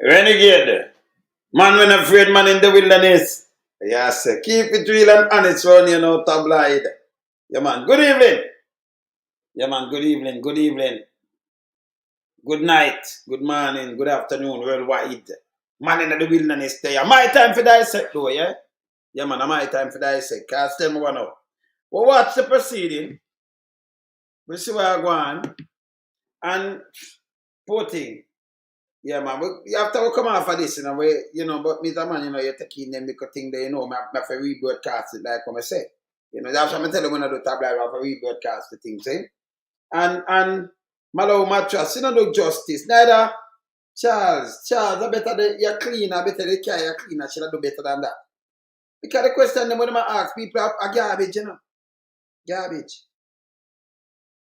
Renegade. Man when afraid man in the wilderness. Yes, sir. Keep it real and honest round you know, tabloid. Yeah, man. Good evening. Yeah, man. Good evening. Good evening. Good night. Good morning. Good afternoon. Worldwide. Man in the wilderness there. My time for dissect though, yeah? Yeah, man. My time for dissect. Can't tell me one now. Well, watch the proceeding. We see where I go on. And poor thing. Yeah, man. After we come off of this, but Mr. Man, you're taking them because thing that, I have to rebroadcast it like I say. That's what I'm telling you when I do tabloid, I have to rebroadcast the thing, see? And Malo mattress, do justice. Neither Charles, I better you're clean, I better the car you're clean, I should do better than that. Because the question when I ask people are garbage, Garbage.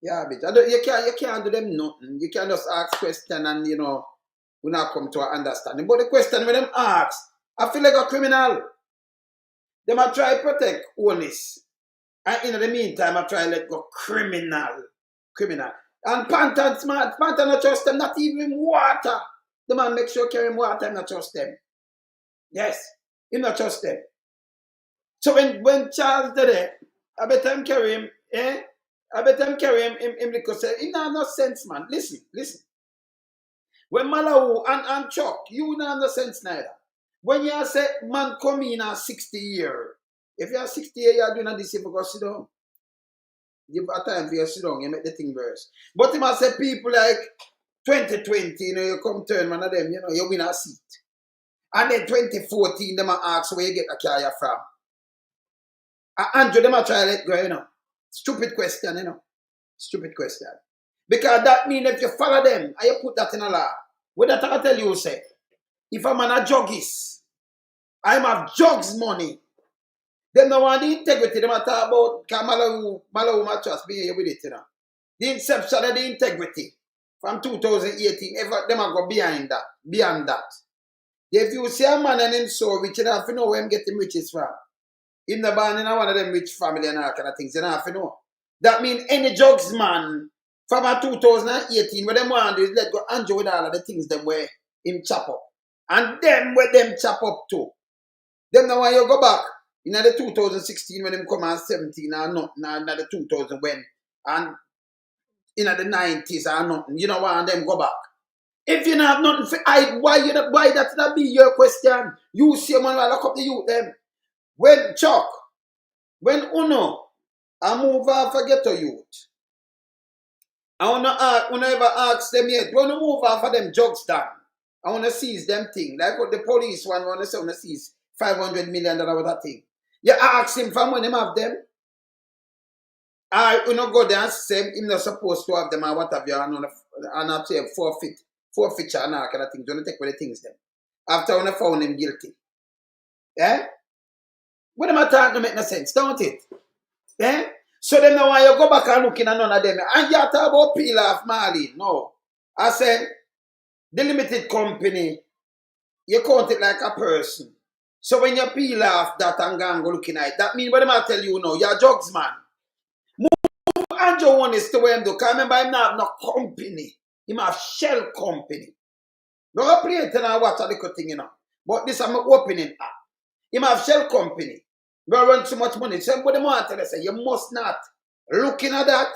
You can't do them nothing. You can't just ask question and we not come to an understanding. But the question when them ask, I feel like a criminal. They might try to protect honest. And in the meantime, I try to let go criminal. And Panther smart. Panther not trust them, not even water. The man make sure carry him water and not trust them. Yes, he not trust them. So when Charles did it, I bet him carry him, I bet him carry him because he no sense, man. Listen. When Malawi and Chuck, you know no sense neither. When you say man come in at 60 years, if you are 60 years, you are doing this, you go sit down. Give a time for you to sit down, you make the thing worse. But you must say people like 2020, you come turn one of them, you win a seat. And then 2014, them ask where you get a car from. Andrew, them a try to let go, Stupid question, Stupid question. Because that means if you follow them and you put that in a law, what that I tell you, say, if a man a juggis, I have jugs money, them no want the integrity, them a talk about Malawi mattress being with it, The inception of the integrity from 2018, them a go beyond that. If you see a man and him so rich, you have to know where him get him riches from. Him the born in one of them rich family and all kind of things, you have to know. That means any jugs man from 2018, what them want to do is let go Andrew with all of the things them where him chop up. And them where them chop up too. Them now when you go back in the 2016 when them come on 17 or nothing, and the 2000 when and in the 90s or nothing, you know why and them go back. If you don't have nothing for hide, why that not be your question? You see man will lock up the youth them. When Chuck, when Uno, I move off a ghetto youth. I wanna ever ask them yet, when you move off of them jugs down, I wanna seize them thing. Like what the police one wanna say wanna seize $500 million with that thing. You ask him from when him have them. I go there and say him not supposed to have them or what have you and I say forfeiture and all kind of things. Don't take away the things them. After when I found him guilty. Yeah? What am I talking to make no sense, don't it? Yeah? So then now when you go back and looking at none of them, and you talk about peel off Marlene. No. I said, the limited company, you count it like a person. So when you peel off that and go looking at it, that means what am I tell you now? You're a drugs man. Move Andrew one is to where him do. Because remember him not have no company. Him have shell company. No play it and watch a little thing, But this I'm opening up. Him have shell company. We run so much money. So what the man tell us, you must not looking at that.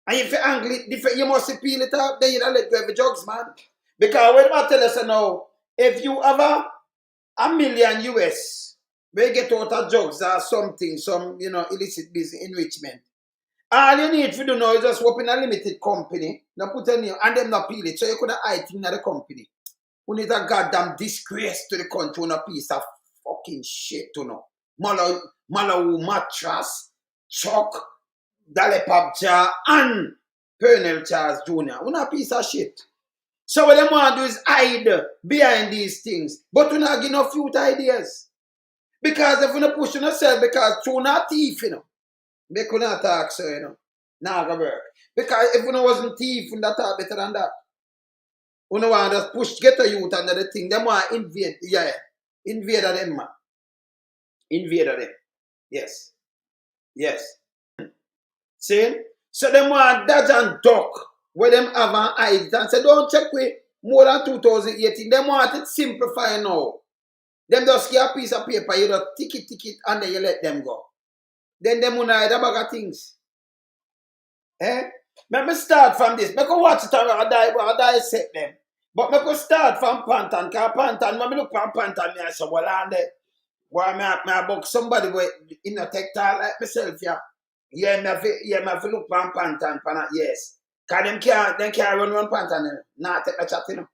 And if you angle it, you must peel it up, then you don't let go of the drugs, man. Because when I tell us now, if you have $1 million US, we get out of drugs or something, some illicit business enrichment. All you need to do now is just open a limited company, now put a name, and them not peel it. So you could have hide things in the company. Who need a goddamn disgrace to the country on a piece of fucking shit, Malawi mattress, Chuck, Dallepop Jar, and Pernell Charles Jr. We're not a piece of shit. So what they want to do is hide behind these things. But we're not giving no few ideas. Because if we don't push on ourselves, because through not thief, they could not talk so, not gonna work. Because if we wasn't thief, we don't talk better than that. We don't want to push, get a youth under the thing. They want to invade, invade them, man. Invade them. Yes. See? So them want dodge and duck where them have an eyes and say, don't check with. more than 2018. Them want it simplify now. Them just get a piece of paper, you just tick it, and then you let them go. Then them will hide a bag of things. Eh? Let me start from this. Make me watch it and I dissect them. But make me start from Pantan, because Pantan, when I look from Pantan, I say, well, and why I book somebody in a tech tile like myself, yeah. Yeah, me have to look from Pantan, yes. Because them can't run Pantan, not take a chat, you know.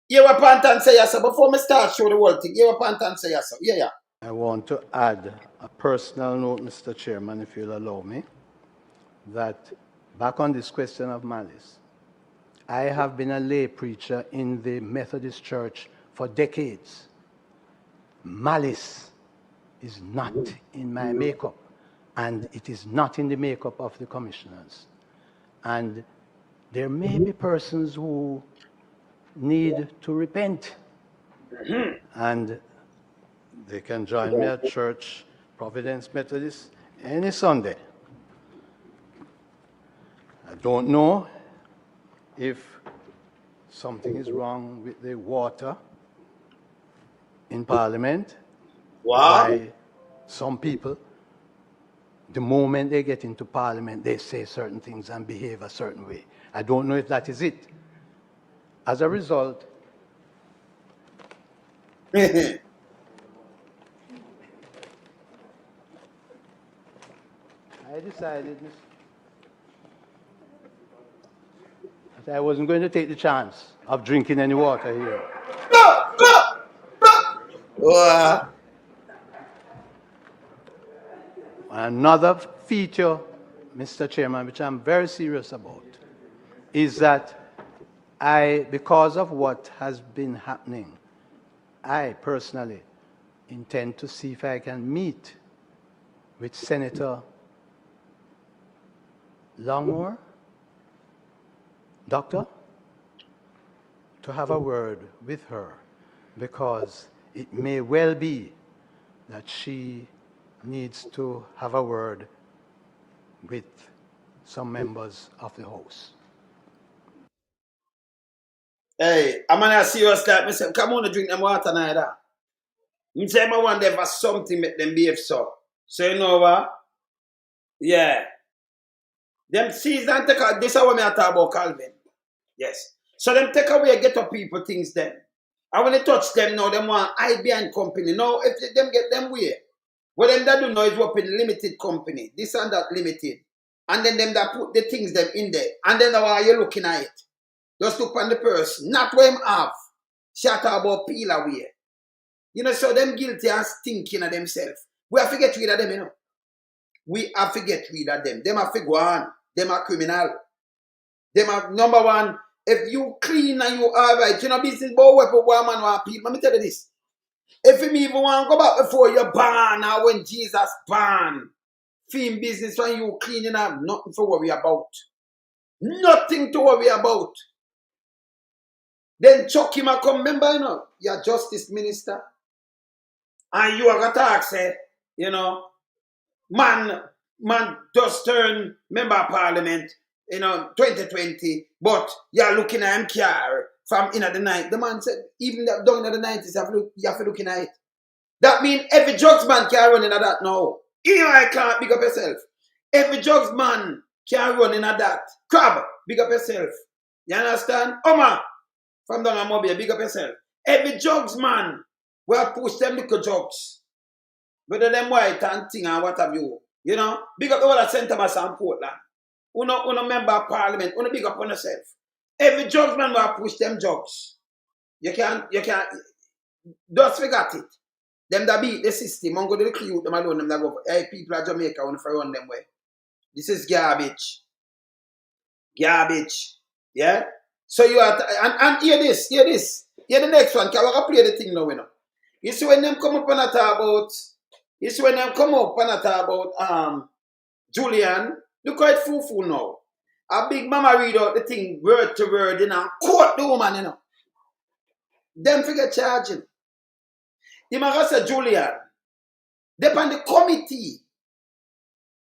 You what Pantan say, yes, sir. Before me start show the whole thing, you what Pantan say, yes, sir. Yeah. I want to add a personal note, Mr. Chairman, if you'll allow me, that back on this question of malice, I have been a lay preacher in the Methodist Church for decades. Malice is not in my makeup, and it is not in the makeup of the commissioners. And there may be persons who need to repent, and they can join me at church, Providence Methodist, any Sunday. I don't know if something is wrong with the water in Parliament. Why some people, the moment they get into Parliament, they say certain things and behave a certain way. I don't know if that is it. As a result, I decided that I wasn't going to take the chance of drinking any water here. Another feature, Mr. Chairman, which I'm very serious about, is that because of what has been happening, I personally intend to see if I can meet with Senator Longmore, Doctor, to have a word with her, because it may well be that she needs to have a word with some members of the House. Hey, I'm not serious like myself. Come on and drink them water neither. I say I want them for something make them behave so. So you know what? Yeah. Them season take out this is what I talk about Calvin. Yes. So them take away get up people things then. I want to touch them now, them want IBM company. Now if them get them way. What them that do now is open limited company. This and that limited. And then them that put the things them in there. And then while you're looking at it. Just look on the person. Not what him have. Shut about peel away. You know, so them guilty and stinking of themselves. We have to get rid of them, you know. We have to get rid of them. Them have to go on. Them are criminal. Them are number one. If you clean and you are right, you know, business about weapon one man want people. Let me tell you this. If you even want to go back before you ban or when Jesus ban, film business when you cleaning up, nothing to worry about. Nothing to worry about. Then Chuck him and come, remember, you know, you're justice minister. And you are going to talk, say, you know, man just turn member of parliament, you know, 2020, but you're looking at him car from in the night. The man said, even down in the 90s, you have to look at it. That means every drugs man can run in that now. Even I can't big up yourself. Every drugs man can run in that. Crab, big up yourself. You understand? Oma, from down at Mobile, big up yourself. Every drugs man will push them little drugs. Whether them white and thing and what have you. You know? Big up the whole of St. Thomas and Portland. Uno member of parliament. Uno big up on yourself. Every drugs man will push them drugs. You can't just forget it. Them that beat the system, I'm going to recruit them alone, them that go, hey, people at Jamaica want to run them way. This is garbage. Garbage. Yeah? So you are, and hear this. Hear the next one, because we're going to play the thing now, you know. You see when them come up and talk about, Julian, look how it full now. A big mama read out the thing word to word, you know, quote the woman, you know. Them forget charging. The man say, Julian, depend the committee.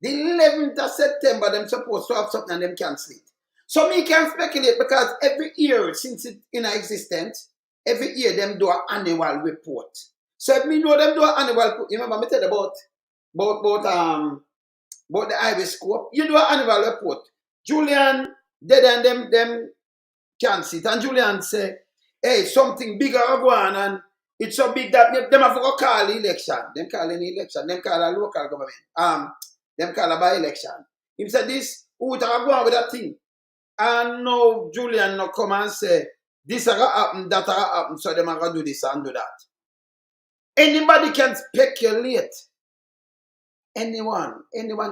The 11th of September, them supposed to have something and them cancel it. So me can speculate because every year since it in existence, every year them do an annual report. So if me know them do an annual report, you remember me tell about the Irish scope, you do an annual report. Julian dead and them can sit and Julian say, hey, something bigger go on and it's so big that them have to go call election. Them call an election. Them call a local government. Them call a by-election. He said this, who go on with that thing? And no Julian no come and say, this are gonna happen, that are gonna happen, so them are gonna do this and do that. Anybody can speculate. Anyone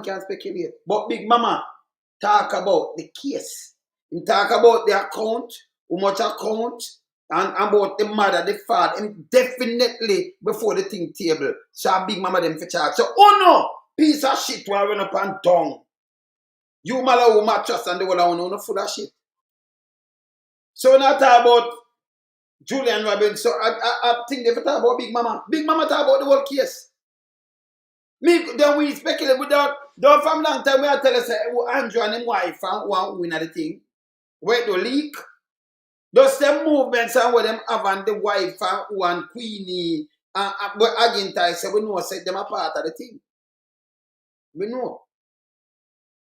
can speculate. But Big Mama talk about the case. He talk about the account, how much account, and about the mother, the father, and definitely before the thing table. So Big Mama them for charge. So, oh no, piece of shit will run up and down. You mala who mattress and the whole of no full of shit. So when I talk about Julian Robbins, so I think they talk about Big Mama. Big Mama talk about the whole case. Me, then we speculate without, don't from long time we tell us Andrew and his wife want win at the thing. Where the leak. Those them movements and where them have and the wife and one Queenie but again I say we know set them apart of the thing. We know.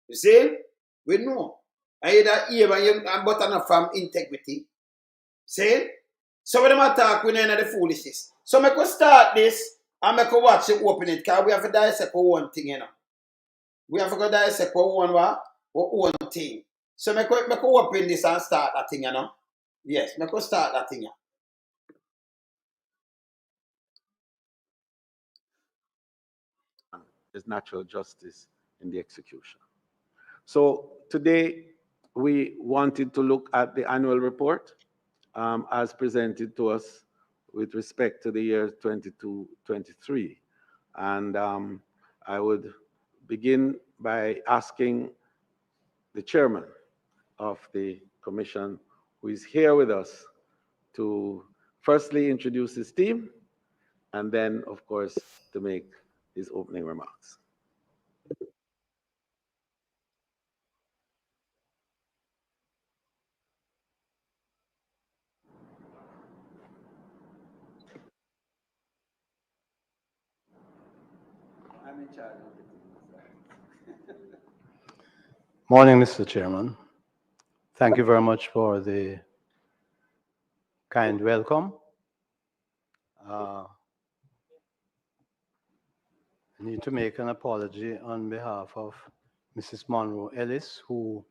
You see? We know. I either hear and but enough from integrity. See? So when them attack we know the foolishness. So I could start this and I could watch it open it because we have to dissect one thing, you know. We have to go dissect one thing. So I could open this and start that thing, you know. Yes, I could start that thing, yeah. There's natural justice in the execution. So today we wanted to look at the annual report as presented to us with respect to the year 22-23. And I would begin by asking the chairman of the commission, who is here with us, to firstly introduce his team, and then, of course, to make his opening remarks. I'm in charge of the thing. Morning, Mr. Chairman. Thank you very much for the kind welcome. I need to make an apology on behalf of Mrs. Monroe Ellis, who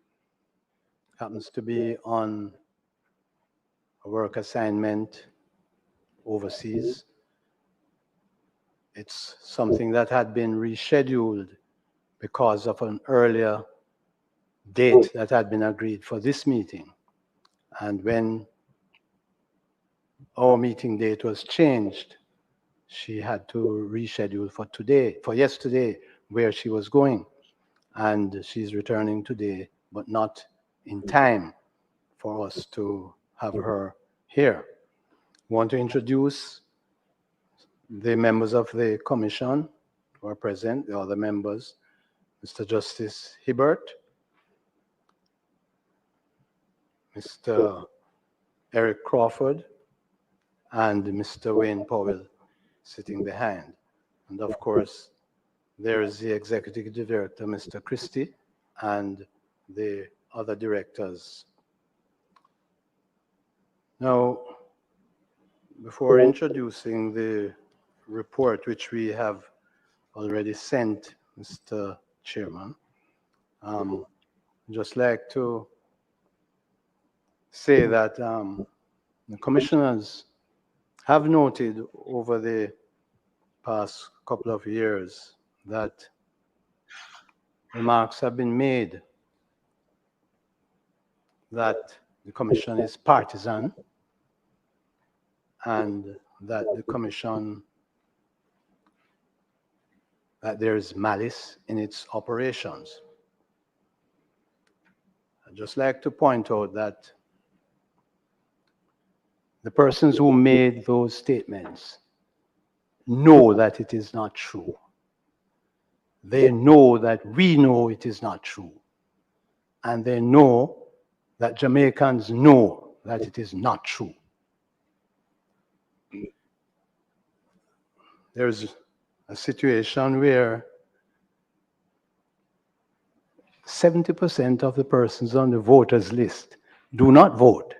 happens to be on a work assignment overseas. It's something that had been rescheduled because of an earlier date that had been agreed for this meeting. And when our meeting date was changed, she had to reschedule for yesterday, where she was going. And she's returning today, but not in time for us to have her here. I want to introduce the members of the commission who are present, the other members, Mr. Justice Hibbert, Mr. Eric Crawford, and Mr. Wayne Powell sitting behind. And of course, there is the executive director, Mr. Christie, and the other directors. Now, before introducing the report, which we have already sent, Mr. Chairman, I'd just like to say that the commissioners have noted over the past couple of years that remarks have been made that the commission is partisan and that the commission, that there is malice in its operations. I'd just like to point out that the persons who made those statements know that it is not true. They know that we know it is not true. And they know that Jamaicans know that it is not true. There's a situation where 70% of the persons on the voters list do not vote.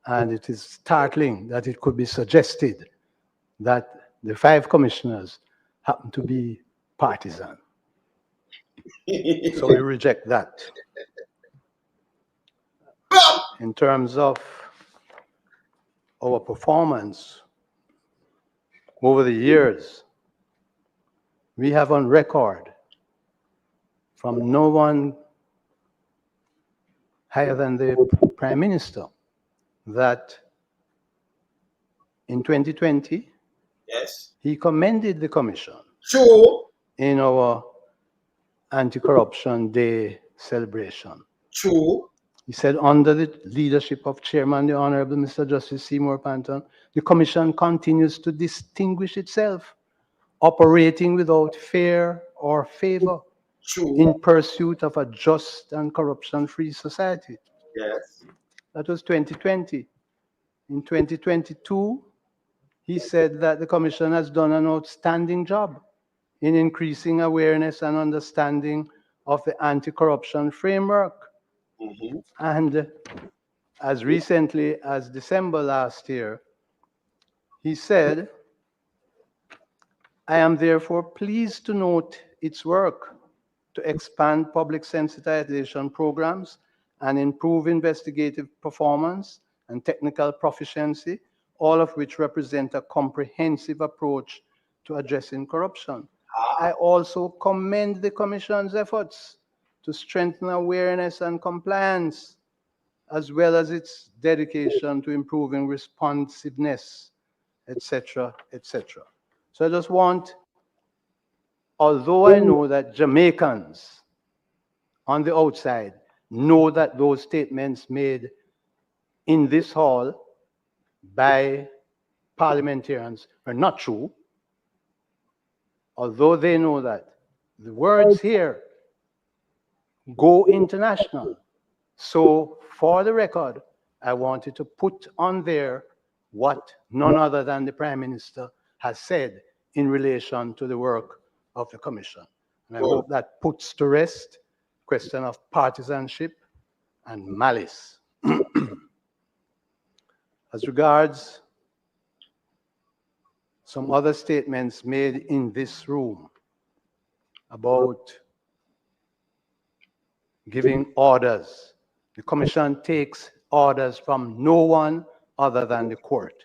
And it is startling that it could be suggested that the 5 commissioners happen to be partisan. So we reject that. In terms of our performance over the years, we have on record from no one higher than the Prime Minister that in 2020, Yes. he commended the Commission True. in our Anti-Corruption Day celebration. True. He said, under the leadership of Chairman, the Honorable Mr. Justice Seymour Panton, the Commission continues to distinguish itself, operating without fear or favor True. in pursuit of a just and corruption-free society. Yes. That was 2020. In 2022, he said that the Commission has done an outstanding job in increasing awareness and understanding of the anti-corruption framework. Mm-hmm. And as recently as December last year, he said, I am therefore pleased to note its work to expand public sensitization programs and improve investigative performance and technical proficiency, all of which represent a comprehensive approach to addressing corruption. I also commend the Commission's efforts to strengthen awareness and compliance, as well as its dedication to improving responsiveness, etc., etc. So I just want, although I know that Jamaicans on the outside know that those statements made in this hall by parliamentarians are not true, although they know that, the words here go international. So for the record, I wanted to put on there what none other than the Prime Minister has said in relation to the work of the Commission. And I hope that puts to rest the question of partisanship and malice. As regards some other statements made in this room about giving orders, the Commission takes orders from no one other than the court.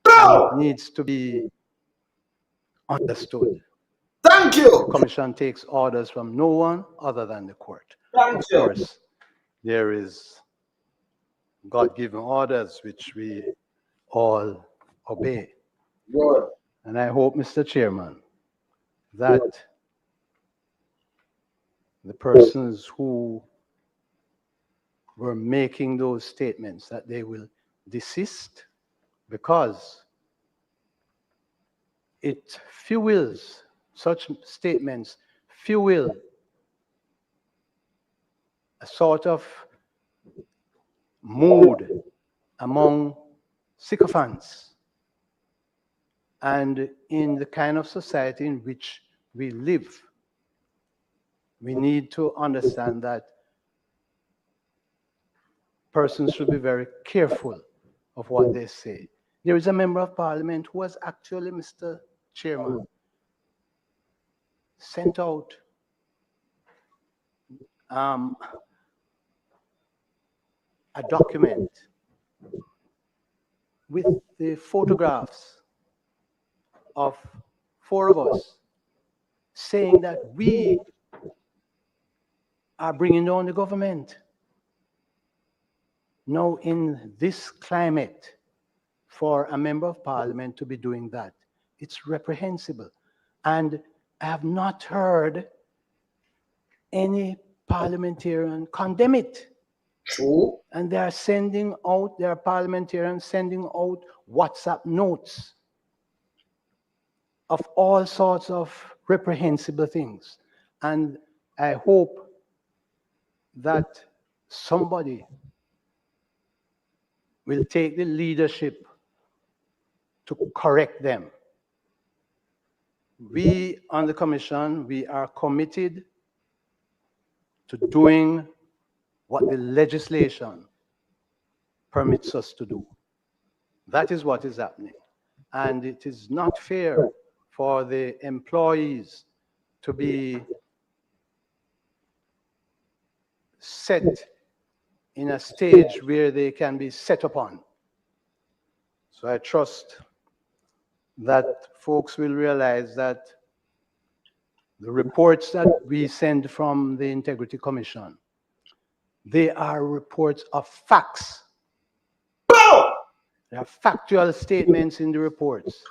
And it needs to be understood. Thank you. The Commission takes orders from no one other than the court. Thank Of you. course, there is God-given orders which we all obey. Good. And I hope, Mr. Chairman, that the persons who were making those statements, that they will desist, because it fuels, such statements fuel a sort of mood among sycophants. And in the kind of society in which we live, we need to understand that persons should be very careful of what they say. There is a member of parliament who was actually, Mr. Chairman, sent out a document with the photographs of 4 of us saying that we are bringing down the government. Now, in this climate, for a member of parliament to be doing that, it's reprehensible. And I have not heard any parliamentarian condemn it. True. And they are sending out, there are parliamentarians sending out WhatsApp notes of all sorts of reprehensible things. And I hope that somebody will take the leadership to correct them. We on the Commission, we are committed to doing what the legislation permits us to do. That is what is happening. And it is not fair for the employees to be set in a stage where they can be set upon. So I trust that folks will realize that the reports that we send from the Integrity Commission, they are reports of facts. There are factual statements in the reports.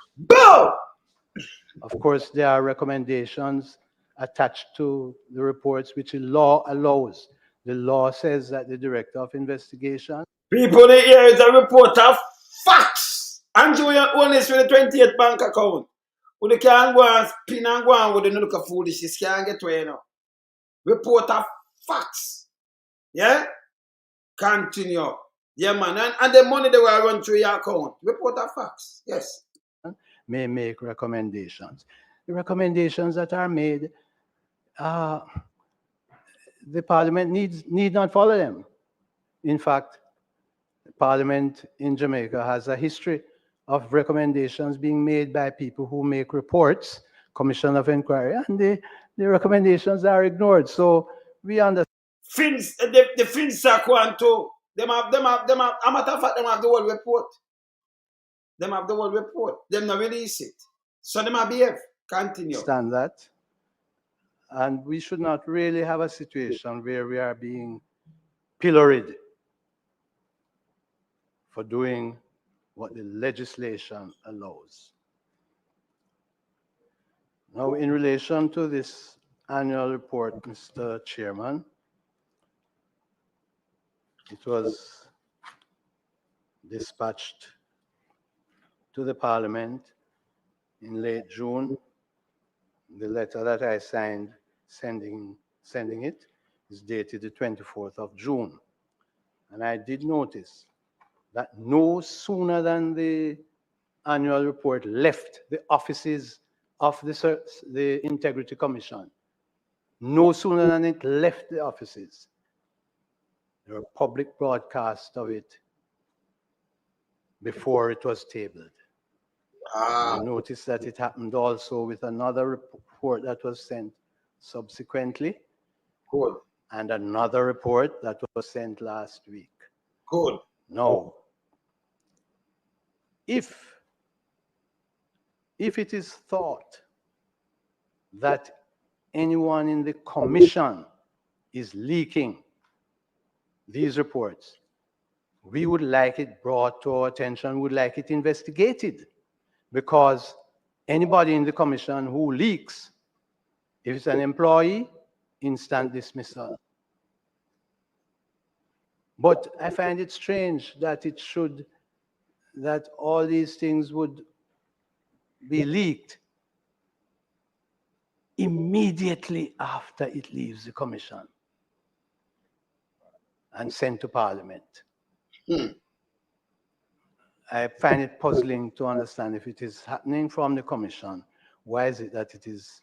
Of course, there are recommendations attached to the reports which the law allows. The law says that the Director of Investigation. People, here is a report of facts. And you own this with the 28th bank account. When you can't go and spin and go on with the look of foolishness, can't get away now. Report of facts. Yeah? Continue. Yeah, man. And the money they will run through your account. Report of facts. Yes. May make recommendations. The recommendations that are made, the Parliament need not follow them. In fact, the Parliament in Jamaica has a history of recommendations being made by people who make reports, Commission of Inquiry, and the recommendations are ignored. So we understand. The FinSac one too. Them have, a matter of fact, them have the whole report. Them have the whole report. Them not release it. So them have behave. Continue. Understand that. And we should not really have a situation where we are being pilloried for doing what the legislation allows. Now, in relation to this annual report, Mr. Chairman, it was dispatched to the Parliament in late June. The letter that I signed sending it is dated the 24th of June. And I did notice that no sooner than the annual report left the offices of the Integrity Commission, no sooner than it left the offices, there were public broadcasts of it before it was tabled. I noticed that it happened also with another report that was sent subsequently. Good. And another report that was sent last week. Good. No. If it is thought that anyone in the Commission is leaking these reports, we would like it brought to our attention, would like it investigated, because anybody in the Commission who leaks, if it's an employee, instant dismissal. But I find it strange that that all these things would be leaked immediately after it leaves the Commission and sent to Parliament. I find it puzzling to understand if it is happening from the Commission, why is it that it is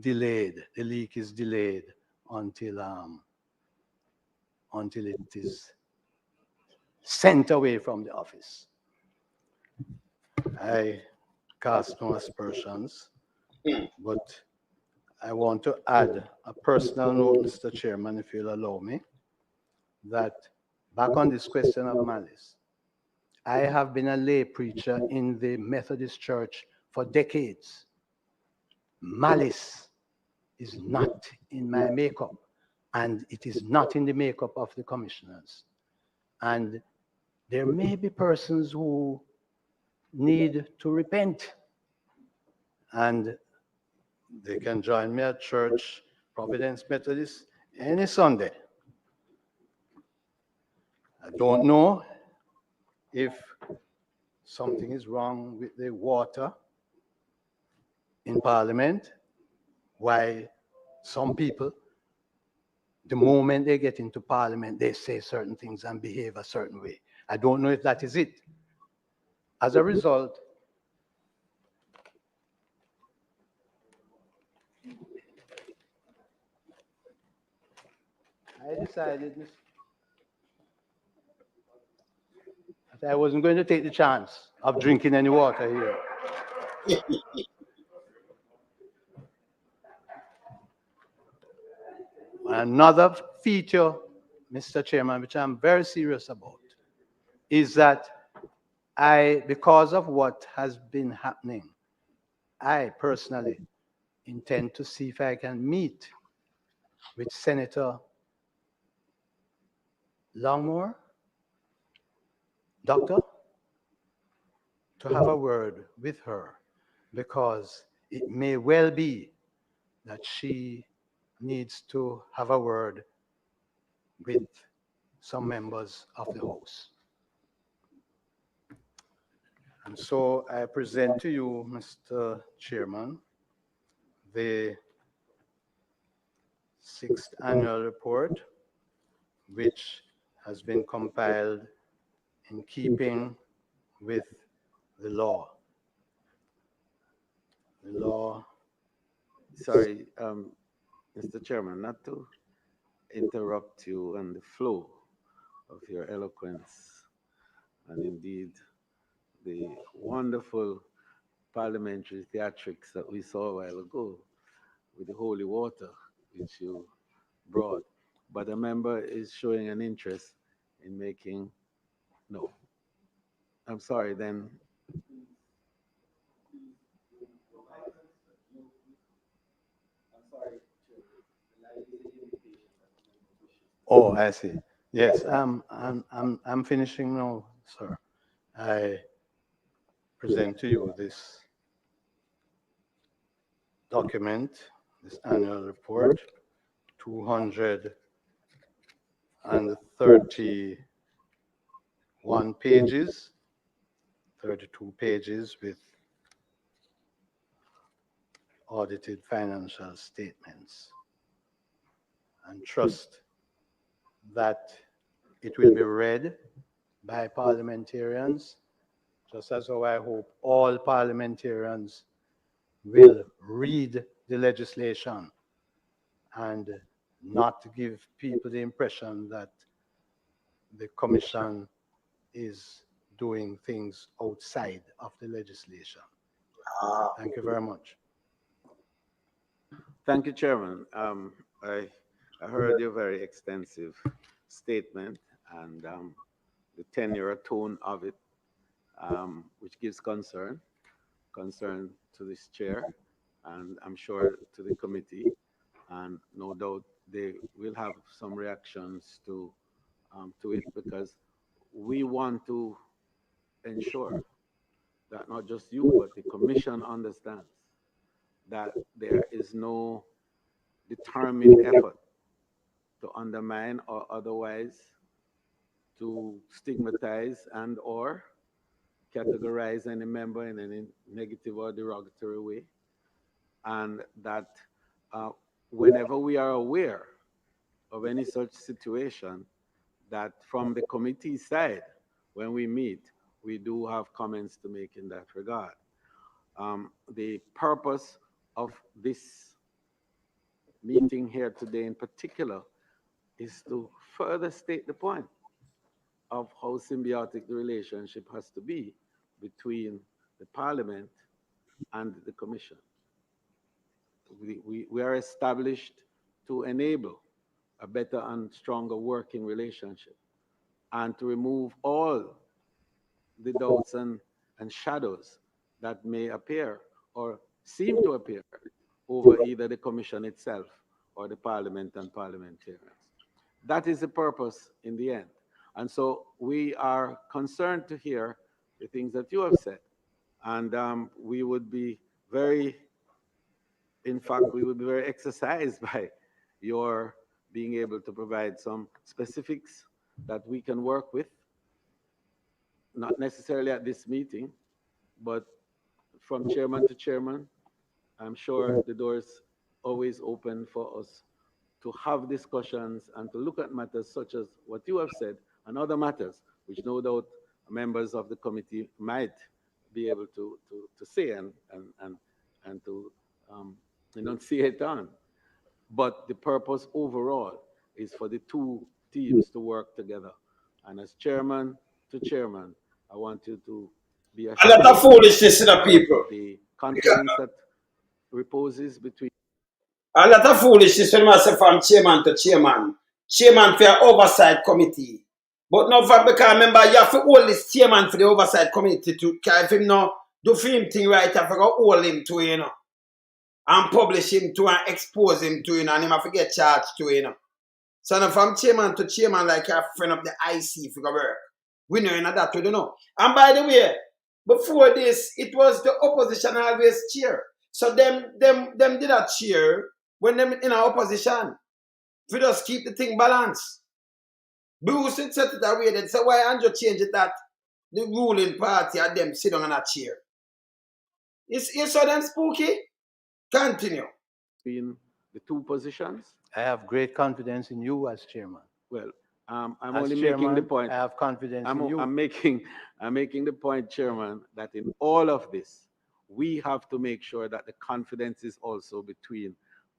delayed, the leak is delayed until it is sent away from the office. I cast no aspersions, but I want to add a personal note, Mr. Chairman, if you'll allow me, that back on this question of malice, I have been a lay preacher in the Methodist Church for decades. Malice is not in my makeup, and it is not in the makeup of the commissioners. And there may be persons who need to repent, and they can join me at church, Providence Methodist, any Sunday. I don't know if something is wrong with the water in Parliament, why some people, the moment they get into Parliament, they say certain things and behave a certain way. I don't know if that is it. As a result, I decided that I wasn't going to take the chance of drinking any water here. Another feature, Mr. Chairman, which I'm very serious about, is that because of what has been happening, I personally intend to see if I can meet with Senator Longmore, Doctor, to have a word with her, because it may well be that she needs to have a word with some members of the House. And so I present to you, Mr. Chairman, the 6th annual report, which has been compiled in keeping with the law. The law. Sorry, Mr. Chairman, not to interrupt you on the flow of your eloquence, and indeed the wonderful parliamentary theatrics that we saw a while ago with the holy water which you brought. But a member is showing an interest in making, no. I'm sorry, then. Oh, I see. Yes, I'm finishing now, sir. I present to you this document, this annual report, 231 pages, 32 pages with audited financial statements, and trust that it will be read by parliamentarians, just as how I hope all parliamentarians will read the legislation and not give people the impression that the Commission is doing things outside of the legislation. Thank you very much. Thank you, Chairman. I heard your very extensive statement and the tenure tone of it, which gives concern to this chair, and I'm sure to the committee, and no doubt they will have some reactions to it, because we want to ensure that not just you, but the Commission understands that there is no determined effort to undermine or otherwise to stigmatize and or categorize any member in any negative or derogatory way, and that whenever we are aware of any such situation, that from the committee side, when we meet, we do have comments to make in that regard. The purpose of this meeting here today in particular is to further state the point of how symbiotic the relationship has to be between the Parliament and the Commission. We are established to enable a better and stronger working relationship, and to remove all the doubts and shadows that may appear or seem to appear over either the Commission itself or the Parliament and parliamentarians. That is the purpose in the end. And so we are concerned to hear the things that you have said. And we would be very, in fact, we would be very exercised by your being able to provide some specifics that we can work with, not necessarily at this meeting, but from chairman to chairman. I'm sure the door is always open for us to have discussions and to look at matters such as what you have said and other matters which no doubt members of the committee might be able to say and to enunciate on. But the purpose overall is for the two teams to work together. And as chairman to chairman, I want you to be A lot of foolishness in the people. The confidence that reposes between. A lot of foolishness when I say from chairman to chairman. Chairman for your oversight committee. But not for, because remember, you have to hold this chairman for the oversight committee to, if him no do for him thing right, you have to hold him to, you know. And publish him to and expose him to, you know, and him have to get charged to, you know. So now from chairman to chairman, like you have friend of the IC for the work. We know, you know, that we don't know. And by the way, before this, it was the opposition always cheer. So them did a cheer when them in our opposition. We just keep the thing balanced. Bruce set it away. Then so why Andrew change it that the ruling party and them sit on a chair? You saw them spooky? Continue. In the two positions. I have great confidence in you as chairman. Well, I'm As only chairman, making the point. I have confidence in you. I'm making the point, Chairman, that in all of this, we have to make sure that the confidence is also between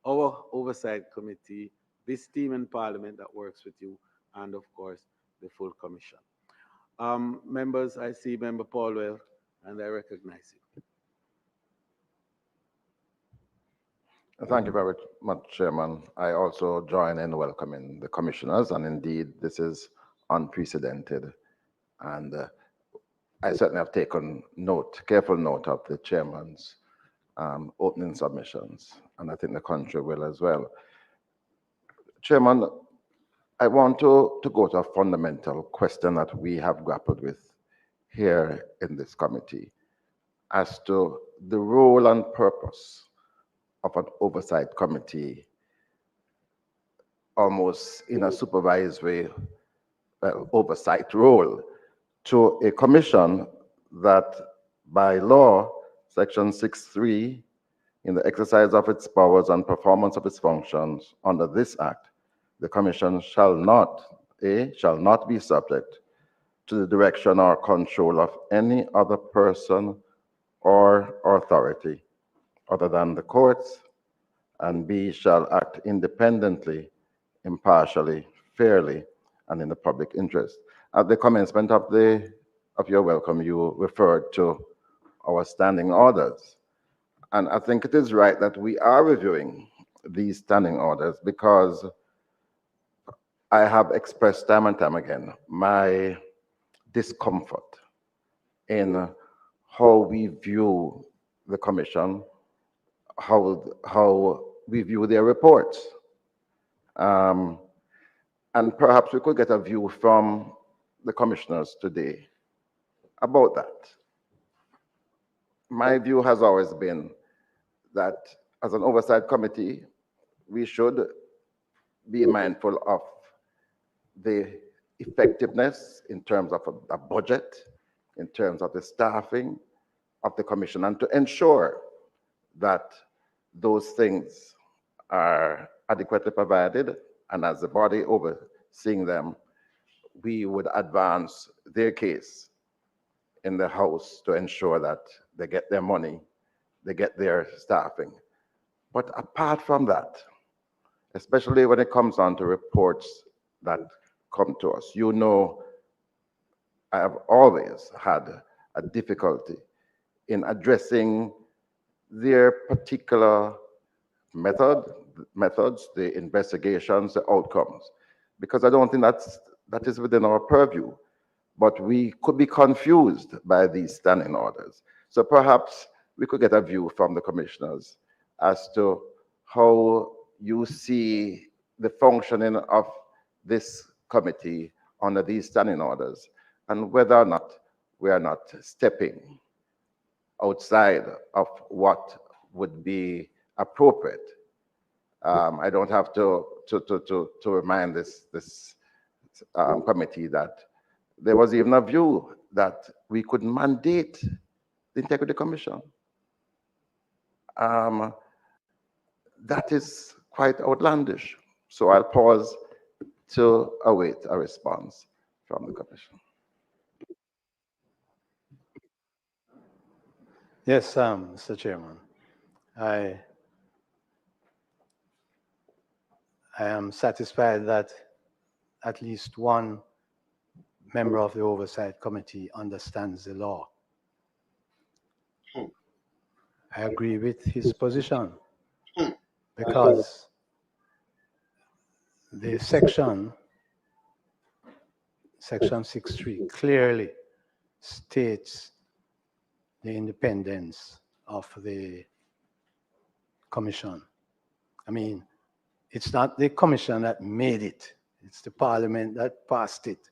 our oversight committee, this team in Parliament that works with you, and of course, the full commission. Members, I see Member Paulwell, and I recognize you. Thank you very much, Chairman. I also join in welcoming the commissioners, and indeed, this is unprecedented. And I certainly have taken careful note of the chairman's opening submissions, and I think the country will as well. Chairman, I want to go to a fundamental question that we have grappled with here in this committee as to the role and purpose of an oversight committee, almost in a supervisory oversight role, to a commission that by law, section 6.3, in the exercise of its powers and performance of its functions under this act, the commission shall not be subject to the direction or control of any other person or authority other than the courts, and B, shall act independently, impartially, fairly, and in the public interest. At the commencement of your welcome, you referred to our standing orders. And I think it is right that we are reviewing these standing orders, because I have expressed time and time again my discomfort in how we view the commission, how we view their reports. And perhaps we could get a view from the commissioners today about that. My view has always been that as an oversight committee, we should be mindful of the effectiveness in terms of a budget, in terms of the staffing of the commission, and to ensure that those things are adequately provided, and as the body overseeing them, we would advance their case in the House to ensure that they get their money, they get their staffing. But apart from that, especially when it comes on to reports that come to us, you know, I have always had a difficulty in addressing their particular methods, the investigations, the outcomes, because I don't think that is within our purview. But we could be confused by these standing orders. So perhaps we could get a view from the commissioners as to how you see the functioning of this committee under these standing orders, and whether or not we are not stepping outside of what would be appropriate. I don't have to remind this committee that there was even a view that we could mandate the Integrity Commission. That is quite outlandish. So I'll pause to await a response from the Commission. Yes, Mr. Chairman. I am satisfied that at least one member of the Oversight Committee understands the law. I agree with his position because the section 6.3 clearly states the independence of the commission. I mean, it's not the commission that made it, it's the parliament that passed it.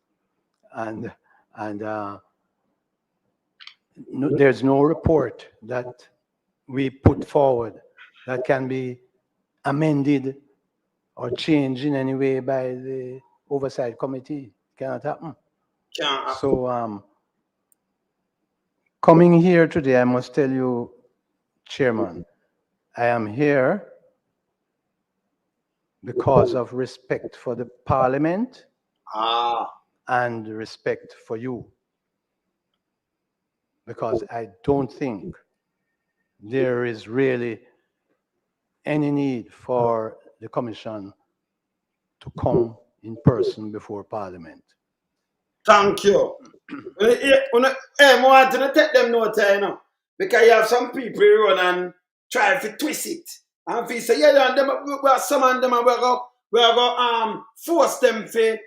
And there's no report that we put forward that can be amended or changed in any way by the Oversight Committee. It cannot happen. So coming here today, I must tell you, Chairman, I am here because of respect for the Parliament and respect for you. Because I don't think there is really any need for the Commission to come in person before Parliament. Thank you. I want to take them note, you know, because you have some people who run and try to twist it. And if you say, yeah, some of them we are going force them to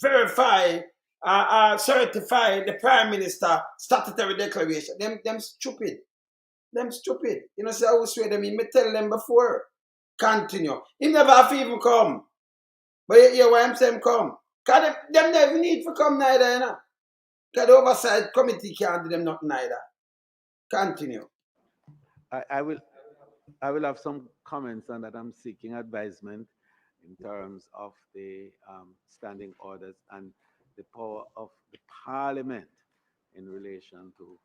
verify, certify the Prime Minister statutory declaration. Them stupid. Them stupid. You know, say I will swear them in. Me tell them before. Continue. He never have to even come. But you hear why I'm saying come. Because them never need to come neither, you know. Because the Oversight Committee can't do them nothing neither. Continue. I will have some comments on that. I'm seeking advisement in terms of the standing orders and the power of the Parliament in relation to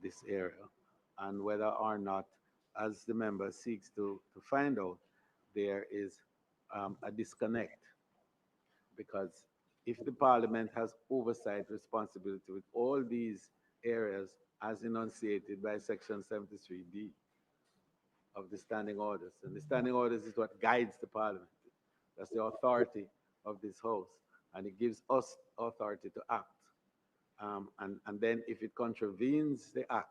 this area, and whether or not, as the member seeks to find out, there is a disconnect. Because if the Parliament has oversight responsibility with all these areas as enunciated by Section 73B of the standing orders, and the standing orders is what guides the Parliament. That's the authority of this House, and it gives us authority to act. And then if it contravenes the act,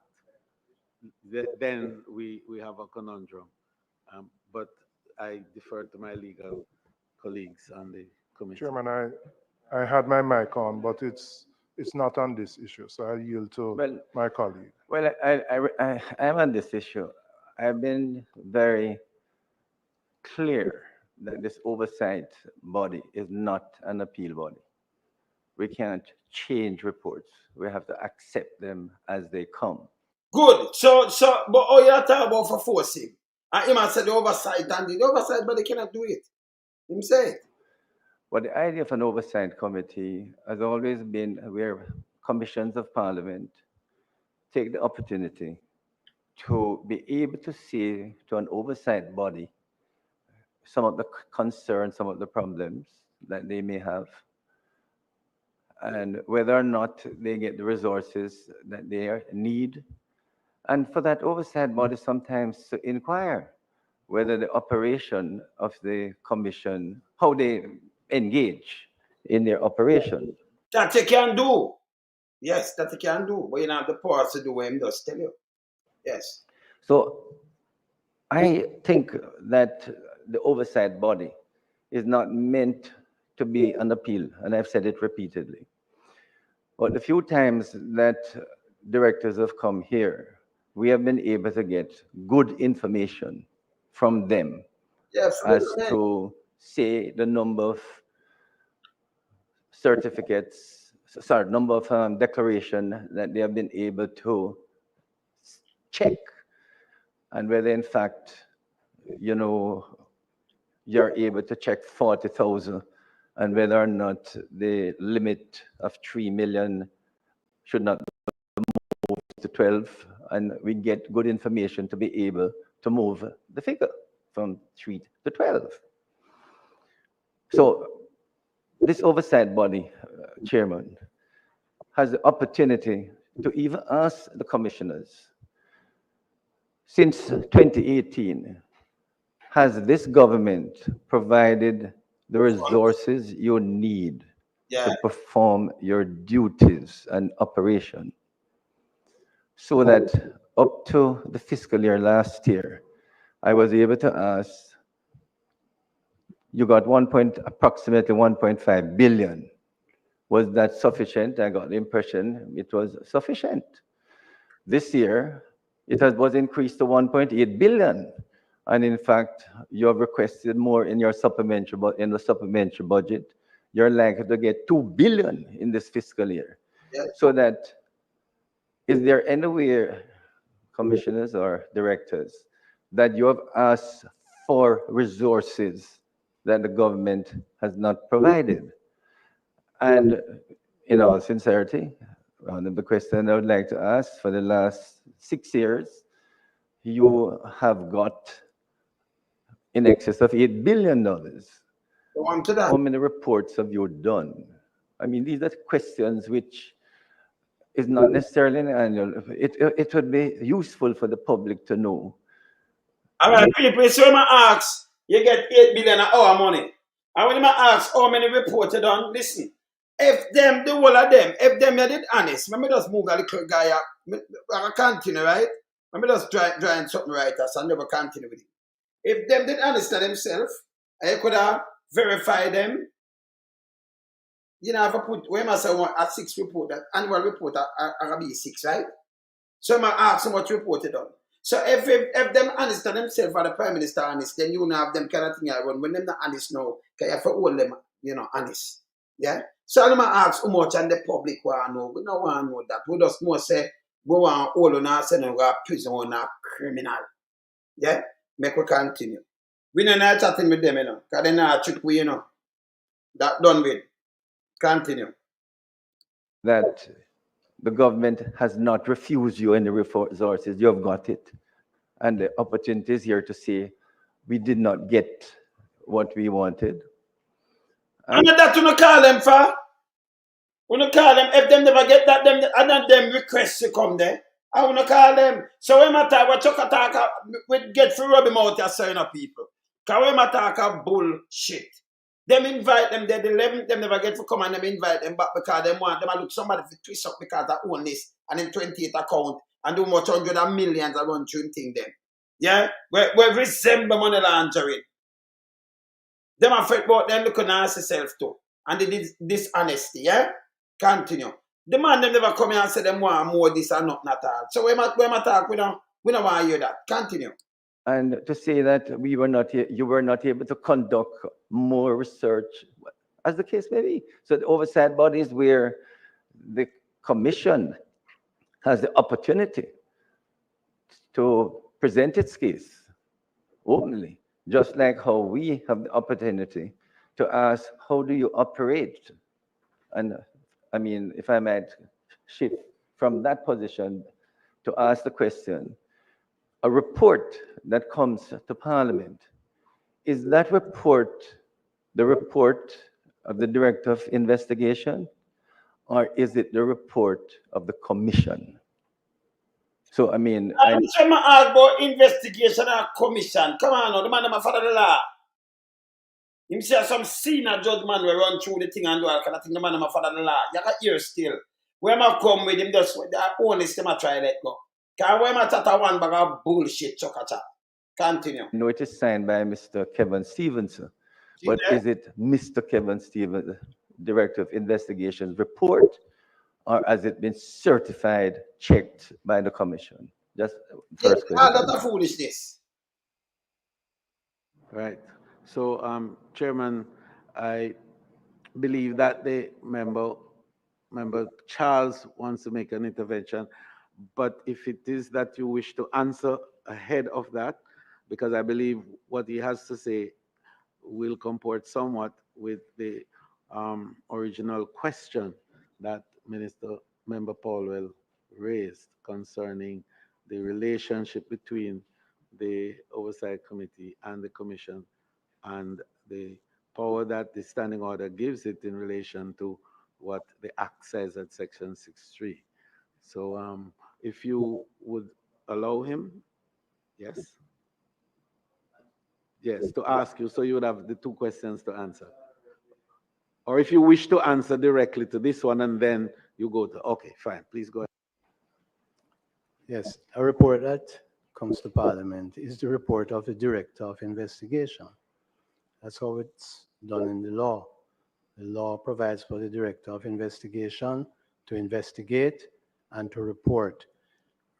then we have a conundrum. But I defer to my legal colleagues on the committee. Chairman, I had my mic on, but it's not on this issue, so I yield to my colleague. Well, I am on this issue. I've been very clear that this oversight body is not an appeal body. We can't change reports. We have to accept them as they come. Good. So, but all you talk about for forcing. And him said the oversight, and the oversight body cannot do it. Him say it. Well, the idea of an oversight committee has always been where commissions of Parliament take the opportunity to be able to see to an oversight body some of the concerns, some of the problems that they may have, and whether or not they get the resources that they need. And for that oversight body sometimes to inquire whether the operation of the commission, how they engage in their operation. That you can do. Yes, that you can do. But you don't have the power to do what him does tell you. Yes. So I think that the oversight body is not meant to be an appeal, and I've said it repeatedly. But the few times that directors have come here, we have been able to get good information from them as to say the number of certificates, number of declaration that they have been able to check, and whether in fact, you know, you're able to check 40,000, and whether or not the limit of 3 million should not move to 12, and we get good information to be able to move the figure from 3 to 12. So this oversight body, Chairman, has the opportunity to even ask the commissioners, since 2018, has this government provided the resources you need to perform your duties and operation? So that up to the fiscal year last year, I was able to ask, you got approximately 1.5 billion. Was that sufficient? I got the impression it was sufficient. This year, was increased to 1.8 billion. And in fact, you have requested more in your supplementary, in the supplementary budget. You're likely to get 2 billion in this fiscal year. So that, is there anywhere, commissioners or directors, that you have asked for resources that the government has not provided? And in all sincerity, one of the questions I would like to ask, for the last 6 years, you have got in excess of $8 billion. How many reports have you done? I mean, these are questions which is not necessarily an annual. It would be useful for the public to know. All right, people, so when I ask, you get 8 billion an hour money. And when I ask how many reports you done, listen, if them, the whole of them, if them you did honest, let me just move a little guy up. I continue, right? Let me just drawing something right as I never continue with it. If them did understand themselves, I could have verified them. You know, if I put, when I say a 6 report, that annual report, I be 6, right? So I ask how much report you done. So if them understand themselves or the Prime Minister honest, then you don't have them kind of thing I run. When them not honest now, you have to hold them, honest. Yeah? So I'm ask how much and the public want to know. We don't want to know that. We just more say, go on all on us and go to prison on a criminal. Yeah? Make we continue. We don't know chatting with them, because they not trick we, That done with. Continue. That the government has not refused you any resources. You have got it. And the opportunity is here to say, we did not get what we wanted. And that you call them for. You call them, if them never get that, them requests to come there. I want to call them. So when I talk, what you talk, we get for rub him out as certain people. Because when I talk bullshit. Them invite them there, the 11th, them never get to come and them invite them back because them want them to look somebody to twist up because they own this and in 28 account and do much hundreds of millions around thing them. Yeah? We resemble money laundering. Them afraid about them looking at themselves too. And they did dishonesty, yeah? Continue. The man them never come here and say them want more this and not all. So when I talk, we don't want to hear that. Continue. And to say that you were not able to conduct more research, as the case may be. So the oversight bodies where the commission has the opportunity to present its case openly, just like how we have the opportunity to ask, how do you operate? And I mean, if I might shift from that position to ask the question, a report that comes to Parliament, is that report the report of the Director of Investigation, or is it the report of the Commission? So, I mean... I'm trying to ask about investigation and commission. Come on, the man them a follow the law. Him see some senior judge man will run through the thing and do all kind of thing. The man them a follow the law. You got ear still. When I come with him, just the honest them a try let go. Because when I chat one bag of bullshit, chokacha. Continue. No, it is signed by Mr. Kevin Stevenson. But is it Mr. Kevin Stevenson, Director of Investigations report, or has it been certified, checked by the Commission? Just first question. That's a foolishness. Right. So, Chairman, I believe that the member Charles wants to make an intervention, but if it is that you wish to answer ahead of that, because I believe what he has to say will comport somewhat with the original question that Member Paulwell raised concerning the relationship between the Oversight Committee and the Commission and the power that the standing order gives it in relation to what the Act says at Section 6.3. So if you would allow him, yes? Yes, to ask you, so you would have the two questions to answer. Or if you wish to answer directly to this one and then you go to, okay, fine, please go ahead. Yes, a report that comes to Parliament is the report of the Director of Investigation. That's how it's done in the law. The law provides for the Director of Investigation to investigate and to report.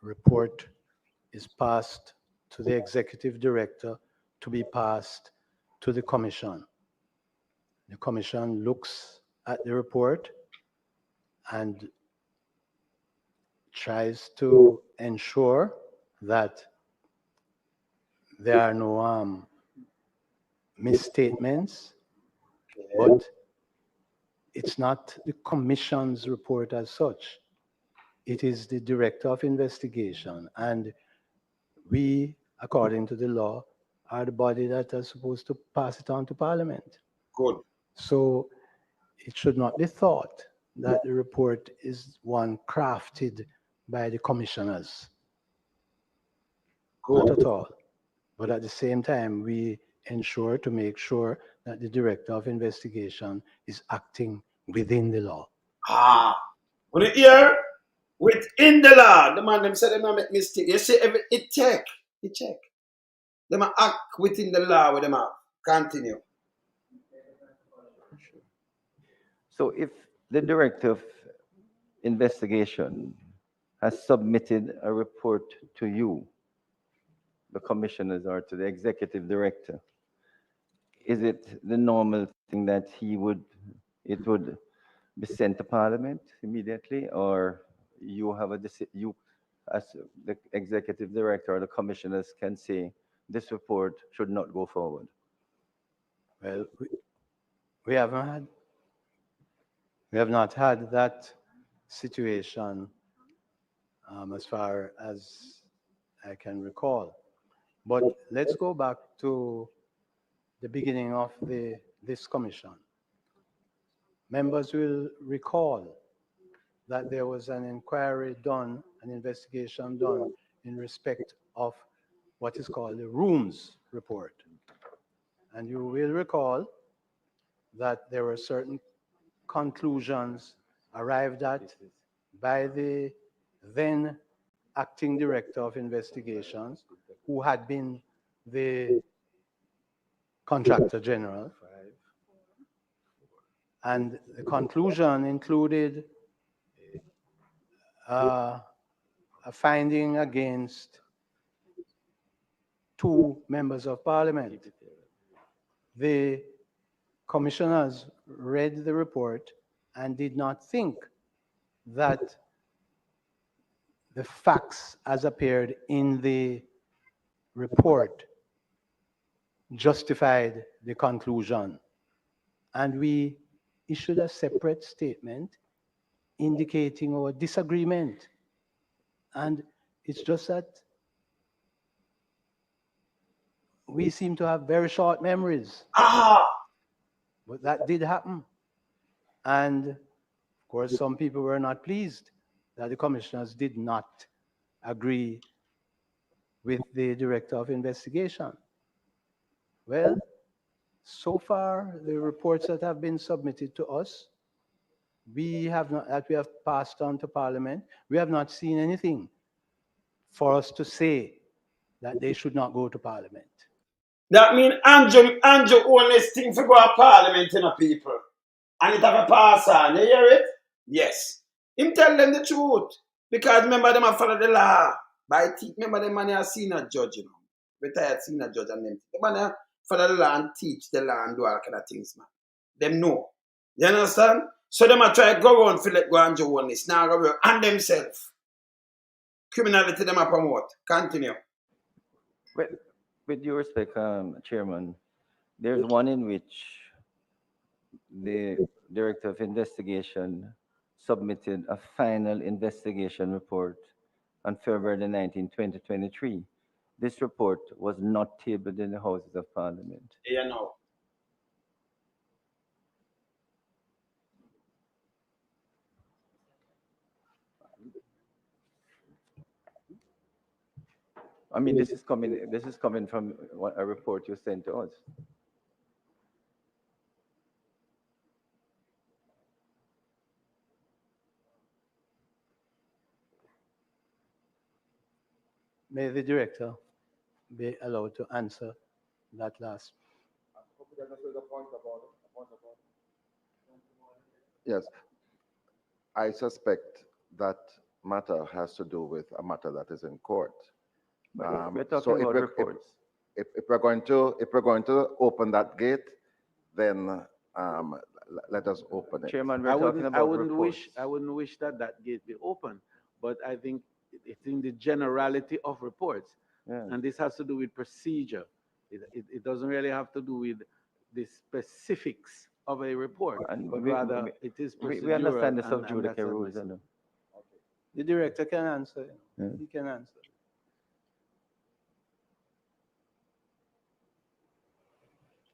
Report is passed to the Executive Director to be passed to the Commission. The Commission looks at the report and tries to ensure that there are no misstatements, but it's not the Commission's report as such. It is the Director of Investigation, and we, according to the law, are the body that are supposed to pass it on to Parliament. Good. So it should not be thought that the report is one crafted by the commissioners. Good. Not at all. But at the same time, we ensure to make sure that the Director of Investigation is acting within the law. When you hear within the law, the man them say them not make mistake. You see, it check. Them act within the law with them have. Continue. So if the Director of Investigation has submitted a report to you, the commissioners, or to the Executive Director, is it the normal thing that it would be sent to Parliament immediately, or you have you as the Executive Director or the commissioners can say this report should not go forward? Well, we have not had that situation as far as I can recall. But let's go back to the beginning of this commission. Members will recall that there was an inquiry done, an investigation done in respect of what is called the Rooms report. And you will recall that there were certain conclusions arrived at by the then acting Director of Investigations, who had been the Contractor General. And the conclusion included a finding against 2 members of Parliament. The commissioners read the report and did not think that the facts as appeared in the report justified the conclusion. And we issued a separate statement indicating our disagreement. And it's just that we seem to have very short memories. But that did happen. And of course, some people were not pleased that the commissioners did not agree with the Director of Investigation. Well, so far, the reports that have been submitted to us, we have passed on to Parliament, we have not seen anything for us to say that they should not go to Parliament. That means Andrew own this thing for go to Parliament, people. And it have a pass on. You hear it? Yes. Him tell them the truth. Because remember them have follow the law. Remember them man are senior judge, Retired senior judge and them. The man follow the law and teach the law and do all kind of things, man. Them know. You understand? So them a try to go around for let go and do this. Now go work and themselves. Criminality them a promote. Continue. Well, with due respect, Chairman, there's one in which the Director of Investigation submitted a final investigation report on February 19, 2023. This report was not tabled in the Houses of Parliament. You know. I mean, this is coming from a report you sent to us. May the director be allowed to answer that last. Yes, I suspect that matter has to do with a matter that is in court. We're So talking if about we're, reports. if we're going to open that gate, then let us open it. Chairman, we're talking about reports. I wouldn't wish that that gate be open, but I think it's in the generality of reports. Yeah. And this has to do with procedure. It doesn't really have to do with the specifics of a report, but rather it is procedural. We understand the and sub judice that's rules. admissible. The director can answer. Yeah. He can answer.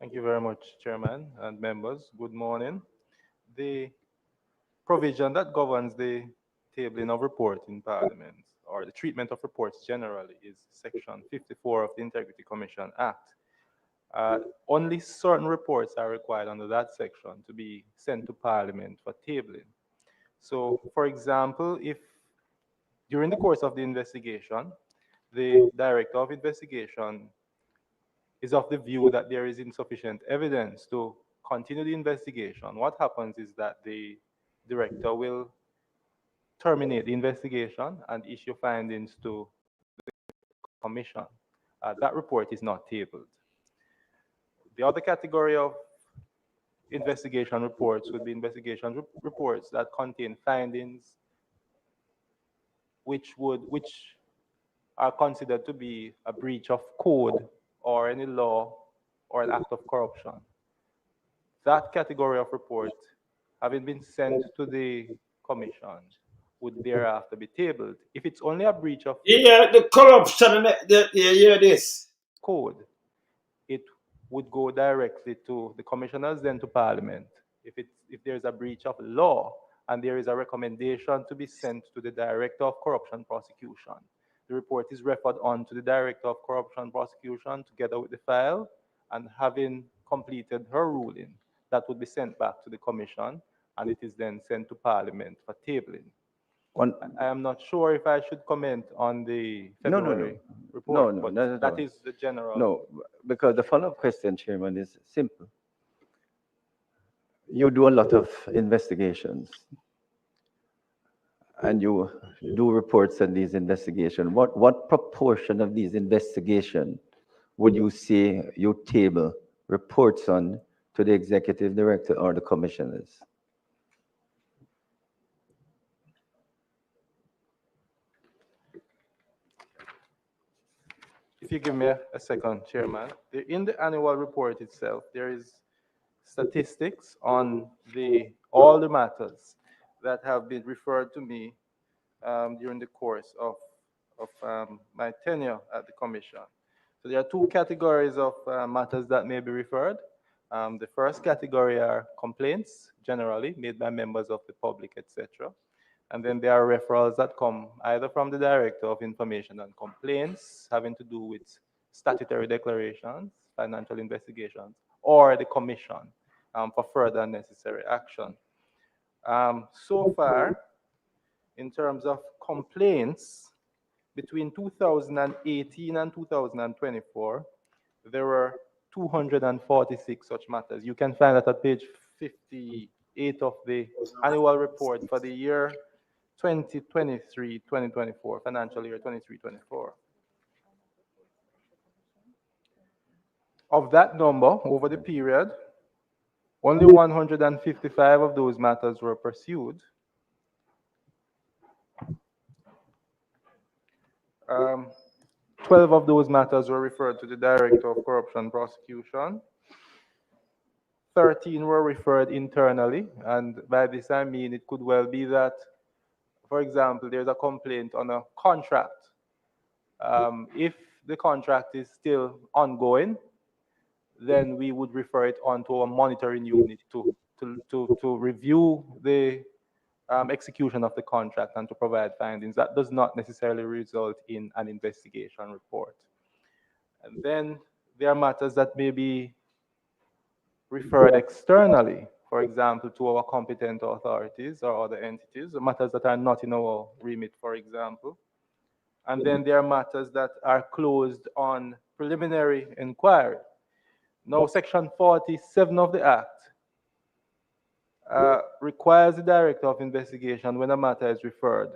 Thank you very much, Chairman and members. Good morning. The provision that governs the tabling of reports in Parliament, or the treatment of reports generally, is Section 54 of the Integrity Commission Act. Only certain reports are required under that section to be sent to Parliament for tabling. So, for example, if during the course of the investigation, the Director of Investigation is of the view that there is insufficient evidence to continue the investigation, what happens is that the director will terminate the investigation and issue findings to the commission. That report is not tabled. The other category of investigation reports would be investigation reports that contain findings which are considered to be a breach of code or any law or an act of corruption. That category of report, having been sent to the commission, would thereafter be tabled. If it's only a breach of the corruption, you hear this? code, it would go directly to the commissioners, then to Parliament. If there's a breach of law and there is a recommendation to be sent to the Director of Corruption Prosecution, the report is referred on to the Director of Corruption Prosecution together with the file, and having completed her ruling, that would be sent back to the Commission, and it is then sent to Parliament for tabling. I am not sure if I should comment on the February report, but that is the general. No, because the follow-up question, Chairman, is simple. You do a lot of investigations, and you do reports on these investigations. What proportion of these investigations would you say you table reports on to the executive director or the commissioners? If you give me a second, Chairman. In the annual report itself, there is statistics on all the matters that have been referred to me during the course of my tenure at the Commission. So there are two categories of matters that may be referred. The first category are complaints, generally, made by members of the public, etc. And then there are referrals that come either from the Director of Information and Complaints, having to do with statutory declarations, financial investigations, or the Commission for further necessary action. So far, in terms of complaints, between 2018 and 2024, there were 246 such matters. You can find that at page 58 of the annual report for the year 2023-2024, financial year 23-24. Of that number, over the period, only 155 of those matters were pursued. 12 of those matters were referred to the Director of Corruption Prosecution. 13 were referred internally, and by this I mean it could well be that, for example, there's a complaint on a contract. If the contract is still ongoing, then we would refer it on to a monitoring unit to review the execution of the contract and to provide findings. That does not necessarily result in an investigation report. And then there are matters that may be referred externally, for example, to our competent authorities or other entities, matters that are not in our remit, for example. And then there are matters that are closed on preliminary inquiry. Now, Section 47 of the Act requires the Director of Investigation, when a matter is referred,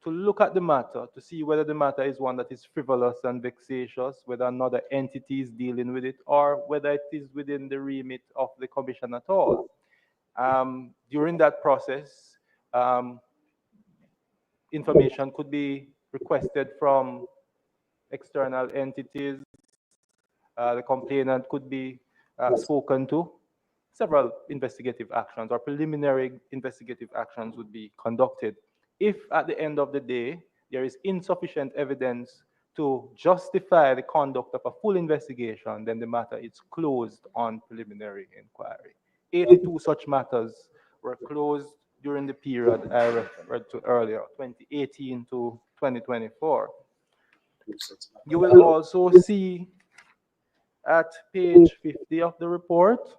to look at the matter to see whether the matter is one that is frivolous and vexatious, whether another entity is dealing with it, or whether it is within the remit of the Commission at all. During that process, information could be requested from external entities. The complainant could be spoken to. Several investigative actions or preliminary investigative actions would be conducted. If at the end of the day, there is insufficient evidence to justify the conduct of a full investigation, then the matter is closed on preliminary inquiry. 82 such matters were closed during the period I referred to earlier, 2018 to 2024. You will also see at page 50 of the report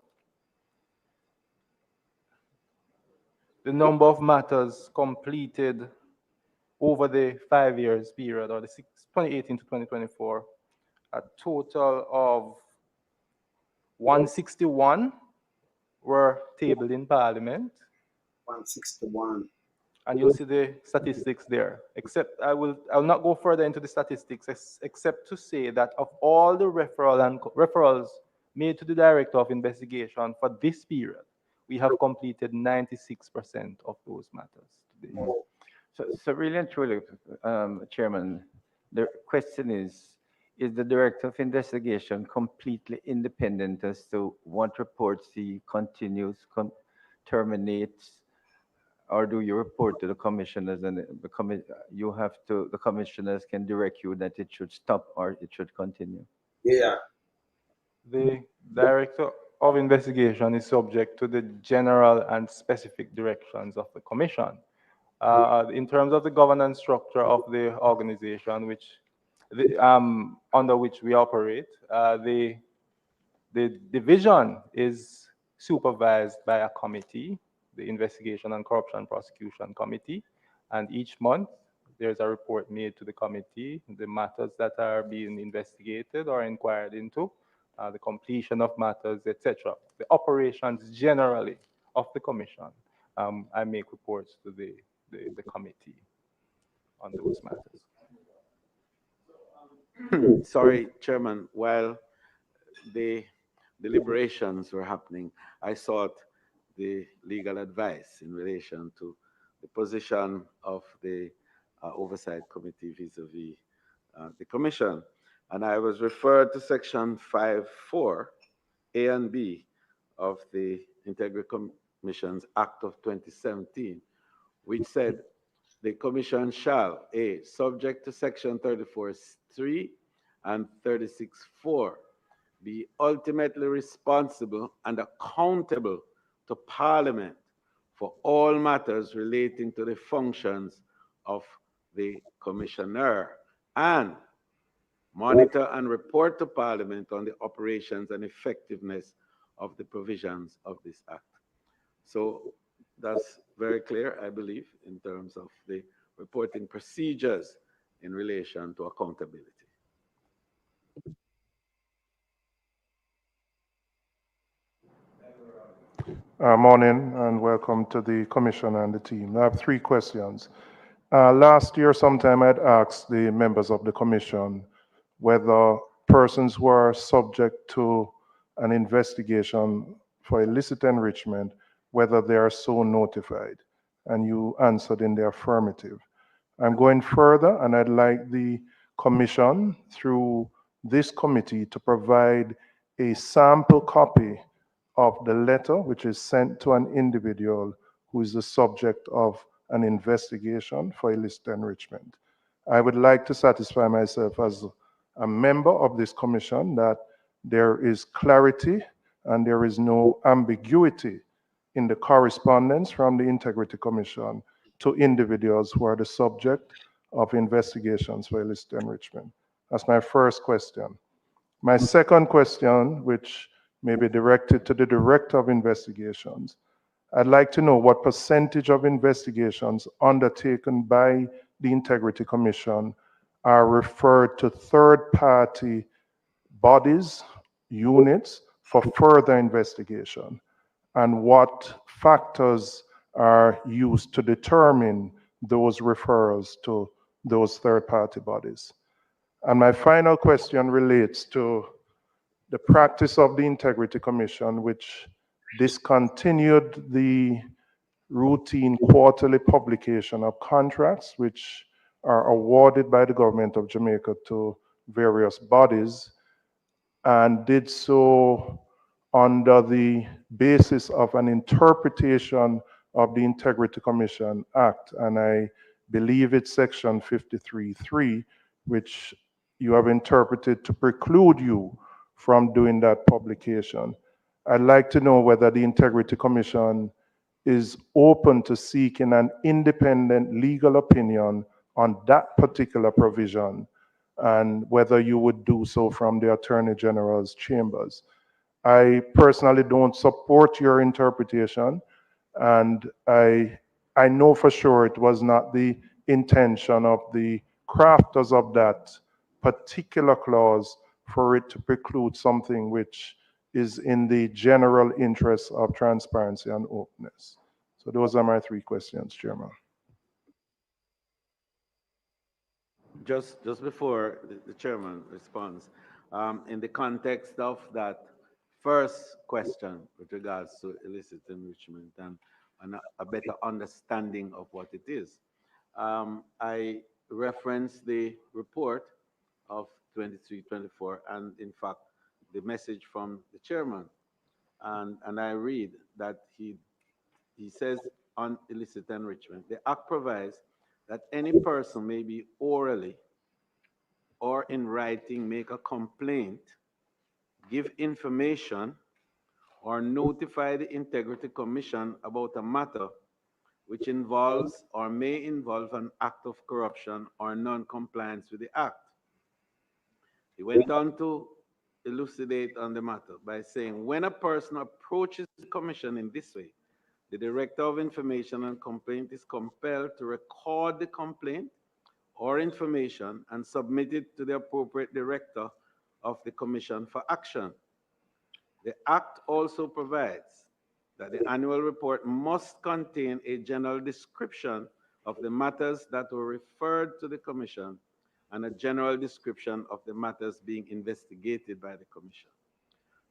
the number of matters completed over the 5 years period, or the 2018 to 2024, a total of 161 were tabled in Parliament. 161. And you'll see the statistics there. Except I'll not go further into the statistics, except to say that of all the referrals made to the Director of Investigation for this period, we have completed 96% of those matters today. So really and truly, Chairman, the question is the Director of Investigation completely independent as to what reports he continues, terminates, or do you report to the commissioners and the commissioners can direct you that it should stop or it should continue? Yeah. The Director of Investigation is subject to the general and specific directions of the Commission. In terms of the governance structure of the organization, under which we operate, the division is supervised by a committee, the Investigation and Corruption Prosecution Committee, and each month there's a report made to the committee, the matters that are being investigated or inquired into, the completion of matters, etc. The operations generally of the Commission. I make reports to the committee on those matters. Sorry, Chairman, while the deliberations were happening, I sought the legal advice in relation to the position of the Oversight Committee vis-a-vis the Commission. And I was referred to Section 5.4 A and B of the Integrity Commission's Act of 2017, which said the Commission shall, A, subject to Section 34.3 and 36.4, be ultimately responsible and accountable to Parliament for all matters relating to the functions of the Commissioner, and monitor and report to Parliament on the operations and effectiveness of the provisions of this Act. So that's very clear, I believe, in terms of the reporting procedures in relation to accountability. Morning and welcome to the Commission and the team. I have 3 questions. Last year sometime I'd asked the members of the Commission whether persons who are subject to an investigation for illicit enrichment, whether they are so notified, and you answered in the affirmative. I'm going further, and I'd like the Commission, through this committee, to provide a sample copy of the letter which is sent to an individual who is the subject of an investigation for illicit enrichment. I would like to satisfy myself as a member of this commission that there is clarity and there is no ambiguity in the correspondence from the Integrity Commission to individuals who are the subject of investigations for illicit enrichment? That's my first question. My second question, which may be directed to the Director of Investigations, I'd like to know what percentage of investigations undertaken by the Integrity Commission are referred to third-party bodies, units, for further investigation, and what factors are used to determine those referrals to those third-party bodies. And my final question relates to the practice of the Integrity Commission, which discontinued the routine quarterly publication of contracts, which are awarded by the government of Jamaica to various bodies, and did so under the basis of an interpretation of the Integrity Commission Act. And I believe it's section 53.3, which you have interpreted to preclude you from doing that publication. I'd like to know whether the Integrity Commission is open to seeking an independent legal opinion on that particular provision, and whether you would do so from the Attorney General's chambers. I personally don't support your interpretation, and I know for sure it was not the intention of the crafters of that particular clause for it to preclude something which is in the general interest of transparency and openness. So those are my three questions, Chairman. Just before the chairman responds, in the context of that first question with regards to illicit enrichment and a better understanding of what it is, I referenced the report of 23-24 and in fact the message from the chairman, and I read that he says on illicit enrichment, the act provides that any person may be orally or in writing make a complaint, give information, or notify the Integrity Commission about a matter which involves or may involve an act of corruption or non-compliance with the act. He went on to elucidate on the matter by saying, when a person approaches the Commission in this way, the Director of Information and Complaint is compelled to record the complaint or information and submit it to the appropriate Director of the Commission for action. The Act also provides that the annual report must contain a general description of the matters that were referred to the Commission and a general description of the matters being investigated by the Commission.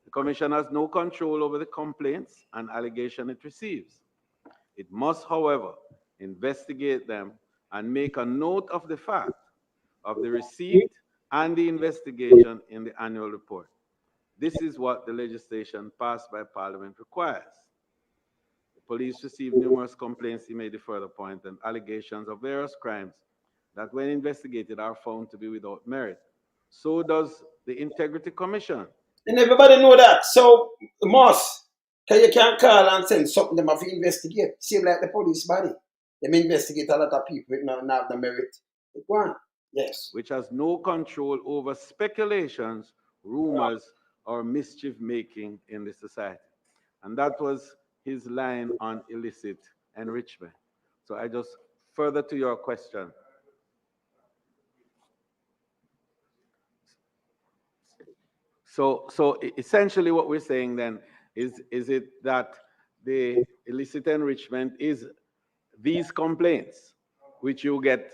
The Commission has no control over the complaints and allegations it receives. It must, however, investigate them and make a note of the fact of the receipt and the investigation in the annual report. This is what the legislation passed by Parliament requires. The police received numerous complaints, he made a further point, and allegations of various crimes that when investigated are found to be without merit. So does the Integrity Commission. And everybody know that. So, Moss, you can call and send something them have to investigate. Same like the police body. They investigate a lot of people with not have the merit. Go on. Yes. Which has no control over speculations, rumors, or mischief making in the society. And that was his line on illicit enrichment. So I just further to your question. So essentially what we're saying then is it that the illicit enrichment is these complaints which you get?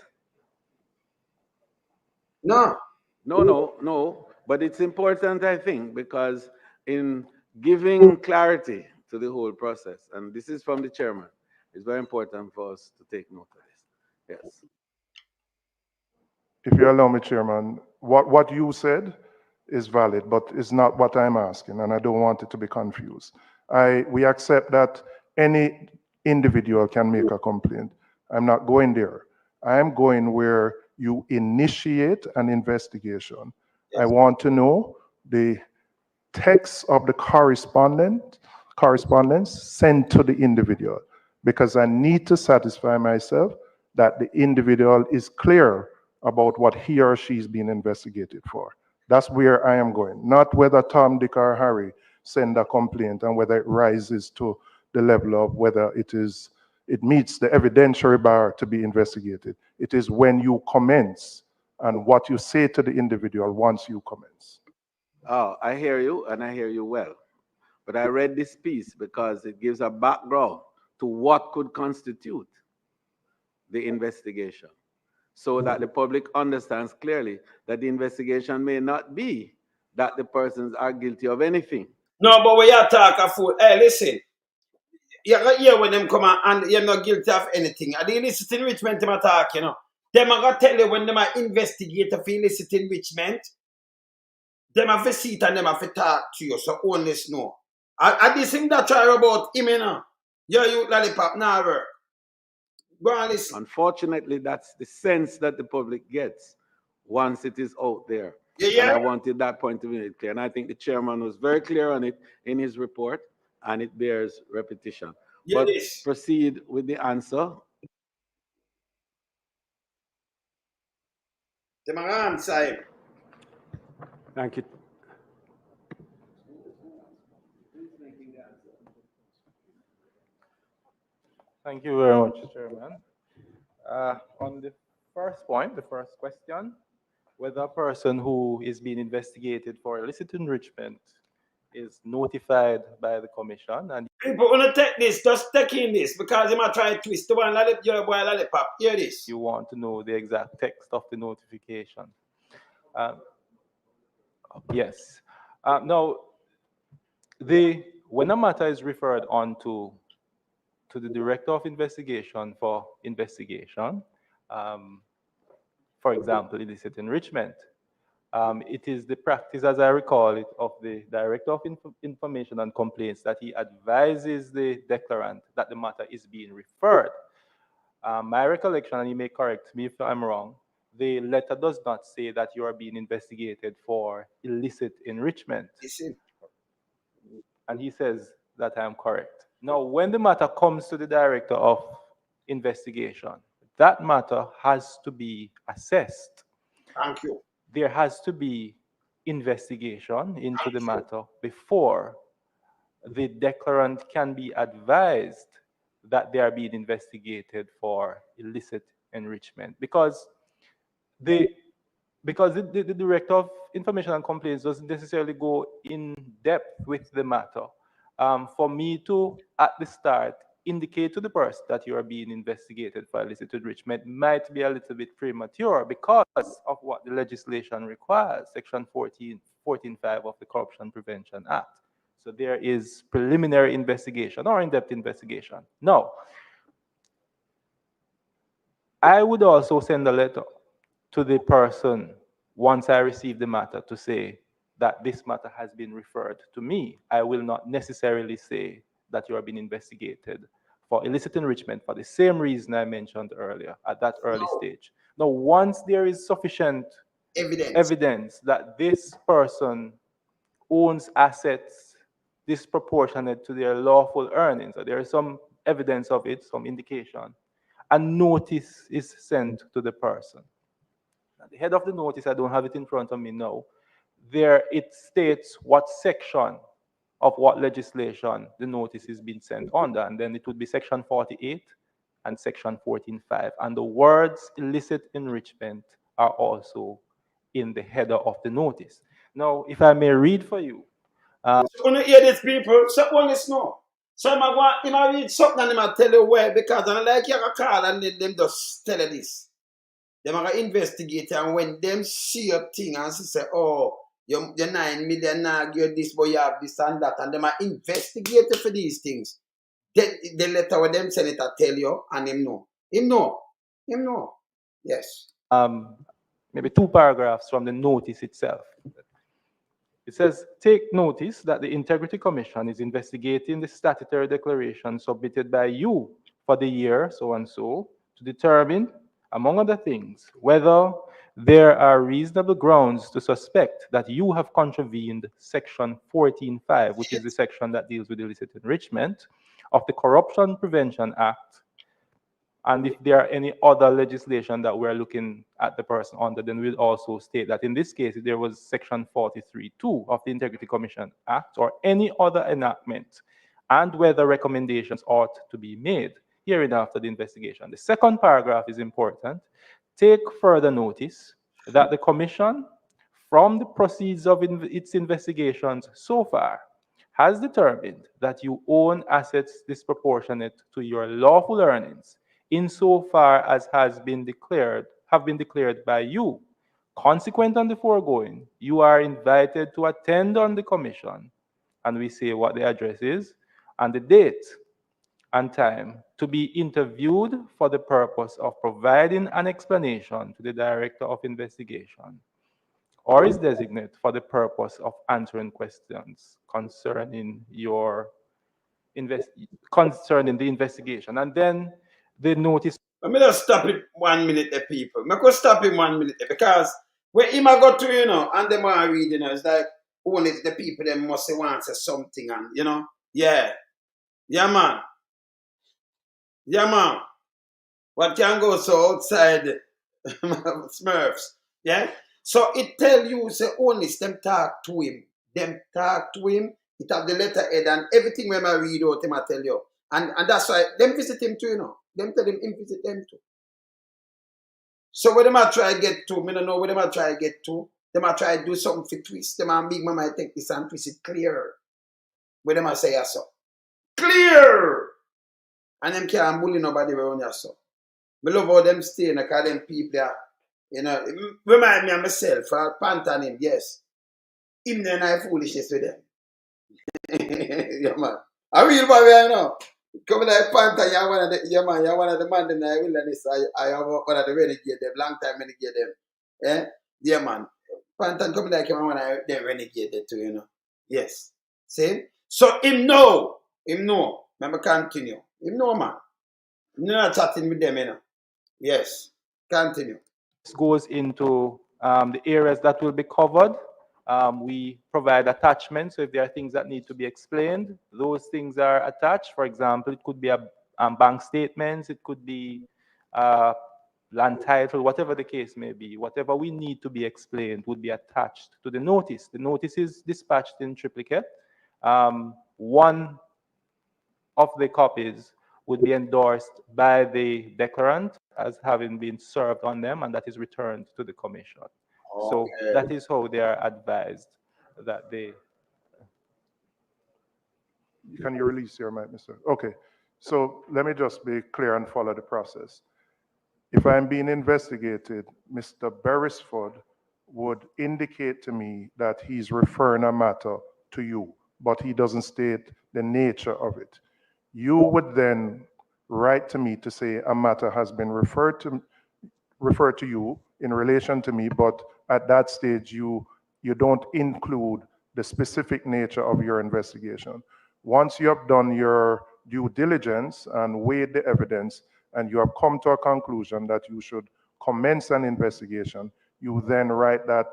No. No. But it's important, I think, because in giving clarity to the whole process, and this is from the chairman, it's very important for us to take note of this. Yes. If you allow me, Chairman, what you said is valid, but it's not what I'm asking, and I don't want it to be confused. We accept that any individual can make a complaint. I'm not going there. I am going where you initiate an investigation. Yes. I want to know the text of the correspondence sent to the individual. because I need to satisfy myself that the individual is clear about what he or she is being investigated for. That's where I am going, not whether Tom, Dick, or Harry send a complaint and whether it rises to the level of whether it meets the evidentiary bar to be investigated. It is when you commence and what you say to the individual once you commence. Oh, I hear you, and I hear you well. But I read this piece because it gives a background to what could constitute the investigation, so that the public understands clearly that the investigation may not be that the persons are guilty of anything. No, but when you talk a fool, hey, listen. You got hear when them come and you're not guilty of anything. And the illicit enrichment them attack, you know. Them are gonna tell you when them are investigate for illicit enrichment, them have to sit and them have to talk to you, so only know. I this thing that try about him, you know. You lollipop now work. Go and listen. Unfortunately, that's the sense that the public gets once it is out there. Yeah. And I wanted that point to be made clear. And I think the chairman was very clear on it in his report, and it bears repetition. Yeah, but this. Proceed with the answer. Them are answer him. Thank you. Thank you very much, Chairman. On the first point, the first question, whether a person who is being investigated for illicit enrichment is notified by the commission. And people want to take this, just take in this, because they might try to twist the one lollipop. Hear this. You want to know the exact text of the notification. Yes. Now, when a matter is referred on to the Director of Investigation for investigation, for example, illicit enrichment, it is the practice, as I recall it, of the Director of Information and Complaints that he advises the declarant that the matter is being referred. My recollection, and you may correct me if I'm wrong, the letter does not say that you are being investigated for illicit enrichment. Listen. And he says that I am correct. Now, when the matter comes to the Director of Investigation, that matter has to be assessed. Thank you. There has to be investigation into the matter before the declarant can be advised that they are being investigated for illicit enrichment. Because the Director of Information and Complaints doesn't necessarily go in depth with the matter. For me to, at the start, indicate to the person that you are being investigated for illicit enrichment might be a little bit premature because of what the legislation requires, Section 14.5 of the Corruption Prevention Act. So there is preliminary investigation or in-depth investigation. Now, I would also send a letter to the person once I receive the matter to say that this matter has been referred to me. I will not necessarily say that you are being investigated for illicit enrichment for the same reason I mentioned earlier at that early stage. Now, once there is sufficient evidence that this person owns assets disproportionate to their lawful earnings, or there is some evidence of it, some indication, a notice is sent to the person. At the head of the notice, I don't have it in front of me now, there it states what section of what legislation the notice is being sent under, and then it would be Section 48 and Section 14.5. And the words illicit enrichment are also in the header of the notice. Now, if I may read for you. So when you hear these people, someone is know. So I read something and I tell you where, because I like you call and them just tell you this. They are investigate, and when them see your thing and say, oh, you're 9 million now, you're this, but you have this and that, and them are investigated for these things. The letter with them senator tell you, and him know. Him know. Yes. Maybe 2 paragraphs from the notice itself. It says, take notice that the Integrity Commission is investigating the statutory declaration submitted by you for the year so-and-so to determine, among other things, whether there are reasonable grounds to suspect that you have contravened Section 14.5, which is the section that deals with illicit enrichment, of the Corruption Prevention Act, and if there are any other legislation that we're looking at the person under, then we'll also state that in this case, if there was Section 43(2) of the Integrity Commission Act or any other enactment, and whether recommendations ought to be made hereinafter the investigation. The second paragraph is important. Take further notice that the Commission, from the proceeds of its investigations so far, has determined that you own assets disproportionate to your lawful earnings, insofar as have been declared by you. Consequent on the foregoing, you are invited to attend on the commission, and we say what the address is, and the date and time to be interviewed for the purpose of providing an explanation to the Director of Investigation, or is designated for the purpose of answering questions concerning concerning the investigation. And then the notice. Let me just stop it 1 minute, the people. I could stop him 1 minute because when him I go to, and them are reading, it's like only the people them must want to say something, and yeah, man. Yeah, man. What can go so outside Smurfs? Yeah? So it tell you, say, only them talk to him. Them talk to him. It have the letterhead and everything when I read out, him I tell you. And that's why them visit him too, Them tell him visit them too. So where them I try to get to, I don't know where them I try to get to. Them I try to do something for twist. Them and big mama I take this and twist it clear. Where them I say so. Clear! And them can't bully nobody around here, so. I love how them stay, because them people are, remind me of myself, Panther him, yes. Him then I foolishness with them. Yeah, man. I real boy, Come like Panther, you're one of the man in the wilderness. I have one of the renegade them, long time renegade them. Eh? Yeah, man. Panther come like him, one of them renegade them too, Yes. See? So him know. Remember, continue. Him know, man. You're not chatting with them, Yes. Continue. This goes into the areas that will be covered. We provide attachments, so if there are things that need to be explained, those things are attached. For example, it could be a bank statements, it could be land title, whatever the case may be. Whatever we need to be explained would be attached to the notice. The notice is dispatched in triplicate. One of the copies would be endorsed by the declarant as having been served on them, and that is returned to the commission. Okay. So that is how they are advised that they. Can you release your mic, Mr.? Okay. So let me just be clear and follow the process. If I'm being investigated, Mr. Beresford would indicate to me that he's referring a matter to you, but he doesn't state the nature of it. You would then write to me to say a matter has been referred to you in relation to me, but at that stage you don't include the specific nature of your investigation. Once you have done your due diligence and weighed the evidence, and you have come to a conclusion that you should commence an investigation, you then write that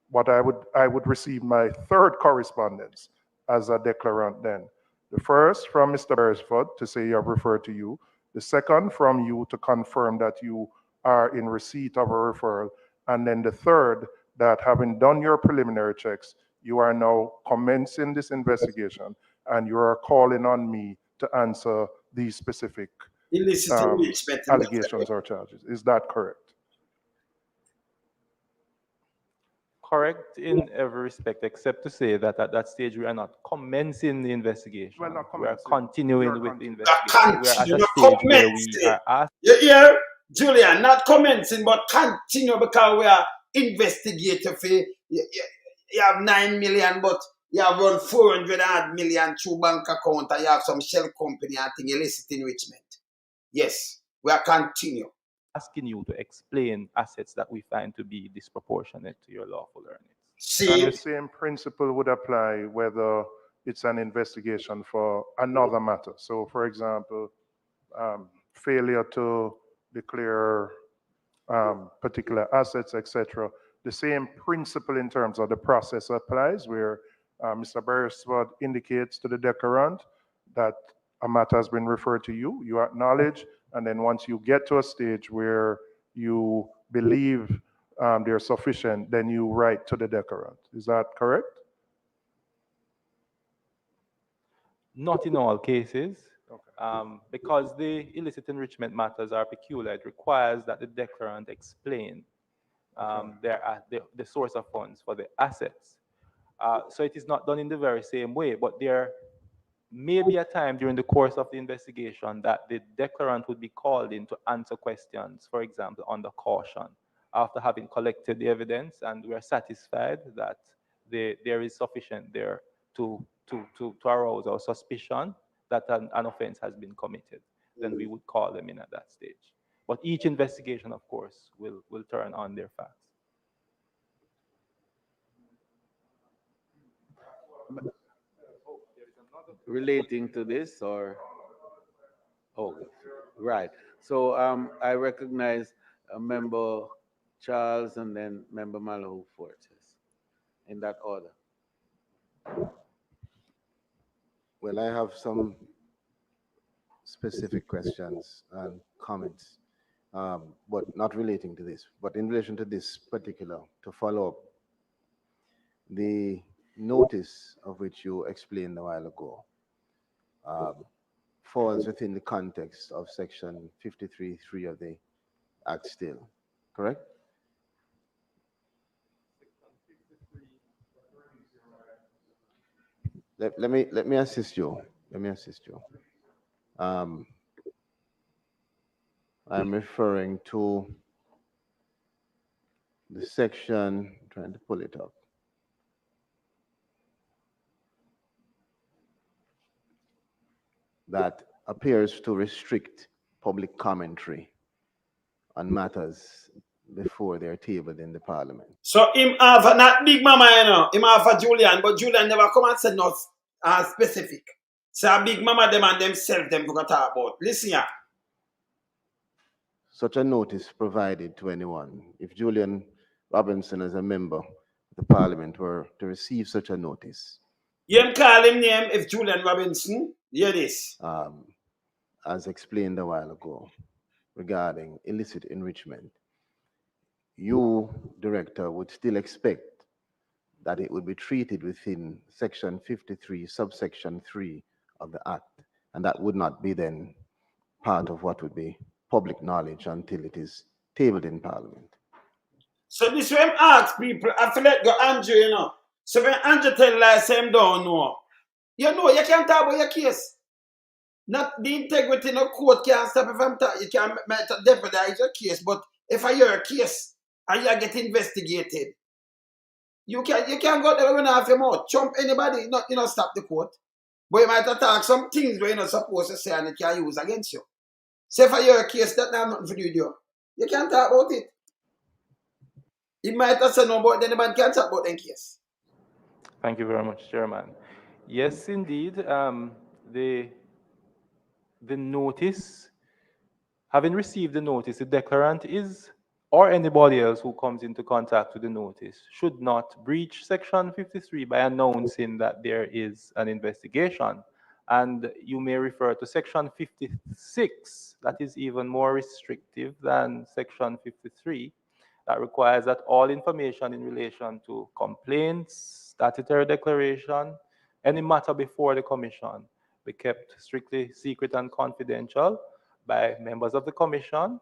what I would receive my third correspondence as a declarant then. The first from Mr. Beresford to say you have referred to you. The second from you to confirm that you are in receipt of a referral. And then the third, that having done your preliminary checks, you are now commencing this investigation and you are calling on me to answer these specific Illicit enrichment allegations or charges. Is that correct? Correct in every respect, except to say that at that stage we are not commencing the investigation. Well, not we are commencing. continuing with the investigation. Continue, We are at a not stage where we commencing. are asked. You hear, Julian? Not commencing, but continue because we are investigative. You have 9 million, but you have run 400 million through bank account, and you have some shell company and thing, illicit enrichment. Yes, we are continue. Asking you to explain assets that we find to be disproportionate to your lawful earnings. See, and the same principle would apply whether it's an investigation for another matter. So, for example, failure to declare particular assets, etc. The same principle in terms of the process applies, where Mr. Beresford indicates to the declarant that a matter has been referred to you, you acknowledge, and then once you get to a stage where you believe they're sufficient, then you write to the declarant. Is that correct? Not in all cases. Because the illicit enrichment matters are peculiar, it requires that the declarant explain the source of funds for the assets. So it is not done in the very same way, but there may be a time during the course of the investigation that the declarant would be called in to answer questions, for example, under caution, after having collected the evidence and we are satisfied that there is sufficient there to arouse our suspicion that an offense has been committed. Then we would call them in at that stage. But each investigation, of course, will turn on their facts. Relating to this, or right. So I recognize Member Charles and then Member Malou Fortes in that order. Well, I have some specific questions and comments, but not relating to this, but in relation to this particular, to follow up. The notice of which you explained a while ago falls within the context of Section 53(3) of the Act still, correct? Let me assist you. Let me assist you. I'm referring to the section, I'm trying to pull it up. That appears to restrict public commentary on matters before they're tabled in the Parliament. So him have not Big Mama, you know, him have a Julian, but Julian never come and said not specific. So Big Mama them and themselves them we got talk about. Listen here. Such a notice provided to anyone, if Julian Robinson as a member of the Parliament were to receive such a notice. You call him name if Julian Robinson, hear this. As explained a while ago, regarding illicit enrichment, you, Director, would still expect that it would be treated within Section 53, subsection 3 of the Act, and that would not be then part of what would be public knowledge until it is tabled in Parliament. So this way I ask people, I feel like go Andrew, you know. So when Andrew tell lies, him don't know. You know, you can't talk about your case. Not the integrity in a court can't stop if I'm talking. You can't jeopardize your case, but if I hear a case and you get investigated, you can't go there and have your mouth. Chump anybody, not stop the court. But you might attack some things where you're not supposed to say and it can use against you. So if I hear a case that have nothing to do with you, you can't talk about it. You might have said no, but then the man can't talk about the case. Thank you very much, Chairman. Yes, indeed. The notice, having received the notice, the declarant is, or anybody else who comes into contact with the notice, should not breach Section 53 by announcing that there is an investigation. And you may refer to Section 56, that is even more restrictive than Section 53, that requires that all information in relation to complaints, statutory declaration, any matter before the Commission be kept strictly secret and confidential by members of the Commission,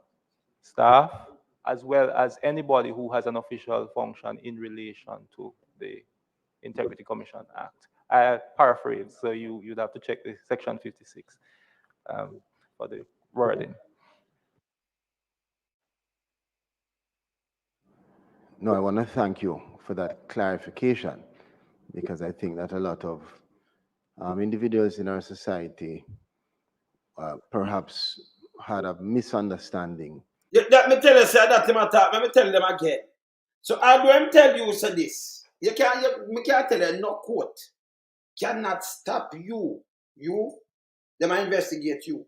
staff, as well as anybody who has an official function in relation to the Integrity Commission Act. I paraphrase, so you'd have to check the Section 56 for the wording. No, I want to thank you for that clarification, because I think that a lot of individuals in our society perhaps had a misunderstanding. Let me tell you, sir, that let me tell them again. So I do tell you, sir, this. Me can't tell you, no court cannot stop you. They might investigate you.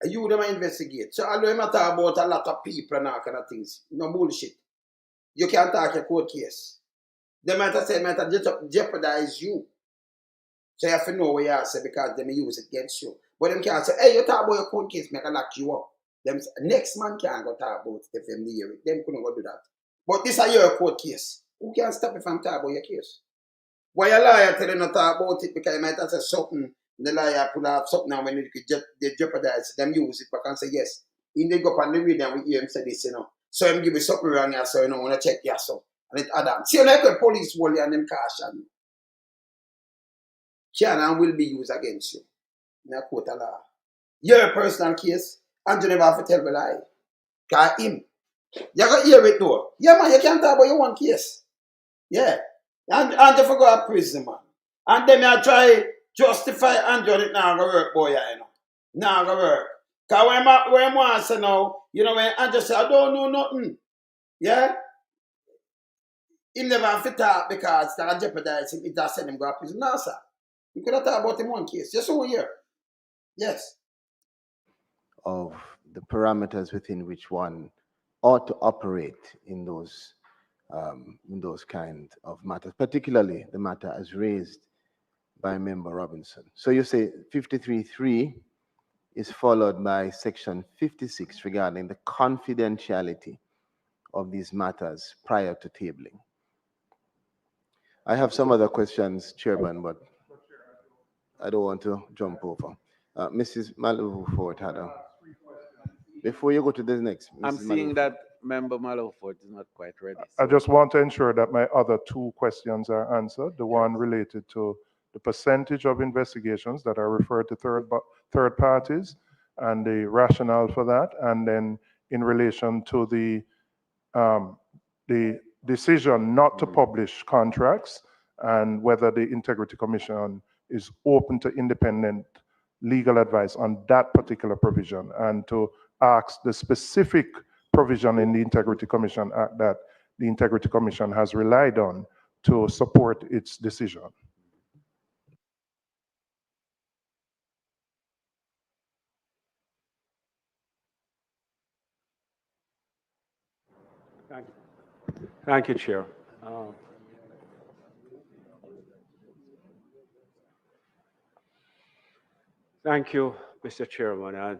You, they might investigate. So I do talk about a lot of people and all kind of things. No bullshit. You can't talk a court case. They might have said, might have jeopardize you. So you have to know what you have to say because they may use it against you. But them can't say, hey, you talk about your court case, make a lock you up. Them next man can't go talk about it if them hear it. Them couldn't go do that. But this is your court case. Who can stop you from talking about your case? Why a lawyer tell you not to talk about it because you might have said something, the lawyer pull off something and when they jeopardize them use it, but can say yes. In they go up on the radio and we hear him say this, So him give you something wrong, so want to check your so. And it Adam. See, like the police will and them caution can and will be used against you in a court of law. Your personal case, and you never have to tell the lie. Because him, you got to hear it though. Yeah, man, you can't talk about your one case. Yeah. And you forgot a prison, man. And then I try justify Andrew it now go work, boy, Now go work. Because when I say now, when Andrew say, I don't know nothing. Yeah? He never have to talk because that jeopardize him. It just send him go to prison. No, sir. You could have talked about him one case. Just over here. Yes. Of the parameters within which one ought to operate in those kind of matters, particularly the matter as raised by Member Robinson. So you say 53.3 is followed by section 56 regarding the confidentiality of these matters prior to tabling. I have some other questions, Chairman, but I don't want to jump over. Mrs. Malou-Fort had a... Before you go to the next, Mrs. I'm seeing that Member Malou-Fort is not quite ready. I just want to ensure that my other two questions are answered. The one related to the percentage of investigations that are referred to third parties and the rationale for that, and then in relation to the decision not to publish contracts and whether the Integrity Commission is open to independent legal advice on that particular provision, and to ask the specific provision in the Integrity Commission Act that the Integrity Commission has relied on to support its decision. Thank you, Chair. Thank you, Mr. Chairman, and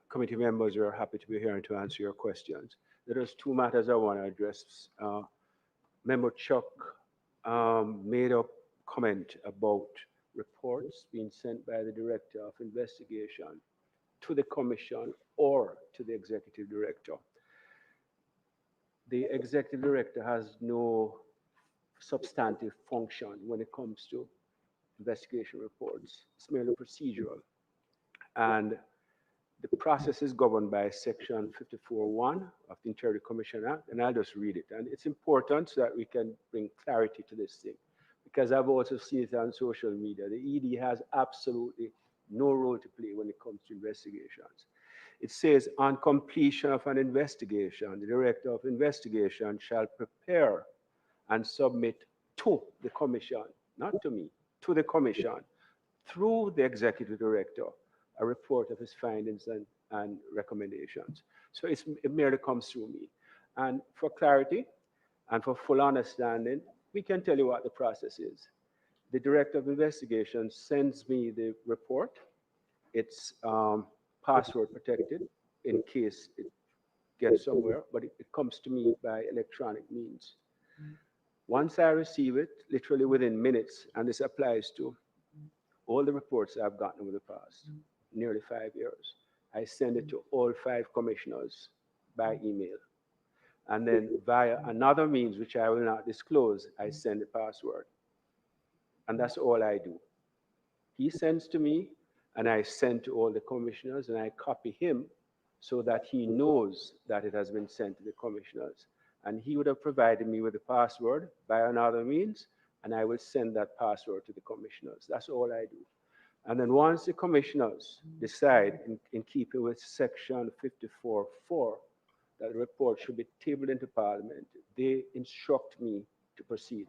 committee members. We are happy to be here and to answer your questions. There is two matters I want to address. Member Chuck made a comment about reports being sent by the Director of Investigation to the Commission or to the Executive Director. The Executive Director has no substantive function when it comes to investigation reports. It's merely procedural. And the process is governed by Section 54.1 of the Integrity Commission Act, and I'll just read it. And it's important so that we can bring clarity to this thing, because I've also seen it on social media. The ED has absolutely no role to play when it comes to investigations. It says, on completion of an investigation, the Director of Investigation shall prepare and submit to the Commission, not to me, to the Commission, through the Executive Director, a report of his findings and recommendations. So it merely comes through me. And for clarity and for full understanding, we can tell you what the process is. The Director of Investigation sends me the report. It's password protected in case it gets somewhere, but it comes to me by electronic means. Once I receive it, literally within minutes, and this applies to all the reports I've gotten over the past nearly 5 years, I send it to all 5 commissioners by email. And then via another means, which I will not disclose, I send the password. And that's all I do. He sends to me, and I send to all the commissioners, and I copy him so that he knows that it has been sent to the commissioners. And he would have provided me with the password by another means, and I will send that password to the commissioners. That's all I do. And then once the commissioners decide, in keeping with Section 54.4, that the report should be tabled into Parliament, they instruct me to proceed.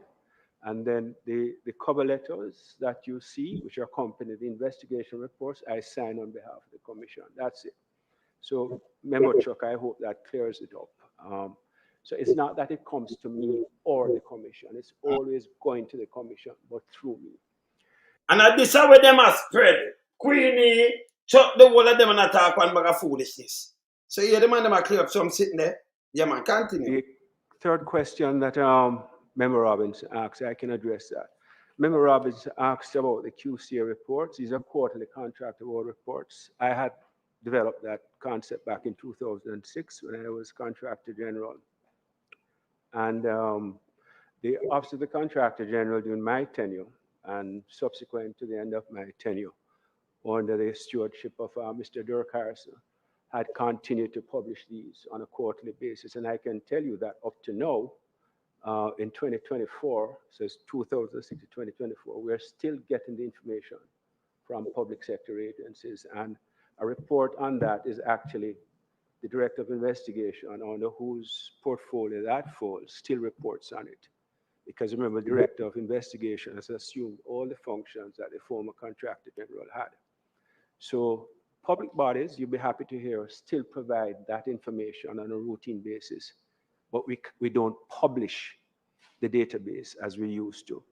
And then the cover letters that you see, which accompany the investigation reports, I sign on behalf of the Commission. That's it. So, Member Chuck, I hope that clears it up. So it's not that it comes to me or the Commission. It's always going to the Commission, but through me. And at this way them are spread. Queenie, chuck the whole of them and attack one bag of foolishness. So yeah, the man them are clear up some sitting there. Yeah man, continue. The third question that Member Robbins asked, I can address that. Member Robbins asked about the QCA reports. These are quarterly contract award reports. I had developed that concept back in 2006 when I was Contractor General. And the Office of the Contractor General during my tenure and subsequent to the end of my tenure under the stewardship of Mr. Dirk Harrison had continued to publish these on a quarterly basis. And I can tell you that up to now, in 2024, so it's 2006 to 2024, we're still getting the information from public sector agencies. And a report on that is actually the Director of Investigation, under whose portfolio that falls, still reports on it. Because remember, the Director of Investigation has assumed all the functions that the former Contractor General had. So public bodies, you'll be happy to hear, still provide that information on a routine basis, but we don't publish the database as we used to.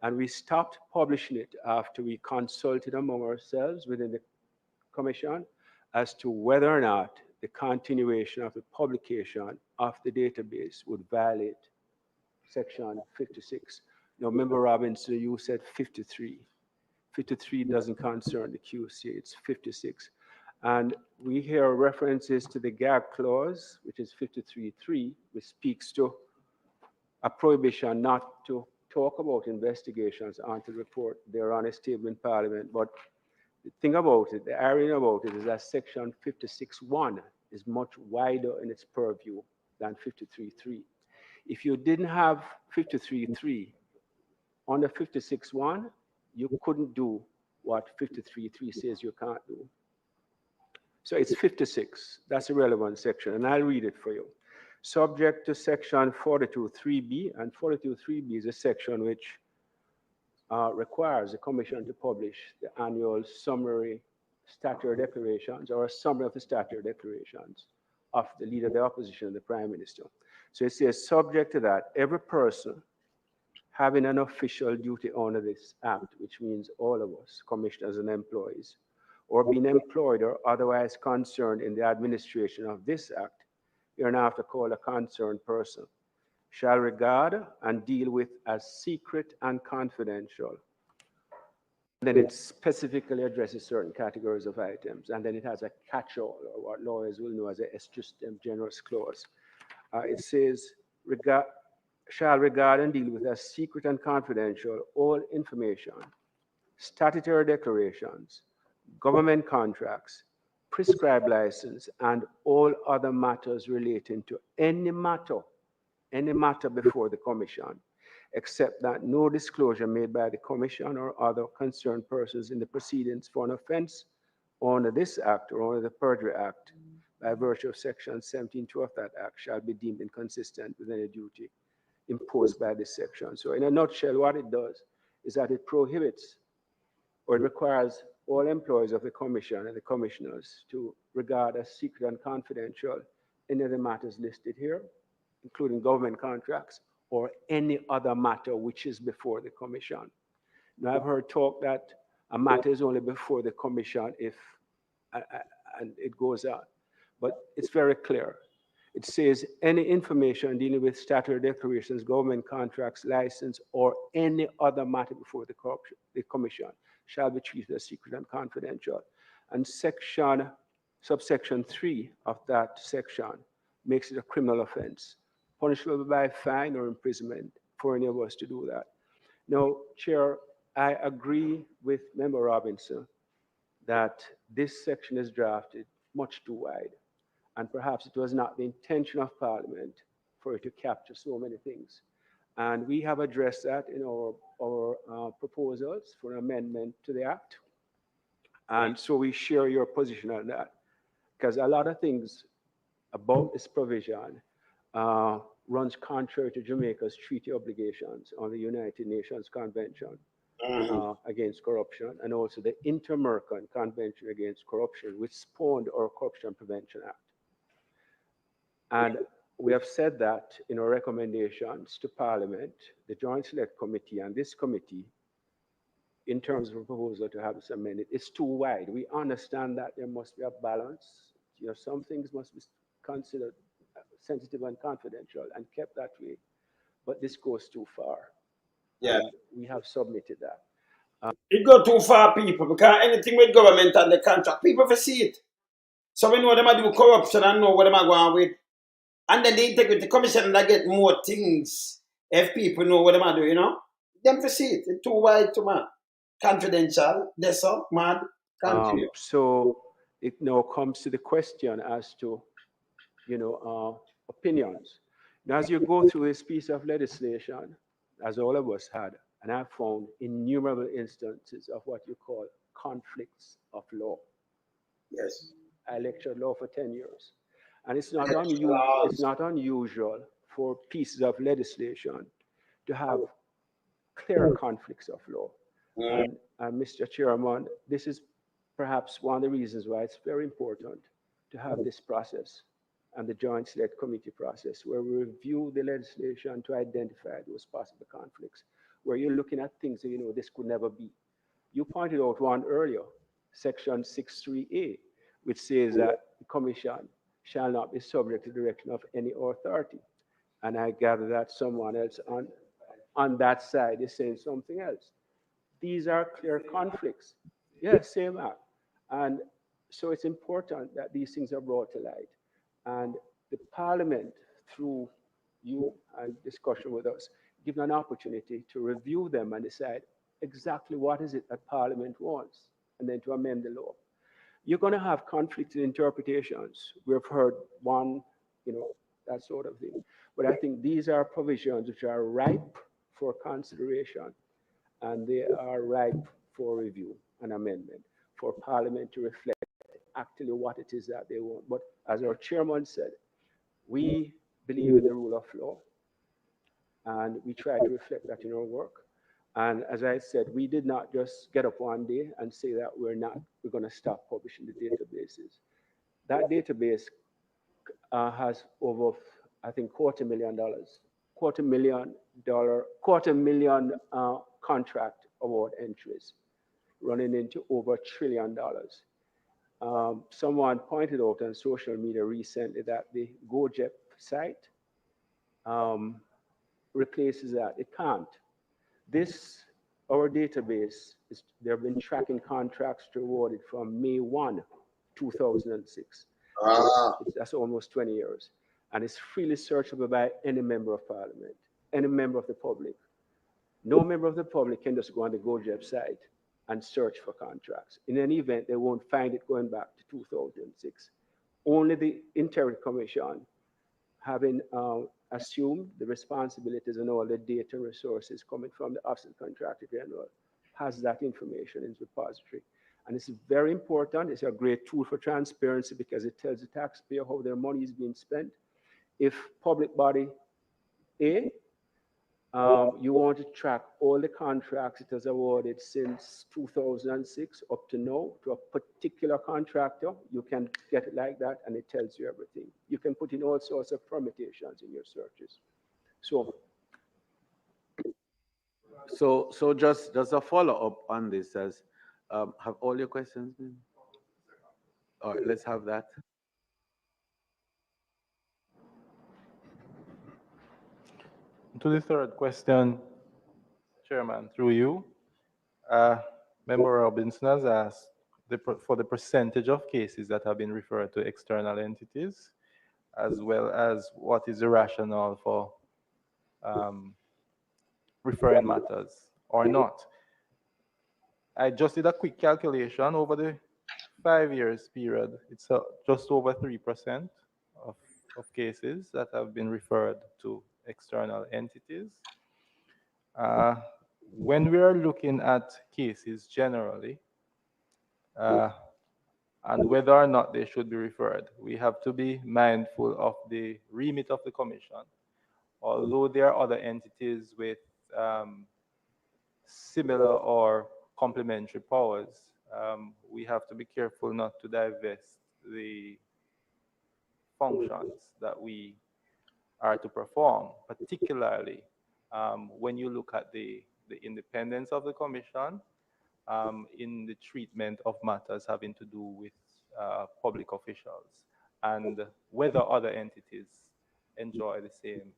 And we stopped publishing it after we consulted among ourselves within the Commission as to whether or not the continuation of the publication of the database would violate Section 56. Now, Member Robinson, you said 53. 53 doesn't concern the QC, it's 56. And we hear references to the gag clause, which is 53.3, which speaks to a prohibition not to talk about investigations until report they're on a table in Parliament. But the thing about it, the irony about it, is that Section 56.1 is much wider in its purview than 53.3. If you didn't have 53.3 under 56.1, you couldn't do what 53.3 says you can't do. So it's 56. That's a relevant section, and I'll read it for you. Subject to Section 42.3b, and 42.3b is a section which requires the Commission to publish the annual summary statutory declarations, or a summary of the statutory declarations of the Leader of the Opposition and the Prime Minister. So it says, subject to that, every person having an official duty under this Act, which means all of us, commissioners and employees, or being employed or otherwise concerned in the administration of this Act, hereinafter called a concerned person, shall regard and deal with as secret and confidential. Then it specifically addresses certain categories of items, and then it has a catch-all, or what lawyers will know as a justem generis clause. It says, shall regard and deal with as secret and confidential all information, statutory declarations, government contracts, prescribed license, and all other matters relating to any matter before the Commission, except that no disclosure made by the Commission or other concerned persons in the proceedings for an offense under this Act or under the Perjury Act by virtue of Section 17.2 of that Act shall be deemed inconsistent with any duty imposed by this section. So in a nutshell, what it does is that it prohibits, or it requires all employees of the Commission and the commissioners to regard as secret and confidential any of the matters listed here, including government contracts or any other matter which is before the Commission. Now, I've heard talk that a matter is only before the Commission if, and it goes on, but it's very clear. It says any information dealing with statutory declarations, government contracts, license, or any other matter before the Commission shall be treated as secret and confidential. And subsection 3 of that section makes it a criminal offense, punishable by fine or imprisonment for any of us to do that. Now, Chair, I agree with Member Robinson that this section is drafted much too wide. And perhaps it was not the intention of Parliament for it to capture so many things. And we have addressed that in our proposals for amendment to the Act. And so we share your position on that, because a lot of things about this provision runs contrary to Jamaica's treaty obligations on the United Nations Convention against Corruption, and also the Inter-American Convention Against Corruption, which spawned our Corruption Prevention Act. And we have said that in our recommendations to Parliament, the Joint Select Committee and this committee in terms of a proposal to have this amended. It's too wide. We understand that there must be a balance. Some things must be considered sensitive and confidential and kept that way, but this goes too far. Yeah. And we have submitted that. It go too far, people, because anything with government and the contract, people will see it. So we know them are do corruption and know what them are going with. And then the Integrity Commission that get more things if people know what them are doing, Them for see it. It's too wide, too much. Confidential, that's all, mad. Continue. So it now comes to the question as to, opinions. Now, as you go through this piece of legislation, as all of us had, and I found innumerable instances of what you call conflicts of law. Yes. I lectured law for 10 years. And it's not unusual for pieces of legislation to have clear conflicts of law. And Mr. Chairman, this is perhaps one of the reasons why it's very important to have this process and the Joint Select Committee process, where we review the legislation to identify those possible conflicts, where you're looking at things that this could never be. You pointed out one earlier, Section 63A, which says that the Commission shall not be subject to the direction of any authority. And I gather that someone else on that side is saying something else. These are clear conflicts. Yes, same act. And so it's important that these things are brought to light. And the Parliament, through you and discussion with us, given an opportunity to review them and decide exactly what is it that Parliament wants, and then to amend the law. You're going to have conflicting interpretations. We've heard one, that sort of thing. But I think these are provisions which are ripe for consideration, and they are ripe for review and amendment, for Parliament to reflect actually what it is that they want. But as our chairman said, we believe in the rule of law, and we try to reflect that in our work. And as I said, we did not just get up one day and say that we're going to stop publishing the databases. That database has over, I think, $250,000 contract award entries, running into over $1 trillion. Someone pointed out on social media recently that the GoJEP site replaces that. It can't. Our database, they've been tracking contracts awarded from May 1, 2006. That's almost 20 years. And it's freely searchable by any member of Parliament, any member of the public. No member of the public can just go on the GoJEP site and search for contracts. In any event, they won't find it going back to 2006. Only the Integrity Commission, having assumed the responsibilities and all the data and resources coming from the Office of the Contractor General, has that information in the repository. And it's very important. It's a great tool for transparency because it tells the taxpayer how their money is being spent. If public body A, you want to track all the contracts it has awarded since 2006 up to now to a particular contractor, you can get it like that, and it tells you everything. You can put in all sorts of permutations in your searches. So just a follow-up on this, as have all your questions been? All right, let's have that. To the third question, Chairman, through you, Member Robinson has asked for the percentage of cases that have been referred to external entities, as well as what is the rationale for referring matters or not. I just did a quick calculation over the 5 years period. It's just over 3% of cases that have been referred to external entities. When we are looking at cases generally, and whether or not they should be referred, we have to be mindful of the remit of the Commission. Although there are other entities with similar or complementary powers, we have to be careful not to divest the functions that we are to perform, particularly when you look at the independence of the Commission in the treatment of matters having to do with public officials and whether other entities enjoy the same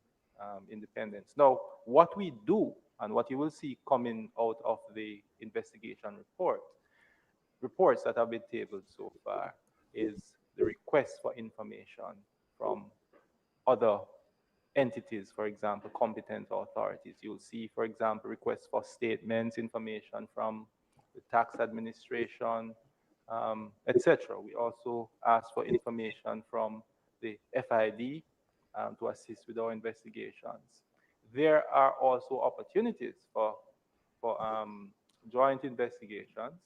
independence. Now, what we do and what you will see coming out of the investigation reports that have been tabled so far is the request for information from other entities, for example, competent authorities. You'll see, for example, requests for statements, information from the tax administration, etc. We also ask for information from the FID to assist with our investigations. There are also opportunities for joint investigations,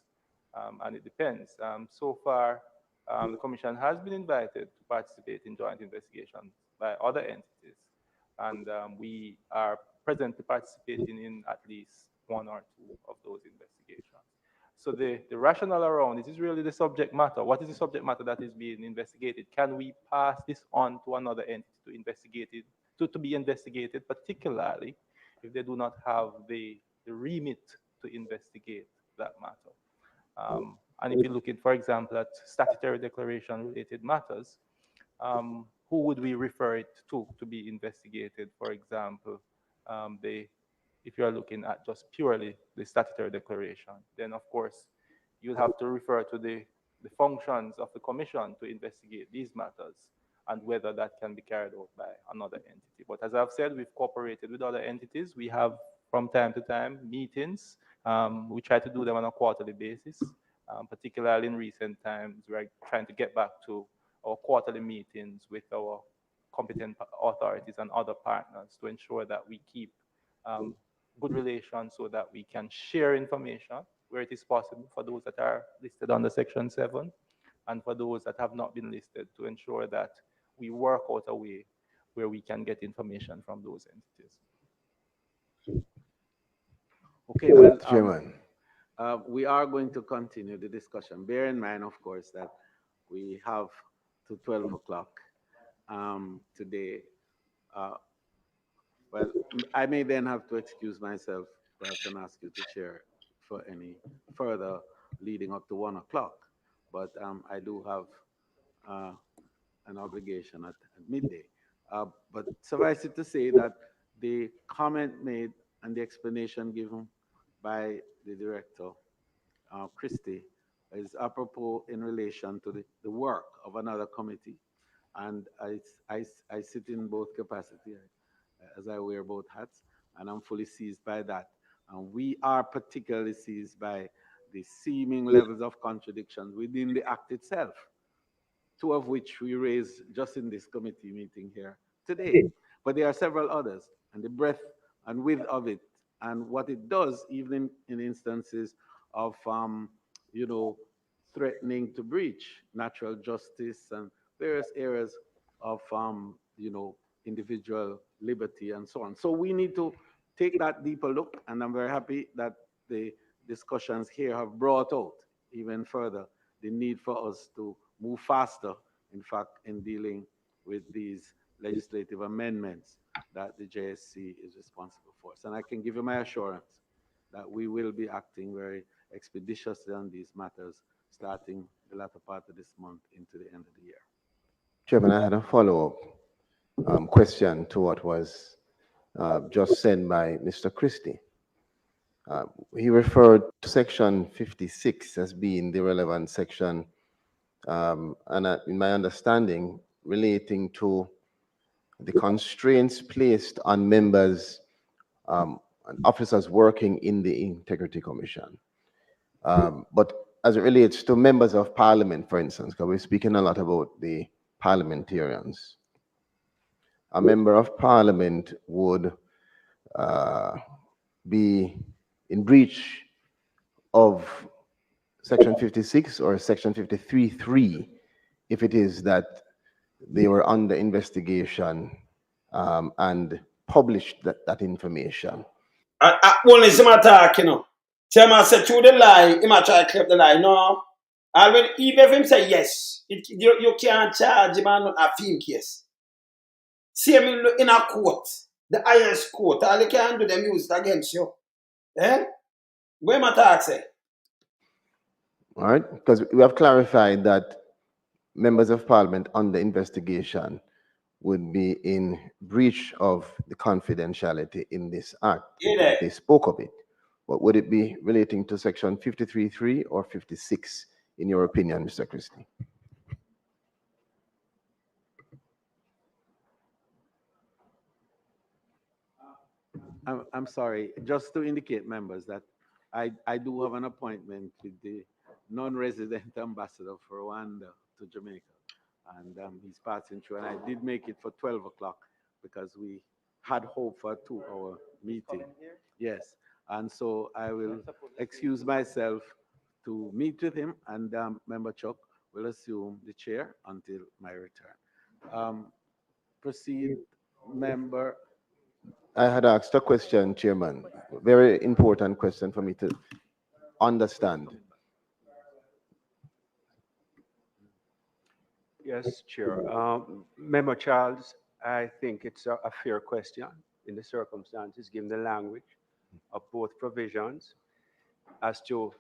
and it depends. So far, the Commission has been invited to participate in joint investigations by other entities, and we are presently participating in at least one or two of those investigations. So the rationale around it is really the subject matter. What is the subject matter that is being investigated? Can we pass this on to another entity to investigate it, to be investigated, particularly if they do not have the remit to investigate that matter? And if you look at, for example, at statutory declaration related matters, who would we refer it to be investigated? For example, if you're looking at just purely the statutory declaration, then of course you'll have to refer to the functions of the Commission to investigate these matters and whether that can be carried out by another entity. But as I've said, we've cooperated with other entities. We have from time to time meetings. We try to do them on a quarterly basis. Particularly in recent times, we're trying to get back to our quarterly meetings with our competent authorities and other partners to ensure that we keep good relations so that we can share information where it is possible for those that are listed under Section 7 and for those that have not been listed, to ensure that we work out a way where we can get information from those entities. Okay, well, Chairman. we are going to continue the discussion. Bear in mind, of course, that we have to 12 o'clock today. Well, I may then have to excuse myself, perhaps, and ask you to chair for any further leading up to 1 o'clock. But I do have an obligation at midday. But suffice it to say that the comment made and the explanation given by the director, Christie, is apropos in relation to the work of another committee. And I sit in both capacities, as I wear both hats, and I'm fully seized by that. And we are particularly seized by the seeming levels of contradictions within the act itself, two of which we raised just in this committee meeting here today. But there are several others, and the breadth and width of it, and what it does, even in instances of, threatening to breach natural justice and various areas of, individual liberty and so on. So we need to take that deeper look, and I'm very happy that the discussions here have brought out even further the need for us to move faster, in fact, in dealing with these legislative amendments that the JSC is responsible for. And I can give you my assurance that we will be acting very expeditiously on these matters, starting the latter part of this month into the end of the year. Chairman, I had a follow-up question to what was just said by Mr. Christie. He referred to Section 56 as being the relevant section, and in my understanding, relating to the constraints placed on members and officers working in the Integrity Commission. But as it relates to members of Parliament, for instance, because we're speaking a lot about the parliamentarians, a member of Parliament would be in breach of Section 56 or Section 53(3) if it is that they were under investigation and published that information. Only him attack, Chairman said through the lie, he might try to clip the lie. No. Already, even if him say yes, you can't charge him on a film case. See him in a court, the highest court, all you can do them use it against you. Eh? Where my attack say? All right, because we have clarified that members of parliament under investigation would be in breach of the confidentiality in this act. They spoke of it. But would it be relating to section 53.3 or 56, in your opinion, Mr. Christie? I'm sorry, just to indicate members that I do have an appointment with the non-resident ambassador for Rwanda to Jamaica. And he's passing through, and I did make it for 12 o'clock because we had hope for a 2-hour meeting. Yes, and so I will excuse myself to meet with him, and Member Chuck will assume the chair until my return. Proceed, Member. I had asked a question, Chairman. Very important question for me to understand. Yes, Chair. Member Charles, I think it's a fair question in the circumstances, given the language of both provisions, as to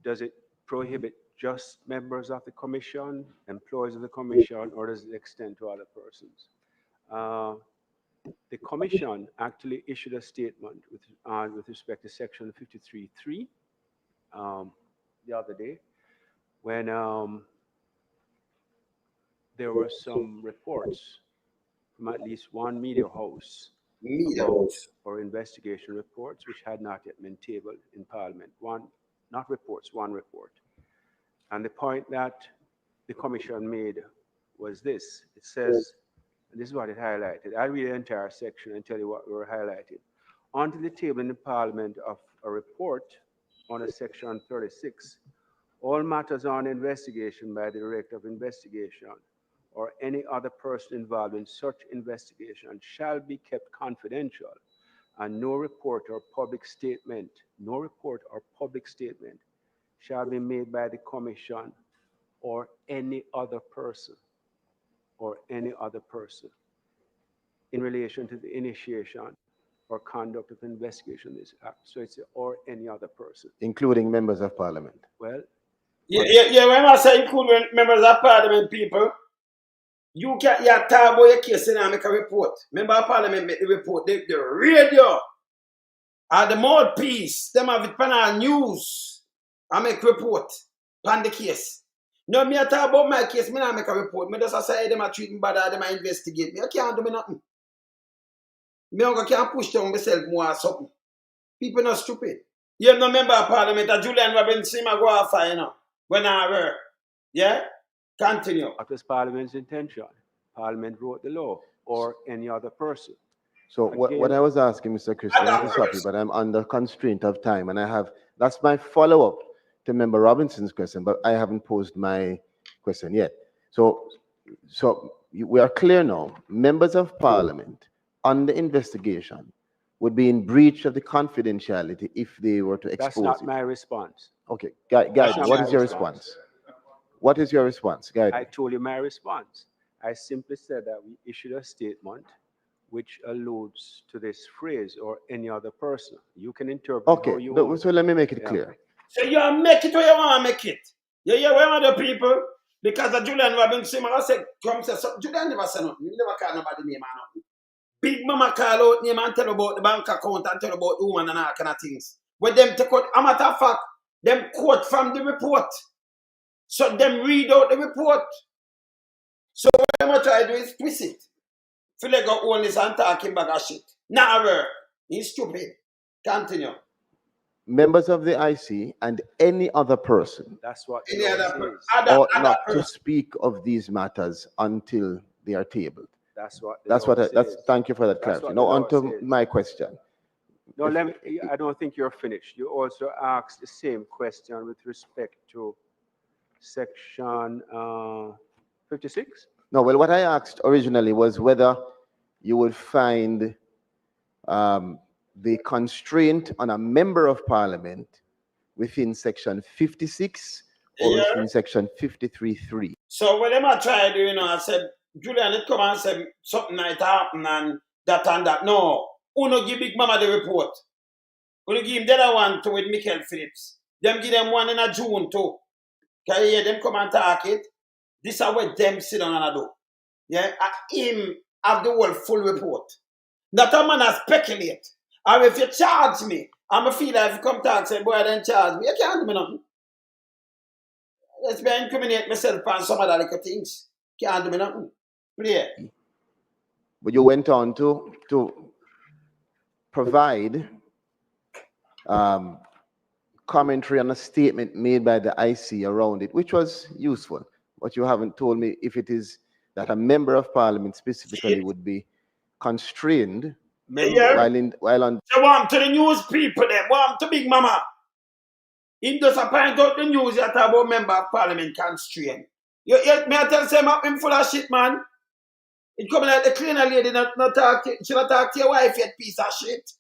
does it prohibit just members of the commission, employees of the commission, or does it extend to other persons? The commission actually issued a statement with respect to section 53.3 the other day, when there were some reports from at least one media house or investigation reports which had not yet been tabled in Parliament. One report. And the point that the commission made was this. It says, and this is what it highlighted. I'll read the entire section and tell you what we were highlighting. Onto the table in the Parliament of a report under section 36, all matters on investigation by the Director of Investigation or any other person involved in such investigation shall be kept confidential, and no report or public statement shall be made by the Commission or any other person in relation to the initiation or conduct of investigation in this act. So it's or any other person. Including members of parliament. Well, yeah, when I say include members of parliament, people, you talk about your case and make a report. Member of parliament make the report. The radio are the mouthpiece. Them have it on news. I make report on the case. No, me talk about my case, me not make a report. Me just say them are treating bad, them are investigate me. I can't do me nothing. Me can't push down myself more or something. People not stupid. You have no member of parliament, Julian Robinson, I go off, you know, when I work. Yeah? Continue. What was Parliament's intention? Parliament wrote the law, or any other person. So what I was asking, Mr. Christie, I'm sorry, but I'm under constraint of time, and that's my follow-up to Member Robinson's question, but I haven't posed my question yet. So we are clear now. Members of Parliament under investigation would be in breach of the confidentiality if they were to expose That's not my response. Okay, guide, what is your response? What is your response? Guide. I told you my response. I simply said that we issued a statement which alludes to this phrase or any other person. You can interpret how you want. So let me make it clear. So you make it where you want to make it. You hear where other people, because of Julian Robinson, I said, come say, so Julian never said nothing. He never call nobody name or nothing. Big mama call out name and tell about the bank account and tell about the woman and all kind of things. But them take out, a matter of fact, them quote from the report. So them read out the report. So what I'm trying to do is twist it. Feel like I own this and talking back of shit. Never. He's stupid. Continue. Members of the IC and any other person. That's what any other ought not to speak of these matters until they are tabled. Thank you for that clarity. Now on to my question. No, I don't think you're finished. You also asked the same question with respect to section 56? No, well, what I asked originally was whether you would find the constraint on a member of parliament within section 56 or within section 53.3. So whatever I tried to do, I said, Julian, let's come and say something might happen and that. No, Uno give Big Mama the report. Uno give him the other one to with Michael Phillips. Them give them one in a June too. Can you hear them come and talk it? This is what them sit down and do. Yeah, him have the whole full report. Not a man a speculate. Or if you charge me, I'm a feel like if you come talk say, boy, then charge me. You can't do me nothing. Let's be incriminate myself on some other little things. Can't do me nothing. Play. But you went on to provide commentary on a statement made by the IC around it, which was useful. But you haven't told me if it is that a member of parliament specifically would be constrained while on. So want to the news people them, want to Big Mama. Him just point out the news that about member of parliament constrained. You me I tell him him full of shit, man. It coming like the cleaner lady not talk to, she not talk to your wife yet, piece of shit.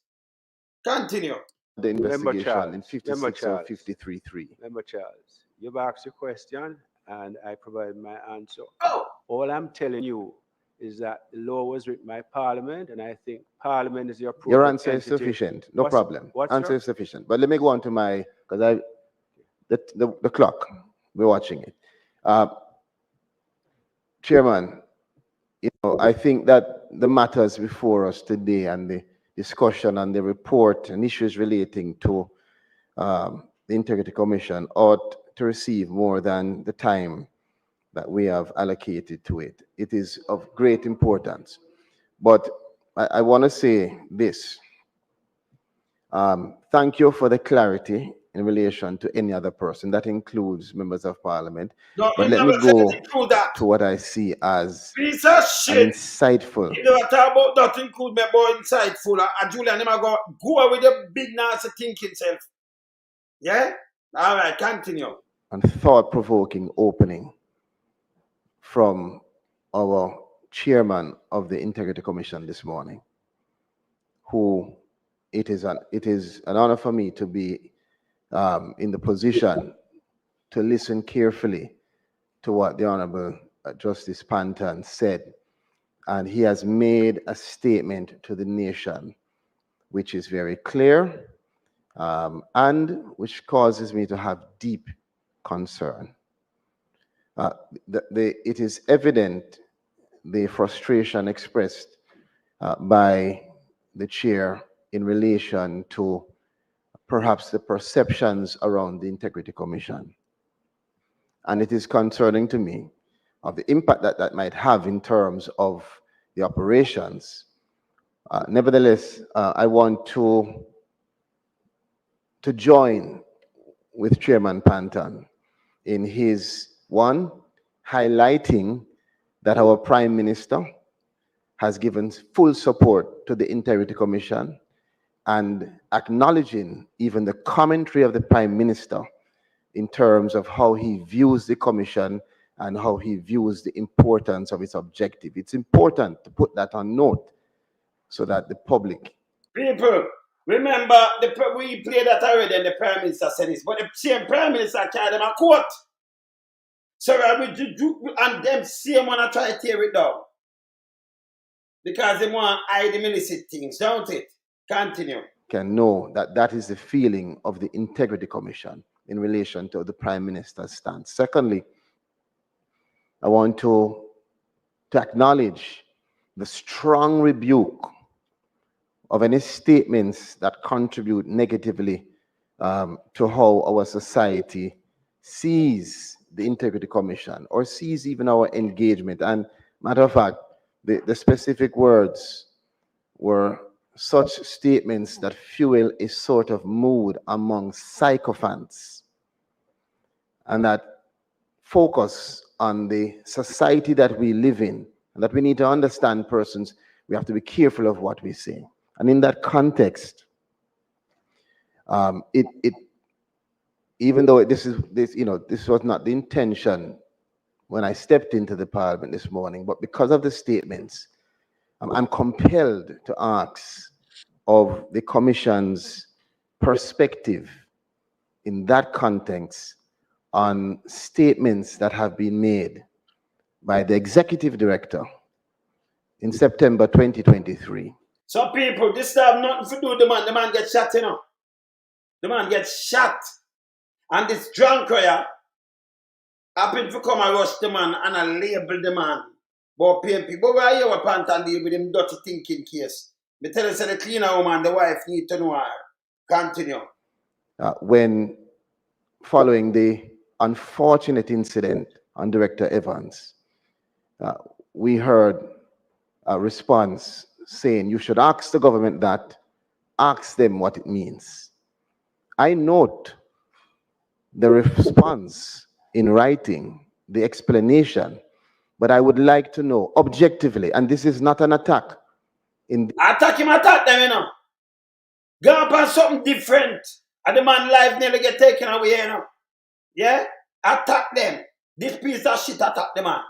Continue. The investigation in Member 56 or Charles. 53.3. Member Charles, you've asked your question and I provide my answer. Oh. All I'm telling you is that the law was written by Parliament, and I think Parliament is the appropriate Your answer is entity. sufficient. No What's- problem. what's Answer your- is sufficient. But let me go on to my, because the clock, we're watching it. Chairman, I think that the matters before us today and the discussion and the report and issues relating to the Integrity Commission ought to receive more than the time that we have allocated to it. It is of great importance. But I want to say this. Thank you for the clarity in relation to any other person. That includes members of parliament. No, But let me go to what I see as piece of an shit. insightful. You never talk about that include me about insightful. And Julian never go with the big nasty thinking self. Yeah? All right, continue. And thought-provoking opening from our chairman of the Integrity Commission this morning, who it is an honor for me to be in the position to listen carefully to what the Honorable Justice Panton said. And he has made a statement to the nation, which is very clear and which causes me to have deep concern. It is evident the frustration expressed by the chair in relation to perhaps the perceptions around the Integrity Commission. And it is concerning to me of the impact that might have in terms of the operations. Nevertheless, I want to join with Chairman Panton in his, one, highlighting that our Prime Minister has given full support to the Integrity Commission and acknowledging even the commentary of the Prime Minister in terms of how he views the Commission and how he views the importance of its objective. It's important to put that on note so that the public. People, remember, we played that already and the Prime Minister said this, but the same Prime Minister carried them a court. So and them same one try to tear it down. Because they want to hide the illicit things, don't it? Continue. Can know that that is the feeling of the Integrity Commission in relation to the Prime Minister's stance. Secondly, I want to acknowledge the strong rebuke of any statements that contribute negatively to how our society sees the Integrity Commission or sees even our engagement. And matter of fact, the specific words were such statements that fuel a sort of mood among sycophants and that focus on the society that we live in, and that we need to understand persons, we have to be careful of what we say. And in that context, even though this was not the intention when I stepped into the parliament this morning, but because of the statements, I'm compelled to ask of the Commission's perspective in that context on statements that have been made by the Executive Director in September 2023. Some people, this have nothing to do with the man. The man gets shot, The man gets shot. And this drunk here, Happen to come and rush the man and I label the man. But PMP, but why you a pant and deal with him dirty thinking case? Me tell you, say the cleaner woman, the wife need to know her. Continue. When following the unfortunate incident on Director Evans, we heard a response saying you should ask the government that, ask them what it means. I note the response in writing, the explanation, but I would like to know objectively, and this is not an attack. Attack him, attack them, you know. Go up on something different. And the man life nearly get taken away, you know. Yeah? Attack them. This piece of shit attack the man.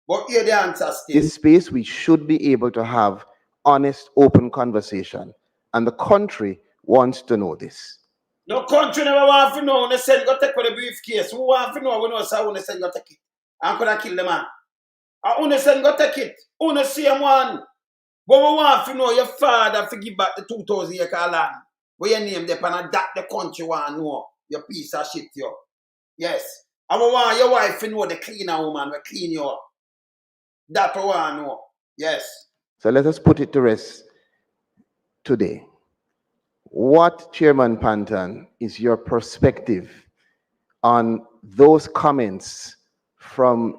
But here the answer still. This space, we should be able to have honest, open conversation. And the country wants to know this. No country never want to know when they said go take for the briefcase. Who want to know when they say when they said go take it? And could I kill the man? And when they said go take it, when they see him one. But we want to know your father to give back the 2,000 acre land. Where your name depend on that the country want to know. Your piece of shit, yo. Yes. And we want your wife to know the cleaner woman will clean you up. That we want to know. Yes. So let us put it to rest today. What, Chairman Panton, is your perspective on those comments from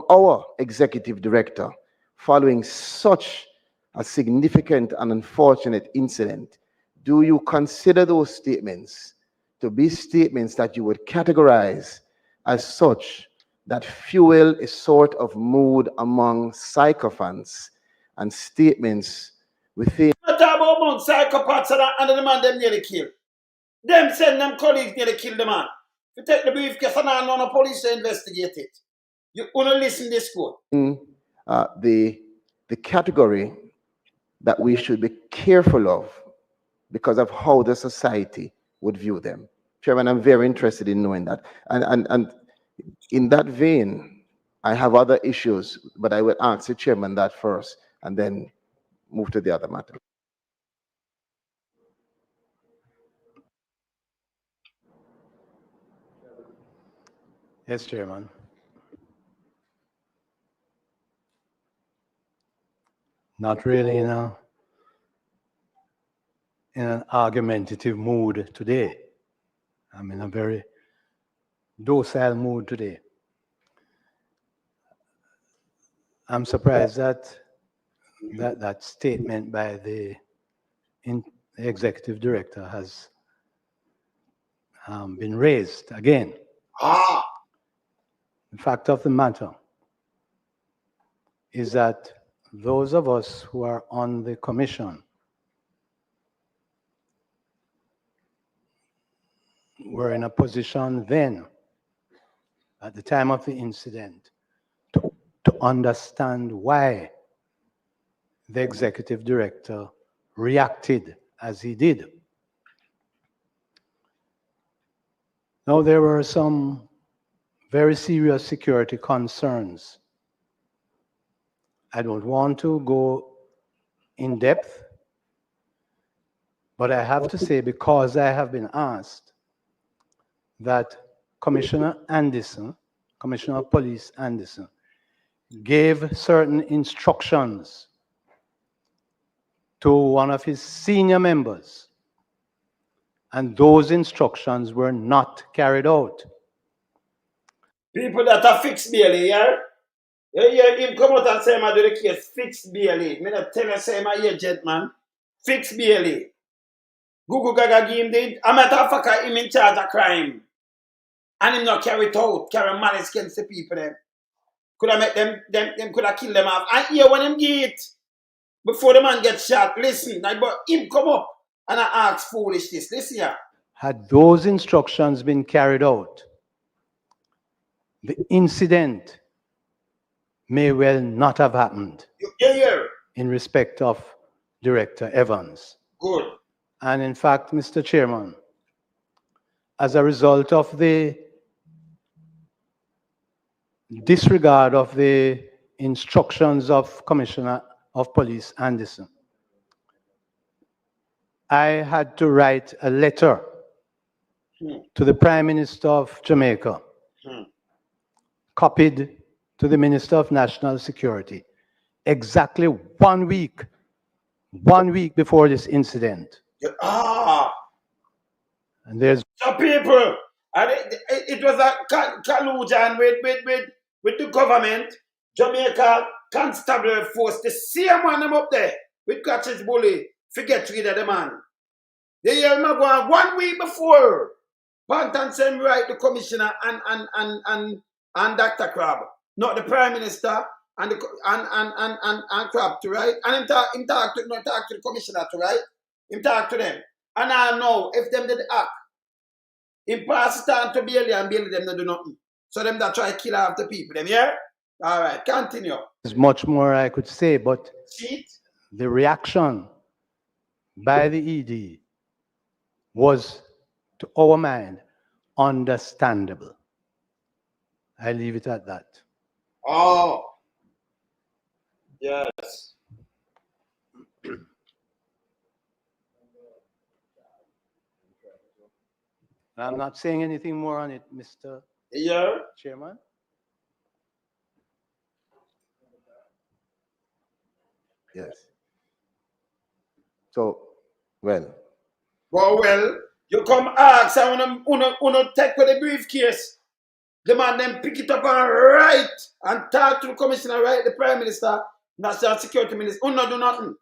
our executive director following such a significant and unfortunate incident? Do you consider those statements to be statements that you would categorize as such that fuel a sort of mood among sycophants and statements within? Not about among psychopaths and the man them nearly kill. Them send them colleagues nearly kill the man. You take the briefcase and on the police to investigate it. You wanna listen this quote. The category that we should be careful of because of how the society would view them. Chairman, I'm very interested in knowing that. And in that vein, I have other issues, but I will ask the chairman that first and then move to the other matter. Yes, Chairman. Not really in an argumentative mood today. I'm in a very docile mood today. I'm surprised that that statement by the executive director has been raised again. The fact of the matter is that those of us who are on the commission were in a position then, at the time of the incident, to understand why the executive director reacted as he did. Now, there were some very serious security concerns. I don't want to go in depth, but I have to say, because I have been asked, that Commissioner Anderson, Commissioner of Police Anderson, gave certain instructions to one of his senior members, and those instructions were not carried out. People that are fixed Bailey, yeah? You hear him come out and say, I do the case, fixed Bailey. Me not tell you, say, my agent, man. Fixed Bailey. Google Gaga give him the, I'm a matter of fact, him in charge of crime. And him not carry it out, carry malice against the people, them. Could I make them could I kill them off? And here when him get it, before the man gets shot, listen, but him come up and I ask foolishness. Listen here. Had those instructions been carried out, the incident may well not have happened. Yeah. In respect of Director Evans. Good. And in fact, Mr. Chairman, as a result of the disregard of the instructions of Commissioner of Police Anderson, I had to write a letter to the Prime Minister of Jamaica copied to the Minister of National Security exactly 1 week before this incident. And there's So people, and it was a collusion with the government, Jamaica Constabulary Force, the same one them up there with catches bully, forget rid of the man. They hear him go on 1 week before. Pantan send right the commissioner and Dr. Crab, not the Prime Minister and the and Crab to right. And him talk to the commissioner to right. Him talk to them. And I know if them did act. Him pass it on to Bailey and Bailey them not do nothing. So them that try to kill half the people, them, yeah? All right, continue. there's much more I could say, but See? the reaction by the ED was, to our mind, understandable. I leave it at that. Oh, yes. I'm not saying anything more on it, Mr. Yeah. Chairman. Yes. So, well, Well, you come ask, I wanna take with the briefcase. The man then pick it up and write and talk to the commissioner, right? The Prime Minister, National Security Minister. Uno do nothing.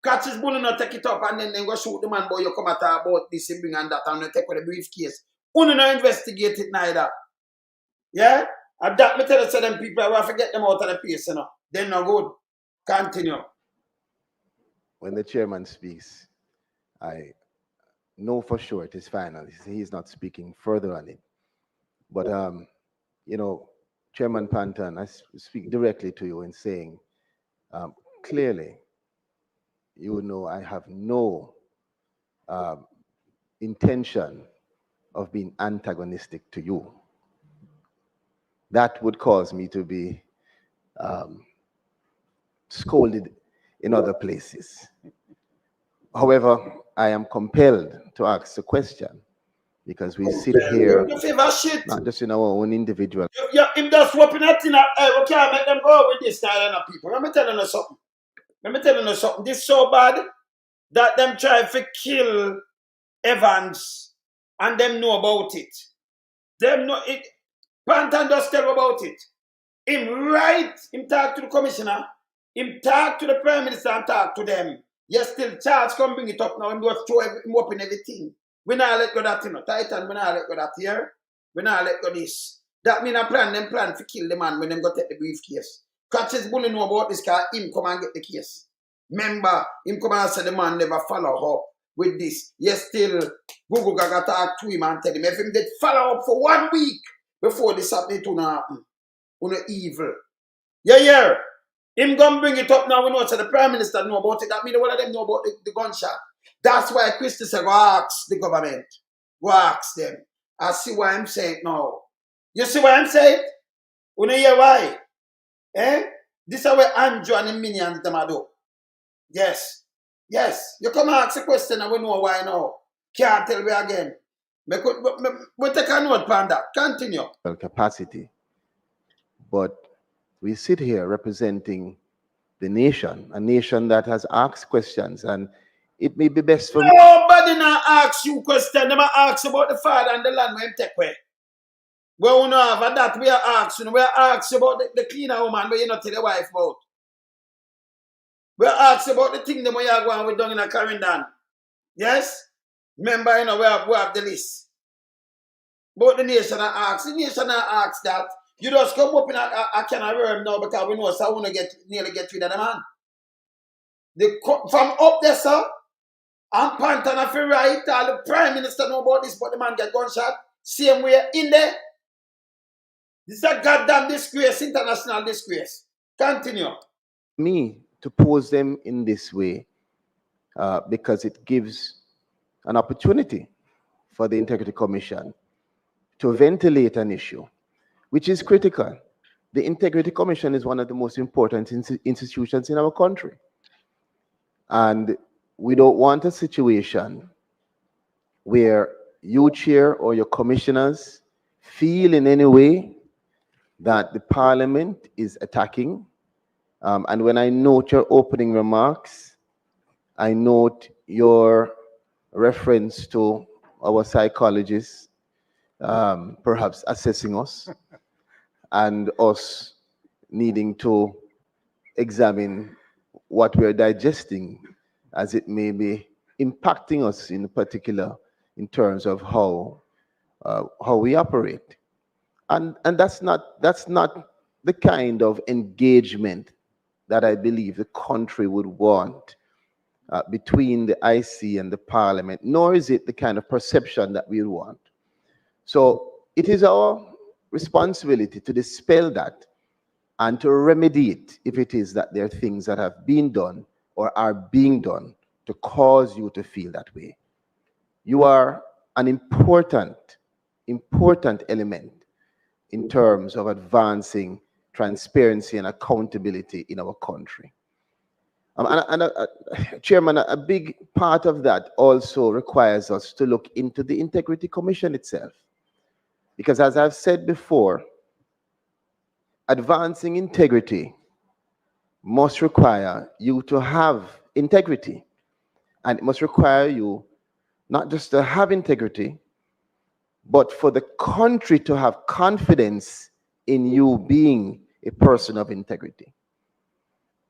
Catch his bull and take it up and then go shoot the man, boy. You come at about this and bring and that and take with the briefcase. Uno no investigate it neither. Yeah? And that me tell you, so them people, I will forget them out of the place, you know. They're no good. Continue. when the chairman speaks, I know for sure it is final. He's not speaking further on it. But, you know, Chairman Panton, I speak directly to you in saying, clearly, you know I have no intention of being antagonistic to you. That would cause me to be scolded in other places. However, I am compelled to ask the question because we sit here not just in our own individual. Yeah, him just whooping that thing. We can't make them go with this kind of people. Let me tell you something. This is so bad that them try to kill Evans and them know about it. Them know it. Pantan just tell about it. Him talk to the commissioner. Him talk to the Prime Minister and talk to them. Yes, still Charles come bring it up now and just throw him up in everything. We not let go that, you know. Titan, we not let go that here. We not let go this. That mean them plan to kill the man when them go take the briefcase. Catches bully know about this car, him come and get the case. Remember, him come and say the man never follow up with this. Yes, still Google Gaga talk to him and tell him if him did follow up for 1 week before this happened to happen. Uno evil. Yeah. Him gonna bring it up now. We know so the Prime Minister know about it. That means all of them know about the gunshot. That's why Christy said, go ask the government. Go ask them. I see why I'm saying now. You see why I'm saying? You know hear why? This is where Andrew and the minions them are do. Yes. You come ask the question and we know why now. Can't tell me again. We take a note on that. Continue. Capacity. But we sit here representing the nation, a nation that has asked questions, and it may be best for nobody now ask you question. They ask about the father and the land when take away. Well, we know have that. We are asking. We are asking about the cleaner woman where you not tell the wife about. We are asking about the thing that we are going with down in a Carindon. Yes? Remember, you know, we have the list. But the nation asks. The nation asks that. You just come up in a can of worm now because we know so I want to nearly get rid of the man. From up there, sir, and Pantan of the right, all the Prime Minister know about this, but the man get gunshot. Same way in there. This is a goddamn disgrace, international disgrace. Continue. Me to pose them in this way because it gives an opportunity for the Integrity Commission to ventilate an issue, which is critical. The Integrity Commission is one of the most important institutions in our country. And we don't want a situation where you, chair, or your commissioners feel in any way that the Parliament is attacking. And when I note your opening remarks, I note your reference to our psychologists perhaps assessing us and us needing to examine what we're digesting as it may be impacting us in particular in terms of how we operate. And that's not the kind of engagement that I believe the country would want between the IC and the Parliament, nor is it the kind of perception that we want. So it is our responsibility to dispel that and to remedy it if it is that there are things that have been done or are being done to cause you to feel that way. You are an important element in terms of advancing transparency and accountability in our country. Chairman, a big part of that also requires us to look into the Integrity Commission itself. Because as I've said before, advancing integrity must require you to have integrity. And it must require you not just to have integrity, but for the country to have confidence in you being a person of integrity.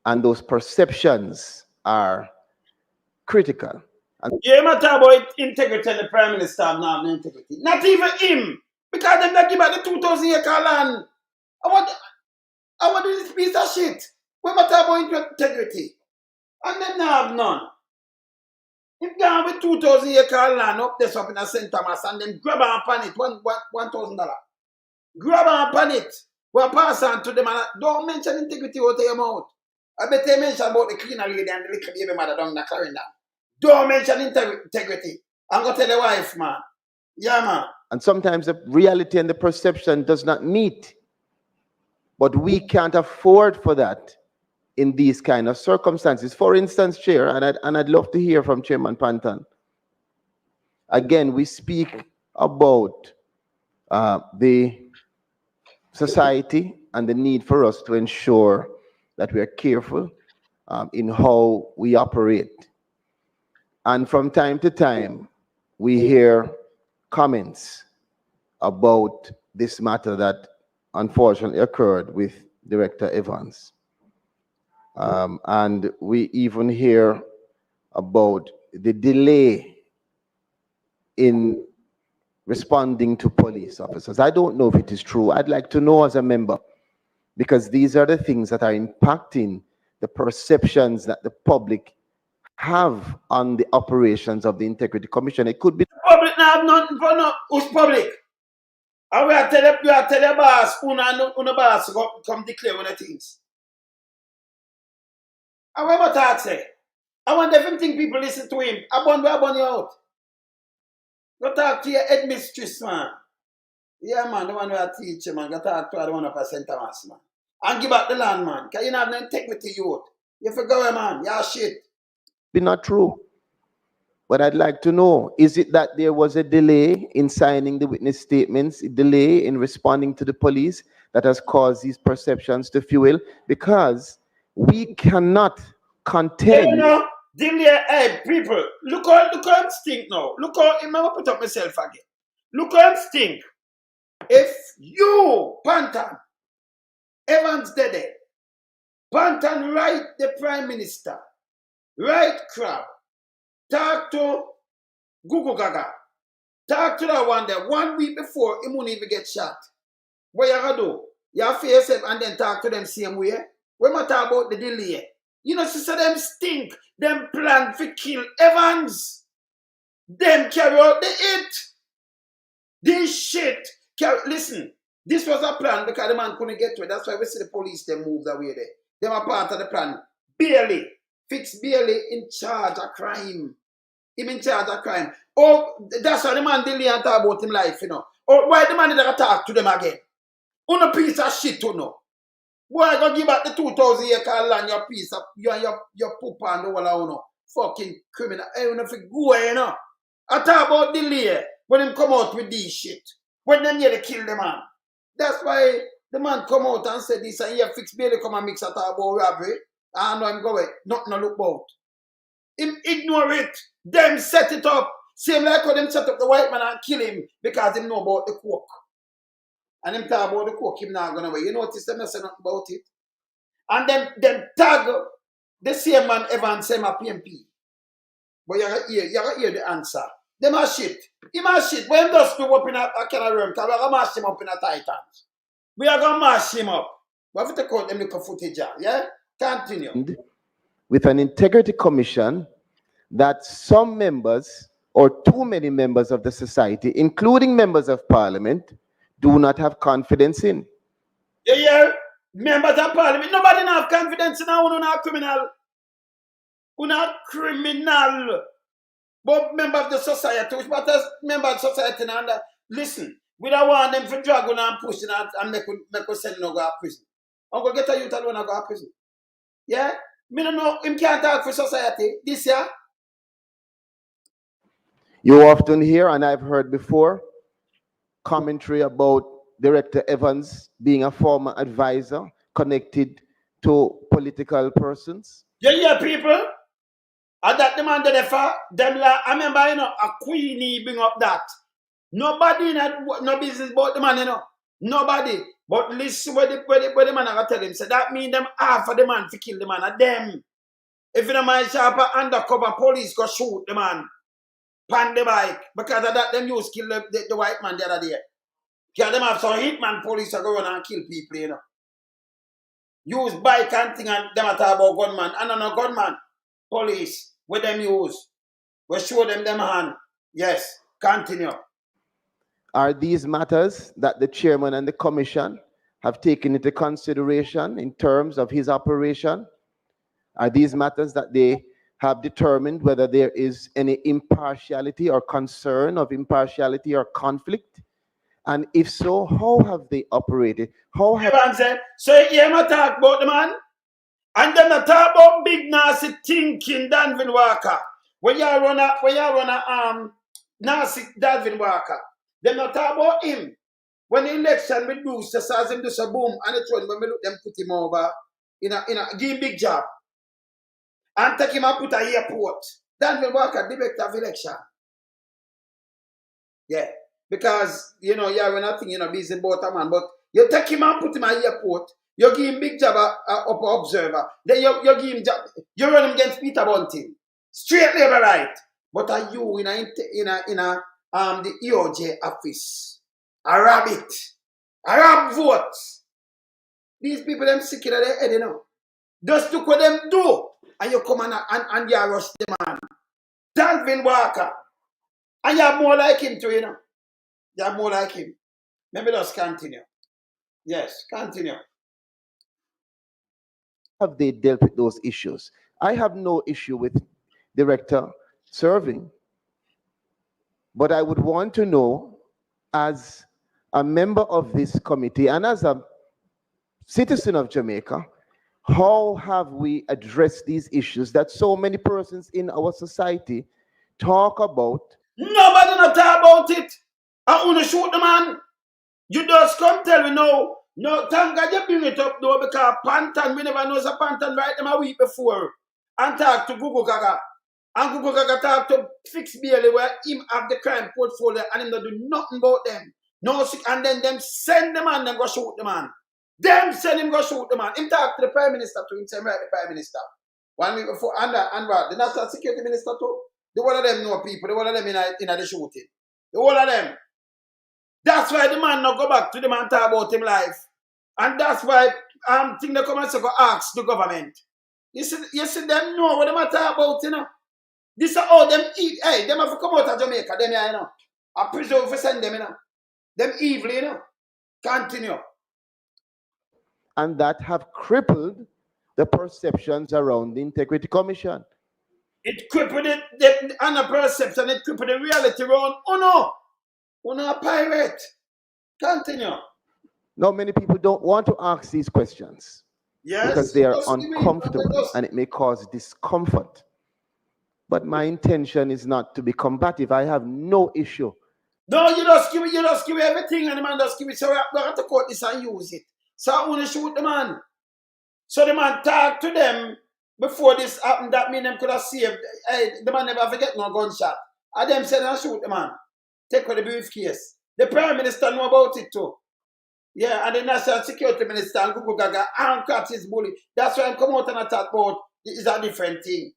And those perceptions are critical. And you matter about integrity and the Prime Minister have no integrity. Not even him. Because them not give back the 2,000 acre land. I want this piece of shit. We matter about integrity. And them not have none. If you have a 2,000 acre land up there up in St. Thomas and then grab on upon it, $1,000. Grab on upon it. We'll pass on to them and don't mention integrity out of your mouth. I bet they mention about the cleaner lady and the little baby mother down the Clarendon. Don't mention integrity. I'm going to tell the wife, man. Yeah, man. And sometimes the reality and the perception does not meet. But we can't afford for that in these kind of circumstances. For instance, Chair, and I'd love to hear from Chairman Panton. Again, we speak about the society and the need for us to ensure that we are careful in how we operate. And from time to time, we hear comments about this matter that unfortunately occurred with Director Evans. And we even hear about the delay in responding to police officers. I don't know if it is true. I'd like to know as a member, because these are the things that are impacting the perceptions that the public have on the operations of the Integrity Commission. It could be public now have nothing for no. Who's public? And we are telling the boss, una boss come declare one of the things. And what about that say? I want different thing people listen to him. I burn you out. Go talk to your headmistress, man. Yeah, man, the one who are teacher, man. Go talk to the one up at St. Thomas, man. And give back the land, man. Because you don't have no integrity, youth. You forget, man. You're shit. Be not true. But I'd like to know, is it that there was a delay in signing the witness statements, a delay in responding to the police that has caused these perceptions to fuel? Because we cannot contend. You know, delay, hey, people, look how I'm stink now. Look how, I'm going to put up myself again. Look how I'm stink. If you, Panton, Evans Dede, Panton write the Prime Minister, write Crab, talk to Google Gaga, talk to that one there 1 week before he won't even get shot. What you gonna do? You have to yourself and then talk to them same way? We matter about the delay. You know, sister, them stink. Them plan to kill Evans. Them carry out the hit. This shit. Listen, this was a plan because the man couldn't get to it. That's why we see the police, them move away there. They were part of the plan. Bailey. Fix Bailey in charge of crime. Him in charge of crime. Oh, that's why the man delay and talk about him life, you know. Or why the man never talk to them again? On a piece of shit, you know. Why go give back the 2,000 acre land, your piece of, you and your poop and the whole, you know. Fucking criminal. I don't know if it go, you know. I talk about delay when them come out with this shit. When them nearly kill the man. That's why The man come out and say this, and he fix Bailey come and mix a talk about robbery. I know him go away. Nothing no look about. Him ignore it. Them set it up. Same like how them set up the white man and kill him because him know about the coke. And him talk about the coke, him not gonna away. You notice them not say nothing about it. And them tag the same man Evans say my PMP. But you gotta hear the answer. Them are shit. Him are shit. When him just go up in a kind of room, because we're gonna mash him up in a Titans. We are gonna mash him up. We have to take out them little footage, yeah? Continue. With an integrity commission that some members or too many members of the society, including members of parliament, do not have confidence in. Yeah, members of parliament. Nobody have confidence in now. We're not criminal. We're not criminal. But member of the society, which matters, member of society, and listen, we don't want them for drag and pushing and make us send no go to prison. I'm going to get a youth alone and go to prison. Yeah? Me don't know, him can't talk for society this year. You often hear, and I've heard before, commentary about Director Evans being a former advisor connected to political persons. Yeah, people. And that the man that I remember, you know, a Queenie bring up that. Nobody no business about the man, you know. Nobody. But listen where the man I tell him. So that mean them half of the man to kill the man. And them. If the man sharper undercover police go shoot the man. Pan the bike. Because of that them used to kill the white man the other day. Because them have some hitman police that go run and kill people, you know. Use bike and thing and them talk about gunman. And no gunman. Police. What them use. We show them hand. Yes. Continue. Are these matters that the chairman and the commission have taken into consideration in terms of his operation? Are these matters that they have determined whether there is any impartiality or concern of impartiality or conflict? And if so, how have they operated? How have... So you hear me talk about the man? And then I talk about big nasty thinking Danvin Walker. When you run a nasty Danvin Walker. Then I talk about him. When the election we do, just as him do so boom, and it's when we look them put him over in a give him big job. And take him and put a airport. Danvin Walker, director of election. Yeah. Because, you know, you run a thing, you know, busy about a man, but you take him and put him at airport. You give him big job up observer. Then you give him job. You run him against Peter Bunting. Straight labor right. But are you in the EOJ office? A rabbit. A rab votes. These people them sick in their head, you know. Just look what them do. And you come and you rush the man. Danvin Walker. And you have more like him too, you know. You have more like him. Maybe just continue. Yes, continue. Have they dealt with those issues? I have no issue with director serving, but I would want to know, as a member of this committee and as a citizen of Jamaica, how have we addressed these issues that so many persons in our society talk about? Nobody not talk about it. I want to shoot the man. You just come tell me no. No, thank God you bring it up though, because Pantan, we never know a Pantan right them a week before. And talk to Google Gaga. And Google Gaga talk to Fix Bailey where him have the crime portfolio and him not do nothing about them. No, and then them send the man, them go shoot the man. Them send him go shoot the man. Him talk to the Prime Minister to him, say right the Prime Minister. 1 week before, and the National Security Minister too. The one of them know people, the one of them in the shooting. The one of them. That's why the man not go back to the man talk about him life. And that's why think they come and say go ask the government. You see them know what they matter about, you know. This is how them eat. Hey, them have to come out of Jamaica, them here, you know. I presume for send them, you know. Them evil, you know. Continue. And that have crippled the perceptions around the Integrity Commission. It crippled the perception, it crippled the reality around, oh no, a pirate. Continue. Now, many people don't want to ask these questions. Yes, because they are uncomfortable and it may cause discomfort. But my intention is not to be combative. I have no issue. No, you just give me everything and the man just give me, so we're going to cut this and use it. So I want to shoot the man. So the man talked to them before this happened. That mean them could have saved. Hey, the man never forget no gunshot. And them said, I shoot the man. Take for the briefcase. The Prime Minister know about it too. Yeah, and the National Security Minister and Google Gaga anchored his bully. That's why I come out and I talk about it is a different thing.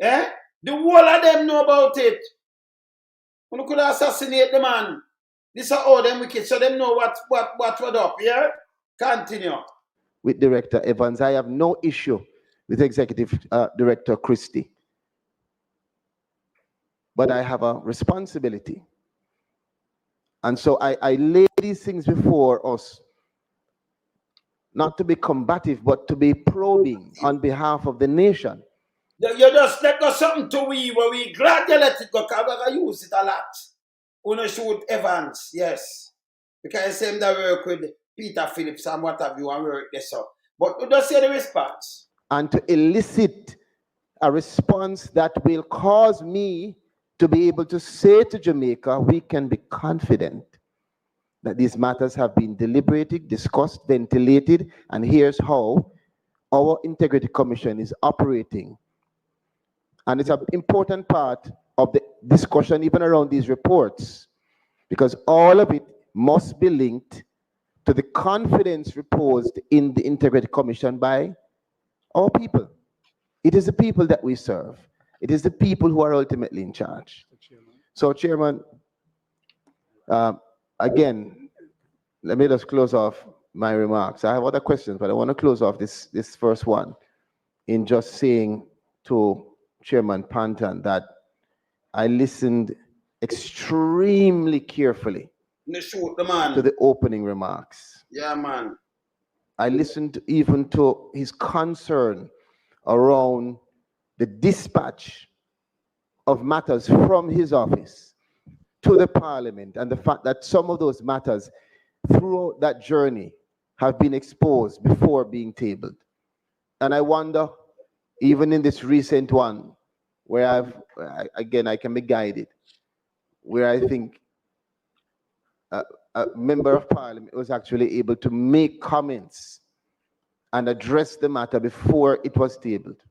Eh? The whole of them know about it. You could assassinate the man. This is all them wicked, so them know what up, yeah? Continue. With Director Evans, I have no issue with Executive Director Christie. But I have a responsibility. And so I lay these things before us, not to be combative, but to be probing on behalf of the nation. You just let go something to we, where we glad you let it go, because we're going to use it a lot. We don't shoot Evans, yes. Because same that work with Peter Phillips and what have you and work this up. But we just say the response. And to elicit a response that will cause me to be able to say to Jamaica, we can be confident that these matters have been deliberated, discussed, ventilated, and here's how our Integrity Commission is operating. And it's an important part of the discussion even around these reports, because all of it must be linked to the confidence reposed in the Integrity Commission by our people. It is the people that we serve. It is the people who are ultimately in charge. So, Chairman, again, let me just close off my remarks. I have other questions, but I want to close off this first one in just saying to Chairman Panton that I listened extremely carefully to the opening remarks. Yeah, man. I listened even to his concern around the dispatch of matters from his office to the Parliament, and the fact that some of those matters throughout that journey have been exposed before being tabled. And I wonder, even in this recent one, where I can be guided, where I think a member of Parliament was actually able to make comments and address the matter before it was tabled.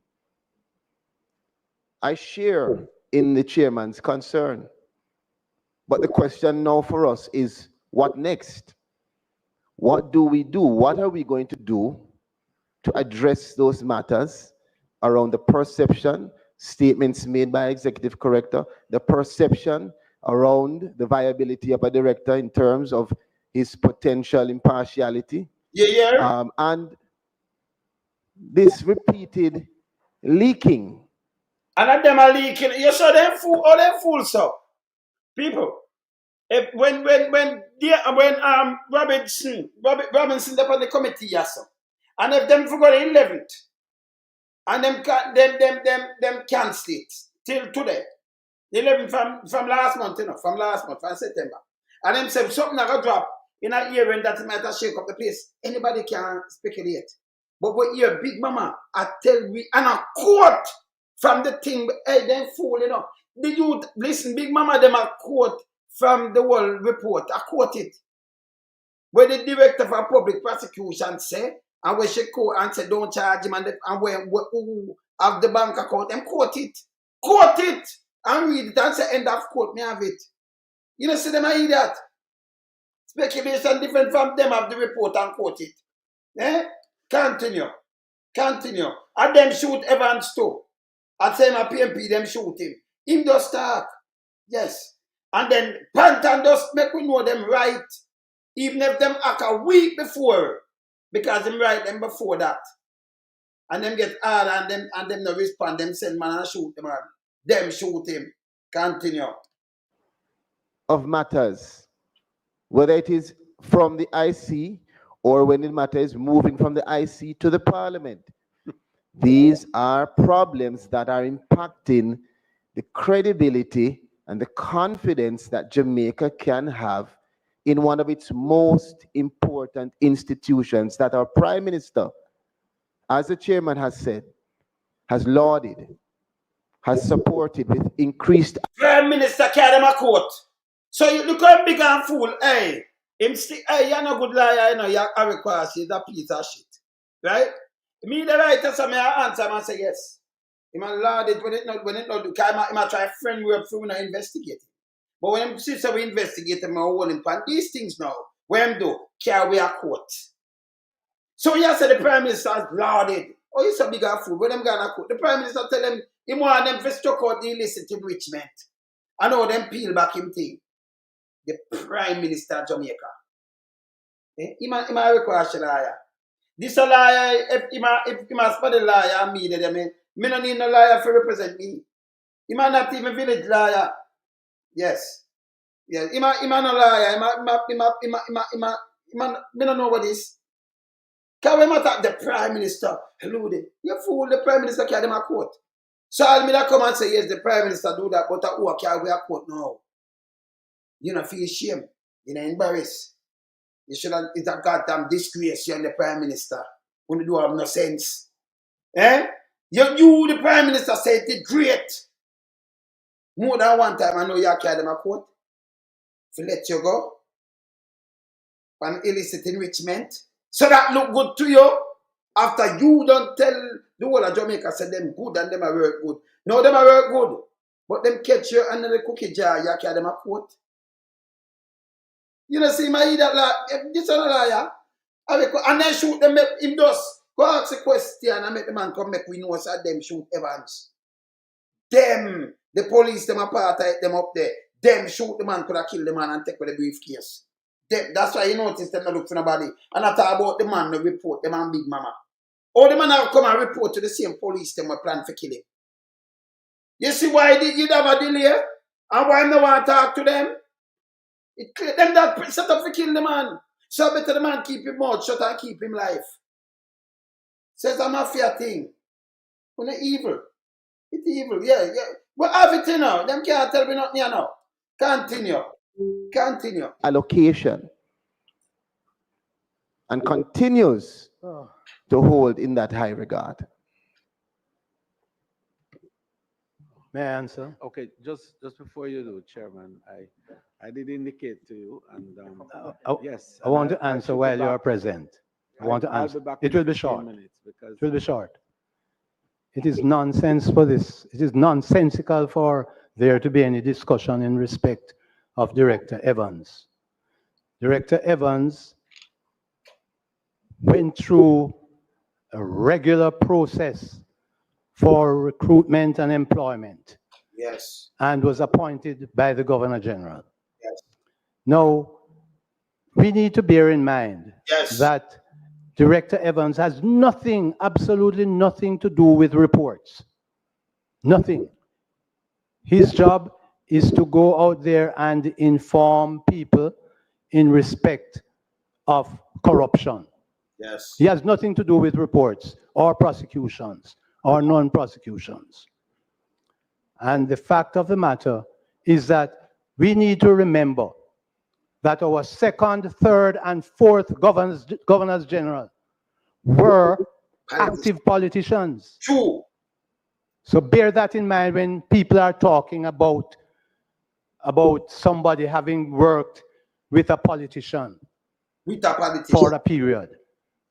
I share in the chairman's concern, but the question now for us is, what next? What do we do? What are we going to do to address those matters around the perception, statements made by executive corrector, the perception around the viability of a director in terms of his potential impartiality, and this repeated leaking. And them are leaking. You saw them fool, all them fools, so people. If when Robinson up on the committee, yes, sir. And if them forgot the 11th, and them cancel it till today. The 11th from last month, from September. And them say something that got drop in a year when that might have shake up the place. Anybody can speculate. But what your Big Mama, I tell we, and a quote from the thing, hey, them fool, you know. The youth, listen, Big Mama, them a quote from the whole report. I quote it. Where the director for public prosecution say, and where she quote and say, don't charge him, and where who have the bank account, them quote it. Quote it! And read it and say, end of quote, me have it. You know, see them I hear that. Speculation different from them have the report and quote it. Eh? Continue. And them shoot Evans too. At same PMP, them shoot him. Him just talk. Yes. And then Panton just make we know them right. Even if them act a week before. Because them right them before that. And them get hard and them no respond. Them send man and shoot them. Them shoot him. Continue. Of matters, whether it is from the IC or when the matter is moving from the IC to the Parliament. These are problems that are impacting the credibility and the confidence that Jamaica can have in one of its most important institutions that our Prime Minister, as the chairman has said, has lauded, has supported with increased... Prime Minister carry them a court. So you look how big and fool, hey. Hey, you're no good liar, you know, you're a request, you're a piece of shit. Right? Me, the writer, so I answer and say yes. He might lord it when it not do, because he might try friend me up for we investigate. But when him see so we investigate him, I hold him pan these things now. What him do? Carry a court. So you say the Prime Minister has lauded. Oh, he's a bigger fool. When them gonna court, the Prime Minister tell them he want them to struck out the illicit enrichment. I know them peel back him thing. The Prime Minister of Jamaica. He might require a liar. This a liar, if he must spell the liar, me don't need no liar to represent me. He might not even village liar. Yes. Yes. He might no liar. Me don't know what this. Can we attack the Prime Minister? Hello there. You fool, the Prime Minister carry them a court. So I'll me that come and say, yes, the Prime Minister do that, but who carry a court now? You don't feel shame. You don't embarrassed. You should have, it's a goddamn disgrace, you're the Prime Minister. When you do have no sense. Eh? You the Prime Minister, said it great. More than one time, I know you carry them a court. To let you go. On illicit enrichment. So that look good to you. After you don't tell the whole of Jamaica, say them good and them a work good. No, them a work good. But them catch you under the cookie jar, you carry them a court. You know, see my eat that like this is a liar. And then shoot them, make him just go ask a question and make the man come make we know so them shoot Evans. Them, the police, them apartheid them up there. Them shoot the man, could have killed the man and take with the briefcase. Them, that's why you notice them not look for nobody. And I talk about the man, the report, the man Big Mama. All the man have come and report to the same police them were plan for killing. You see why did you have a delay? And why no want to talk to them? It clear them that set up to kill the man. So better the man keep him mouth shut and keep him life. Says a mafia thing. When it's evil. It's evil, yeah. But have it, you know. Them can't tell me nothing, you know. Continue. Allocation and continues to hold in that high regard. May I answer? Okay, just before you do, Chairman, I did indicate to you, and yes. I want to answer while you are present. I want to answer. It will be short. It will be short. It is nonsense for this. It is nonsensical for there to be any discussion in respect of Director Evans. Director Evans went through a regular process for recruitment and employment. Yes. And was appointed by the Governor General. Yes. Now, we need to bear in mind that Director Evans has nothing, absolutely nothing to do with reports. Nothing. His job is to go out there and inform people in respect of corruption. Yes. He has nothing to do with reports or prosecutions or non-prosecutions. And the fact of the matter is that we need to remember that our second, third, and fourth governors general were active politicians. True. So bear that in mind when people are talking about somebody having worked with a politician for a period.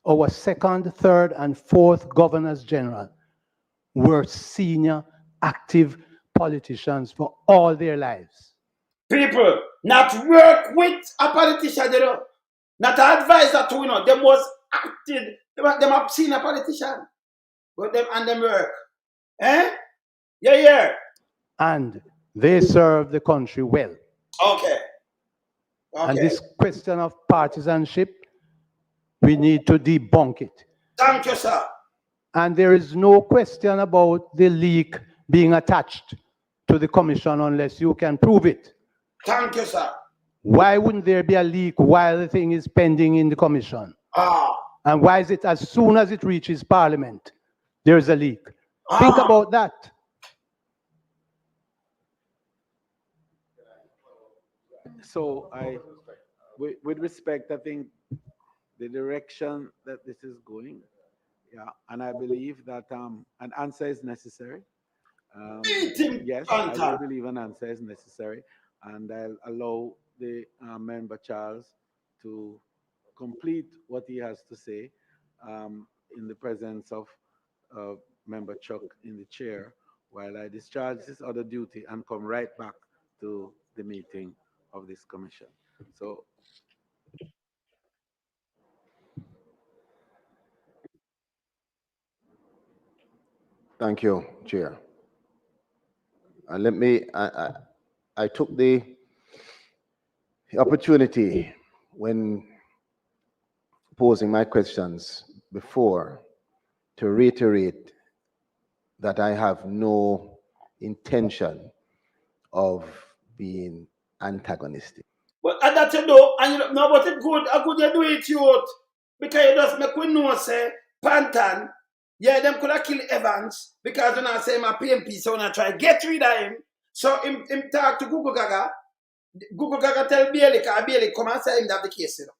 Our second, third, and fourth governors general were senior active politicians for all their lives. People not work with a politician, you know. Not advise that to, you know. Them was acted. Them have seen a politician. But them work. Eh? Yeah. And they serve the country well. Okay. And this question of partisanship, we need to debunk it. Thank you, sir. And there is no question about the leak being attached to the commission unless you can prove it. Thank you, sir. Why wouldn't there be a leak while the thing is pending in the commission? And why is it as soon as it reaches Parliament, there's a leak? Think about that. So with respect, I think the direction that this is going, yeah, and I believe that an answer is necessary. Yes, I do believe an answer is necessary, and I'll allow the member Charles to complete what he has to say in the presence of Member Chuck in the chair, while I discharge this other duty and come right back to the meeting of this commission. So Thank you, Chair. Let me, I took the opportunity when posing my questions before to reiterate that I have no intention of being antagonistic. But that you do, and you don't know what it good, how good you do it, youth. Because you just make we know, say, Pantan, yeah, them could have killed Evans, because when I say my PMP, so when I try to get rid of him, so him talk to Google Gaga tell Bailey, because Bailey come and say him that the case, you know.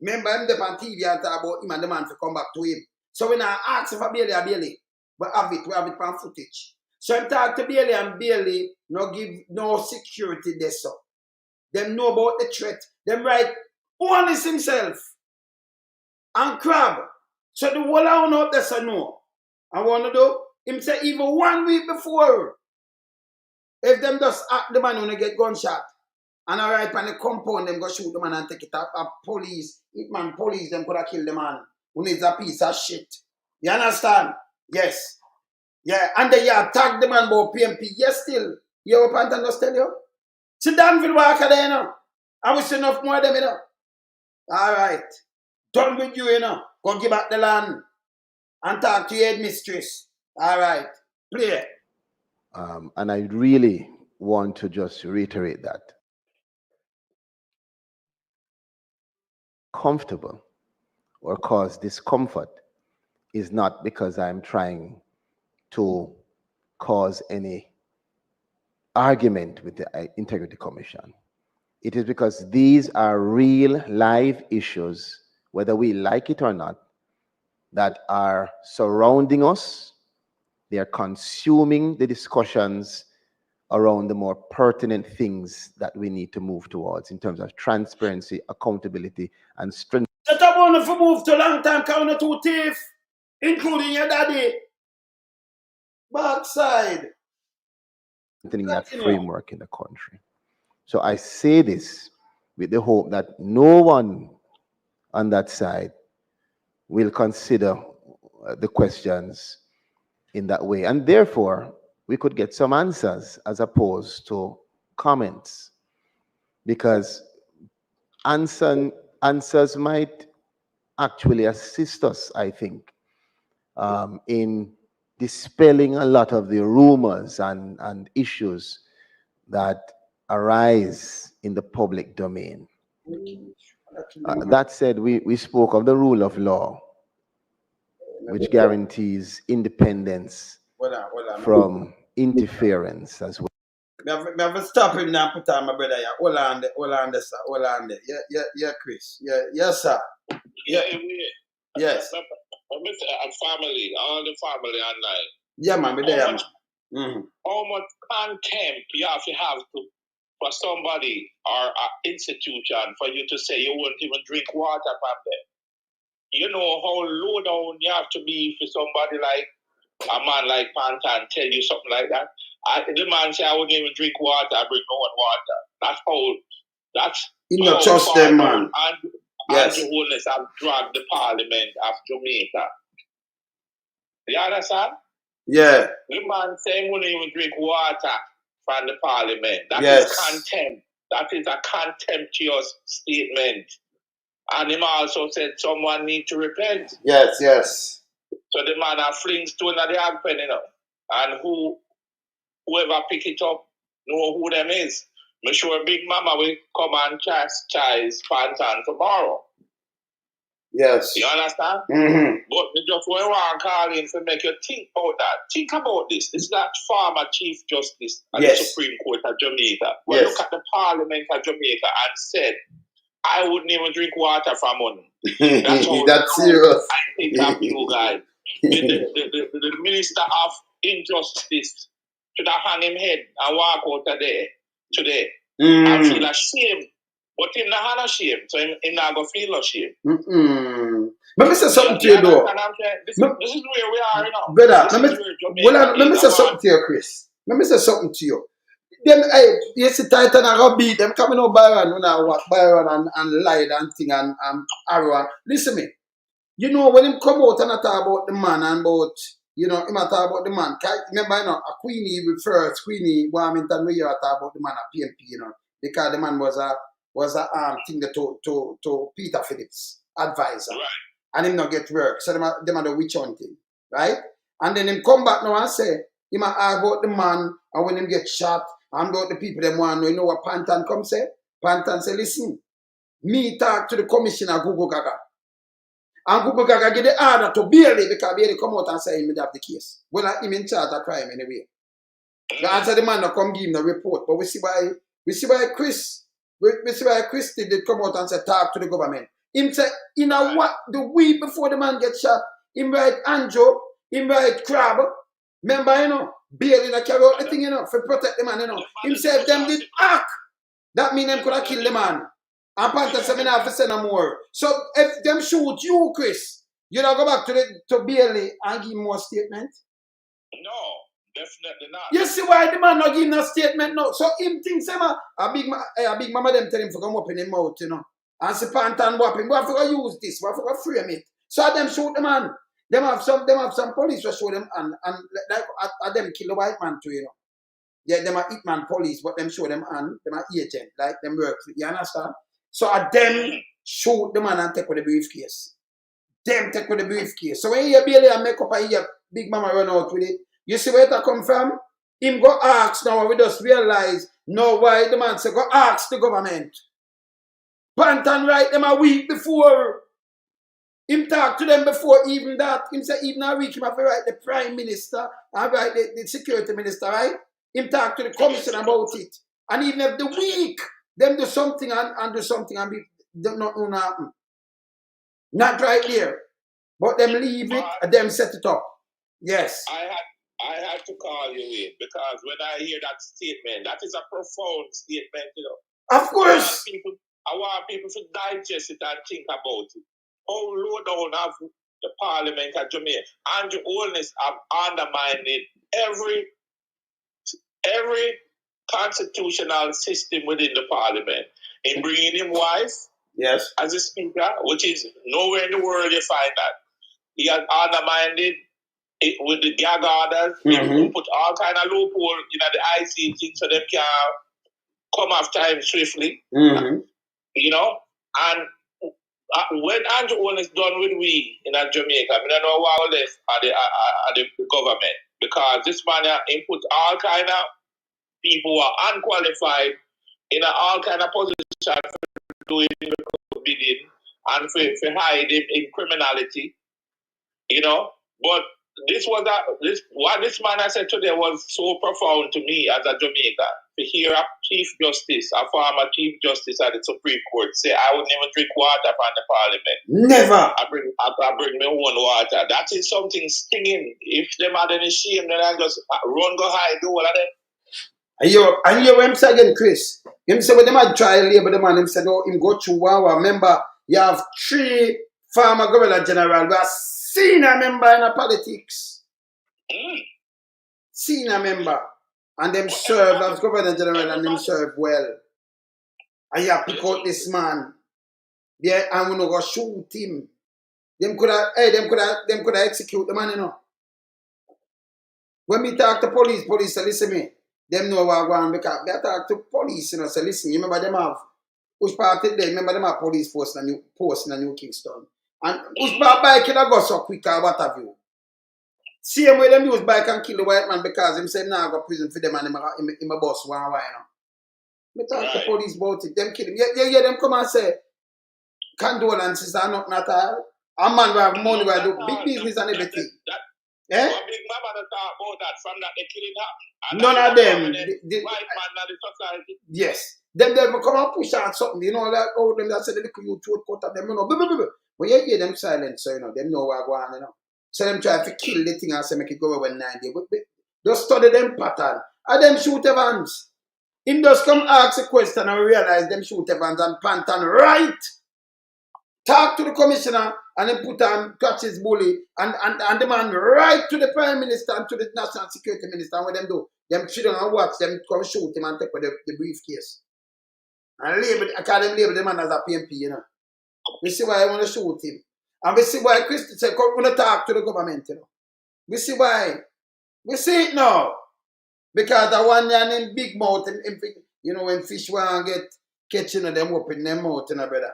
Remember him there on TV and talk about him and the man to come back to him. So when I ask for Bailey, but we have it on footage. So him talk to Bailey and Bailey no give no security there, so. Them know about the threat. Them right only himself and crab. So the whole I know that's a no. I want to do him say even 1 week before. If them just act the man when they get gunshot and I right on the compound, them go shoot the man and take it up. Police, hitman police, them could have killed the man who needs a piece of shit. You understand? Yes. Yeah, and then you attack the man about PMP. Yes, still. You have a pant and just tell you? See Danville Walker there, you know. I wish enough more of them, you know. All right. Done with you, you know. Go give back the land and talk to your headmistress. All right. Play. And I really want to just reiterate that. Comfortable or cause discomfort is not because I'm trying to cause any argument with the Integrity Commission. It is because these are real live issues, whether we like it or not, that are surrounding us. They are consuming the discussions around the more pertinent things that we need to move towards in terms of transparency, accountability, and strength. That I want to move to long time counter two thief, including your daddy. Backside. That framework in the country. So I say this with the hope that no one on that side will consider the questions in that way. And therefore, we could get some answers as opposed to comments, because answers might actually assist us, I think, in dispelling a lot of the rumors and issues that arise in the public domain. That said, we spoke of the rule of law, which guarantees independence from interference as well. Me have to stop him now, put on my brother. Yeah. Hold on there, sir. Hold on there. Yeah, Chris. Yeah, yes, sir. Yeah. Yes. Family, all the family online. Yeah, man, be there, man. How much contempt you have to for somebody or an institution for you to say you won't even drink water from them? You know how low down you have to be for somebody like a man like Pantan tell you something like that. The man say I wouldn't even drink water, I bring no one water. That's you not trust them, man. And yes. Andrew Holness have dragged the Parliament of Jamaica. You understand? Yeah. The man say he wouldn't even drink water from the Parliament. That yes. is contempt. That is a contemptuous statement. And him also said someone need to repent. Yes, yes. So the man a fling stone at the hog pen, you know. And whoever pick it up know who them is. I'm sure Big Mama will come and chastise Pantan tomorrow. Yes. You understand? Mm-hmm. But me just want to call in to make you think about that. Think about this. This is that former Chief Justice at the Supreme Court of Jamaica. Well, look at the Parliament of Jamaica and said, I wouldn't even drink water from one. That's serious. I think of you guys. The Minister of Injustice should have hung him head and walk out of there today. I feel ashamed But him not have no shame, so him not go feel no shame. Let me say something to you, though. This is where we are now. Brother, let me say something to you, Chris. Let me say something to you. Them, you see, Titan and go beat them coming out Byron, you know what, Byron and Light and thing and Arrow. Listen me. You know, when him come out and talk about the man and about, you know, him talk about the man. Remember, you know, a Queenie first, Queenie Warmington, we talk about the man at PMP, you know, because the man was a thing to Peter Phillips, advisor. Right. And him not get work. So them are the witch hunting, right? And then him come back now and say, him ask about the man, and when him get shot, and about the people them want to know, you know what Pantan come say? Pantan say, listen, me talk to the commissioner Google Gaga. And Google Gaga get the order to Bailey because Bailey come out and say him have the case. Well, him in charge of crime anyway. The answer the man not come give him the report. But we see why Chris did come out and say talk to the government. Him say, you know what, the week before the man gets shot, him write Anjo, him write Crab. Remember, you know, Bailey not carry out the thing, you know, for protect the man, you know. Him say if them did act, that mean them could have killed the man. And Panther said, I have to say no more. So if them shoot you, Chris, you don't go back to Bailey and give more statement? No, definitely not. You see why the man not give no statement now? So him thinks a big mama them tell him to come up in his mouth, you know. And see Pantan whap him. We have to use this, we have to frame it. So them shoot the man. Them have some police to show them and like them kill the white man too, you know. Yeah, them are hitman police, but them show them and them are agent, like them work. You understand? So them shoot the man and take with the briefcase. Them take with the briefcase. So when you hear Bailey and make up a year, Big Mama run out with it, you see where it come from? Him go ask now, we just realize now why the man say go ask the government. Pantan right them a week before. Him talk to them before even that. Him say even a week him have to write the Prime Minister and write the Security Minister, right? Him talk to the Commission about it. And even if the week them do something and do something and be not happen. Not right there. But them leave it and them set it up. Yes. I had to call you in because when I hear that statement, that is a profound statement, you know. Of course. I want people to digest it and think about it. How low down have the Parliament at Jamaica and the oldness have undermined every constitutional system within the Parliament. In bringing him wife as a speaker, which is nowhere in the world you find that. He has undermined it with the gag orders. He put all kind of loophole in the IC thing so they can come after him swiftly. You know, and when Andrew Owen is done with we in Jamaica, I don't know what left at the government because this man he put all kind of people who are unqualified in all kind of position for doing bidding and for hiding in criminality, you know. But what this man I said today was so profound to me as a Jamaican. To hear a former Chief Justice at the Supreme Court say, I would never drink water from the Parliament. Never. I bring me one water. That is something stinging. If them had any shame, then I just run, go hide, do all of them. And you him say again, Chris. Him say when them had trial labor the man, him said, no, him go through one. Remember, you have 3 former governor general. We are senior member in the politics. Senior member. And them serve as governor general and them serve well. And you pick out this man. Yeah, and we no go shoot him. Them could have execute the man, you know. When we talk to police say, listen me. Them know what I want because they talk to police, you know, say listen, you remember them have which part of them, remember them have police post in New Kingston. And which part bike can go so quick or what have you. Same way them use bike and kill the white man because him say now go prison for them and him a boss one you know. Me talk to police about it, them kill him. Yeah, them come and say condolences are not all. A man who have money who do big business and everything. Big Mama talk about that from that the killing happened. None of them. The white man and the society. Yes. Them come and push out something, you know, like them that say the little you throat cut at them, you know. When you hear them silent, so you know, them know what go on, you know. So them try to kill the thing and say make it go over 90. But just study them pattern. And them shoot Evans. Him just come ask a question and realize them shoot Evans and Panton right. Talk to the commissioner and then put on catch his bully and the man right to the Prime Minister and to the National Security Minister. And what them do? Them children and watch them come shoot him and take with the briefcase. And label, I call them label the man as a PMP, you know. We see why I want to shoot him. And we see why Christy said, come want to talk to the government, you know. We see why. We see it now. Because the one man in big mouth, you know, when fish want to get catching them open them mouth, you know, brother.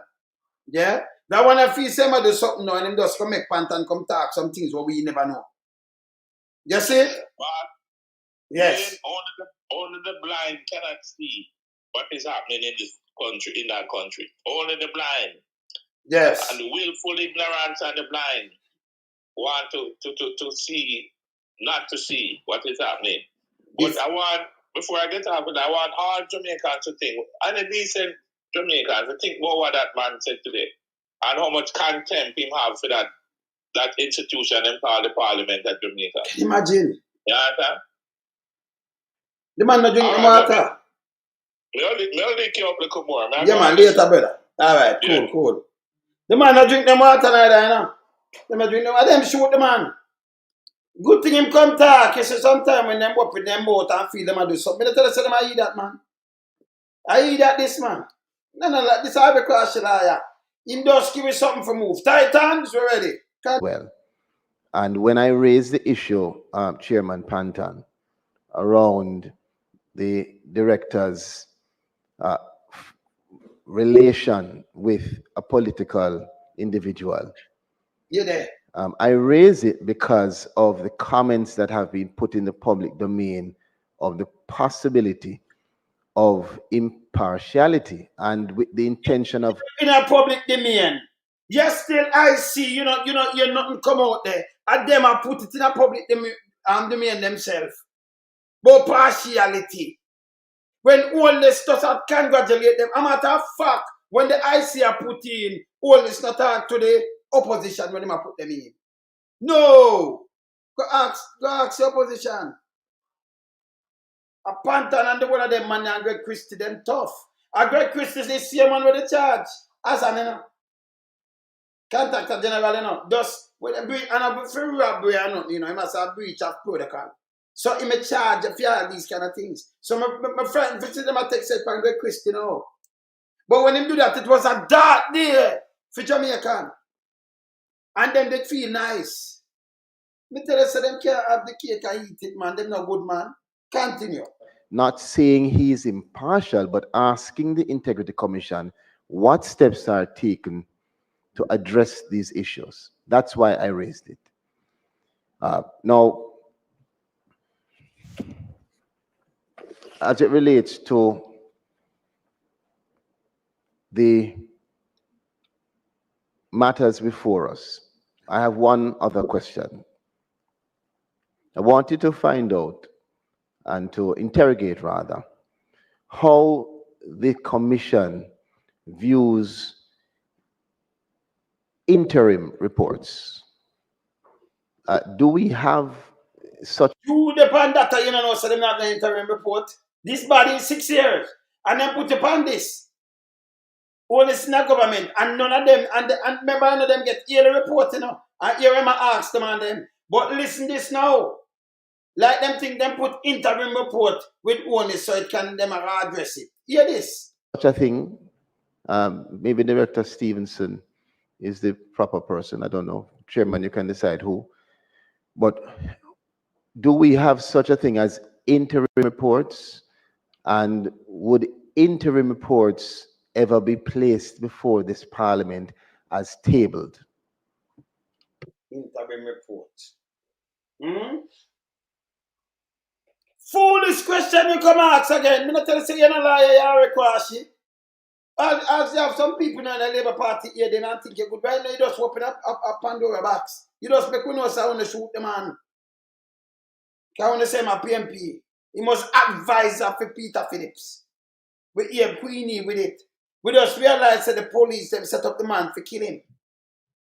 Yeah? That one if he say do something now and him just come make pant and come talk some things what we never know. You see? But yes. Only the blind cannot see what is happening in this country, in that country. Only the blind. Yes. And the willful ignorance and the blind want to see, not to see what is happening. But I want, before I get off with that, I want all Jamaicans to think, and a decent Jamaicans to think about what that man said today. And how much contempt him have for that institution and the Parliament at Jamaica. Can you imagine? You understand? The man not drink the water. Me only keep up a little more. Yeah, man, later, brother. All right, cool, cool. The man not drink them water neither, you know. Them not drink them water. Them shoot the man. Good thing him come talk. You see, sometime when them up with them boat and feel them do something. I tell you, them I eat that, man. I eat that this, man. No, this I have a crash liar. Him just give me something for move. Titans, we're ready. Well, and when I raised the issue, Chairman Panton, around the director's relation with a political individual, You there? I raise it because of the comments that have been put in the public domain of the possibility of impartiality and with the intention of in a public domain. Yes, still I see, you nothing come out there. And them I put it in a public domain themselves. But partiality. When all this stuff congratulate them. A matter of fact, when the IC are put in, all this not talk to the opposition when they put them in. No. Go ask the opposition. A Panton and the one of them man and Greg Christie, them tough. A Greg Christie is the same man with the charge. As an, you know. Contactor general, you know. Just, when they breach, and a free robbery or nothing, you know, he must have breach of protocol. So he may charge for all these kind of things. So my friend, visit them a text said from Greg Christie, you know. But when him do that, it was a dark day for Jamaican. And then they feel nice. Me tell you, so them can't have the cake and eat it, man. Them no good, man. Continue. not saying he is impartial, but asking the Integrity Commission what steps are taken to address these issues. That's why I raised it. Now, as it relates to the matters before us, I have one other question. I wanted to find out and to interrogate rather how the commission views interim reports. Do we have such? You depend that you know, so them not the interim report. This body is 6 years, and then put upon this. All this not government, and none of them, and remember none of them get yearly report, you know. And here I ask them and them. But listen this now. Like them think them put interim report with only so it can them address it. Hear this. Such a thing, maybe Director Stevenson is the proper person. I don't know. Chairman, you can decide who. But do we have such a thing as interim reports? And would interim reports ever be placed before this Parliament as tabled? Interim report. Foolish question you come ask again. I'm not tell you say you're not liar, you're a quashi. As you have some people in the Labour Party here, they don't think you're good. Right now, you just open up Pandora box. You just make me know so I want to shoot the man. I want to say my PMP. He must advise for Peter Phillips. We hear Queenie with it. We just realize that the police have set up the man to kill him.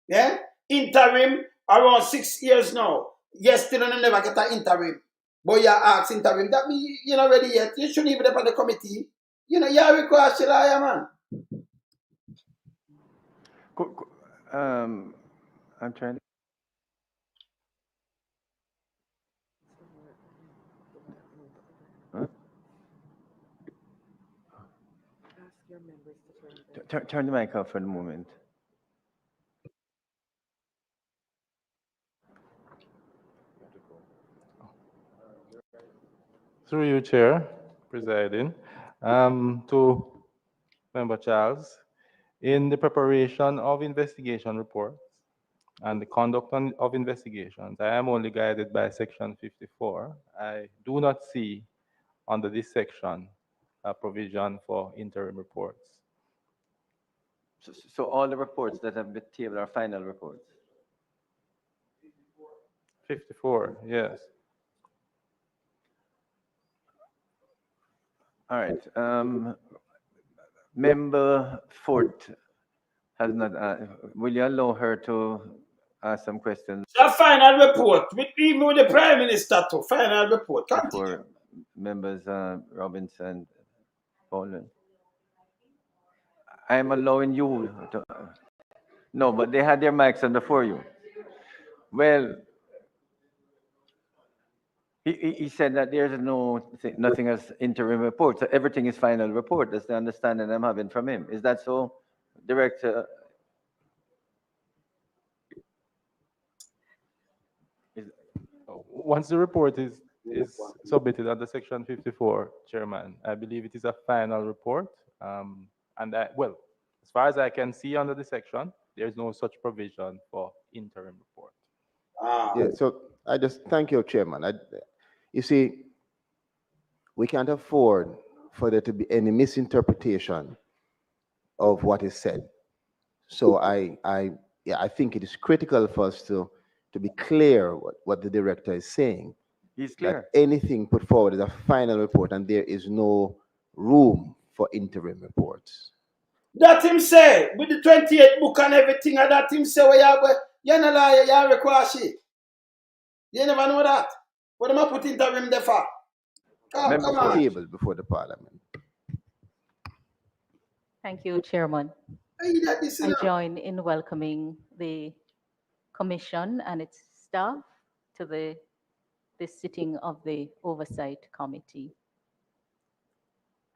Yeah? Interim around 6 years now. Yes, still never get an interim. But you're asking interim. That means you're not ready yet. You shouldn't even be on the committee. You know, you're required to lie, man. I'm trying to. Huh? Turn the mic off for the moment. Through you, Chair, presiding, to Member Charles, in the preparation of investigation reports and the conduct of investigations, I am only guided by Section 54. I do not see under this section a provision for interim reports. So all the reports that have been tabled are final reports? 54, yes. All right. Member Fort has not. Will you allow her to ask some questions? The final report, even with the Prime Minister too. Final report. For members Robinson, Poland. I am allowing you to. No, but they had their mics on before you. Well, he said that there's nothing as interim report, so everything is final report. That's the understanding I'm having from him. Is that so, Director? Once the report is submitted under Section 54, Chairman, I believe it is a final report. Well, as far as I can see under the section, there's no such provision for interim report. Yeah, so I just thank you, Chairman. You see, we can't afford for there to be any misinterpretation of what is said. So I think it is critical for us to be clear what the director is saying. He's clear. That anything put forward is a final report and there is no room for interim reports. That him say, with the 28 book and everything, and that him say, you're not liar, you're require shit. You never know that. What am I putting interim there for? Come on. Table before the Parliament. Thank you, Chairman. I join in welcoming the Commission and its staff to this sitting of the Oversight Committee.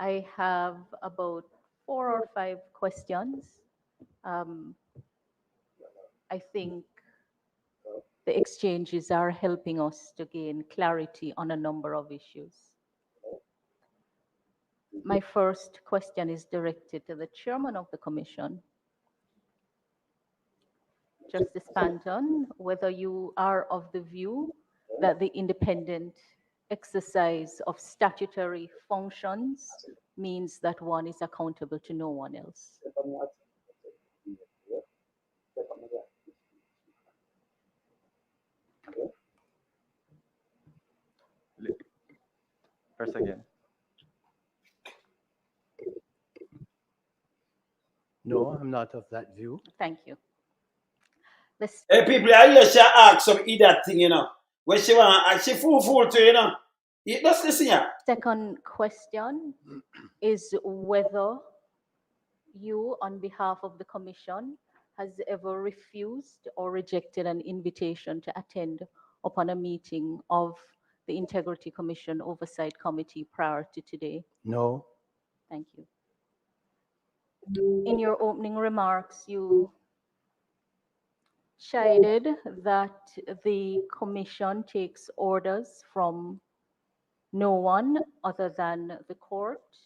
I have about 4 or 5 questions. I think the exchanges are helping us to gain clarity on a number of issues. My first question is directed to the Chairman of the Commission, Justice Panton, whether you are of the view that the independent exercise of statutory functions means that one is accountable to no one else. First again. No, I'm not of that view. Thank you. Hey, people, I hear she ask some idiot thing, you know. When she want, and she fool to, you know. Just listen here. Second question is whether you, on behalf of the Commission, has ever refused or rejected an invitation to attend upon a meeting of the Integrity Commission Oversight Committee prior to today? No. Thank you. In your opening remarks, you chided that the Commission takes orders from no one other than the court.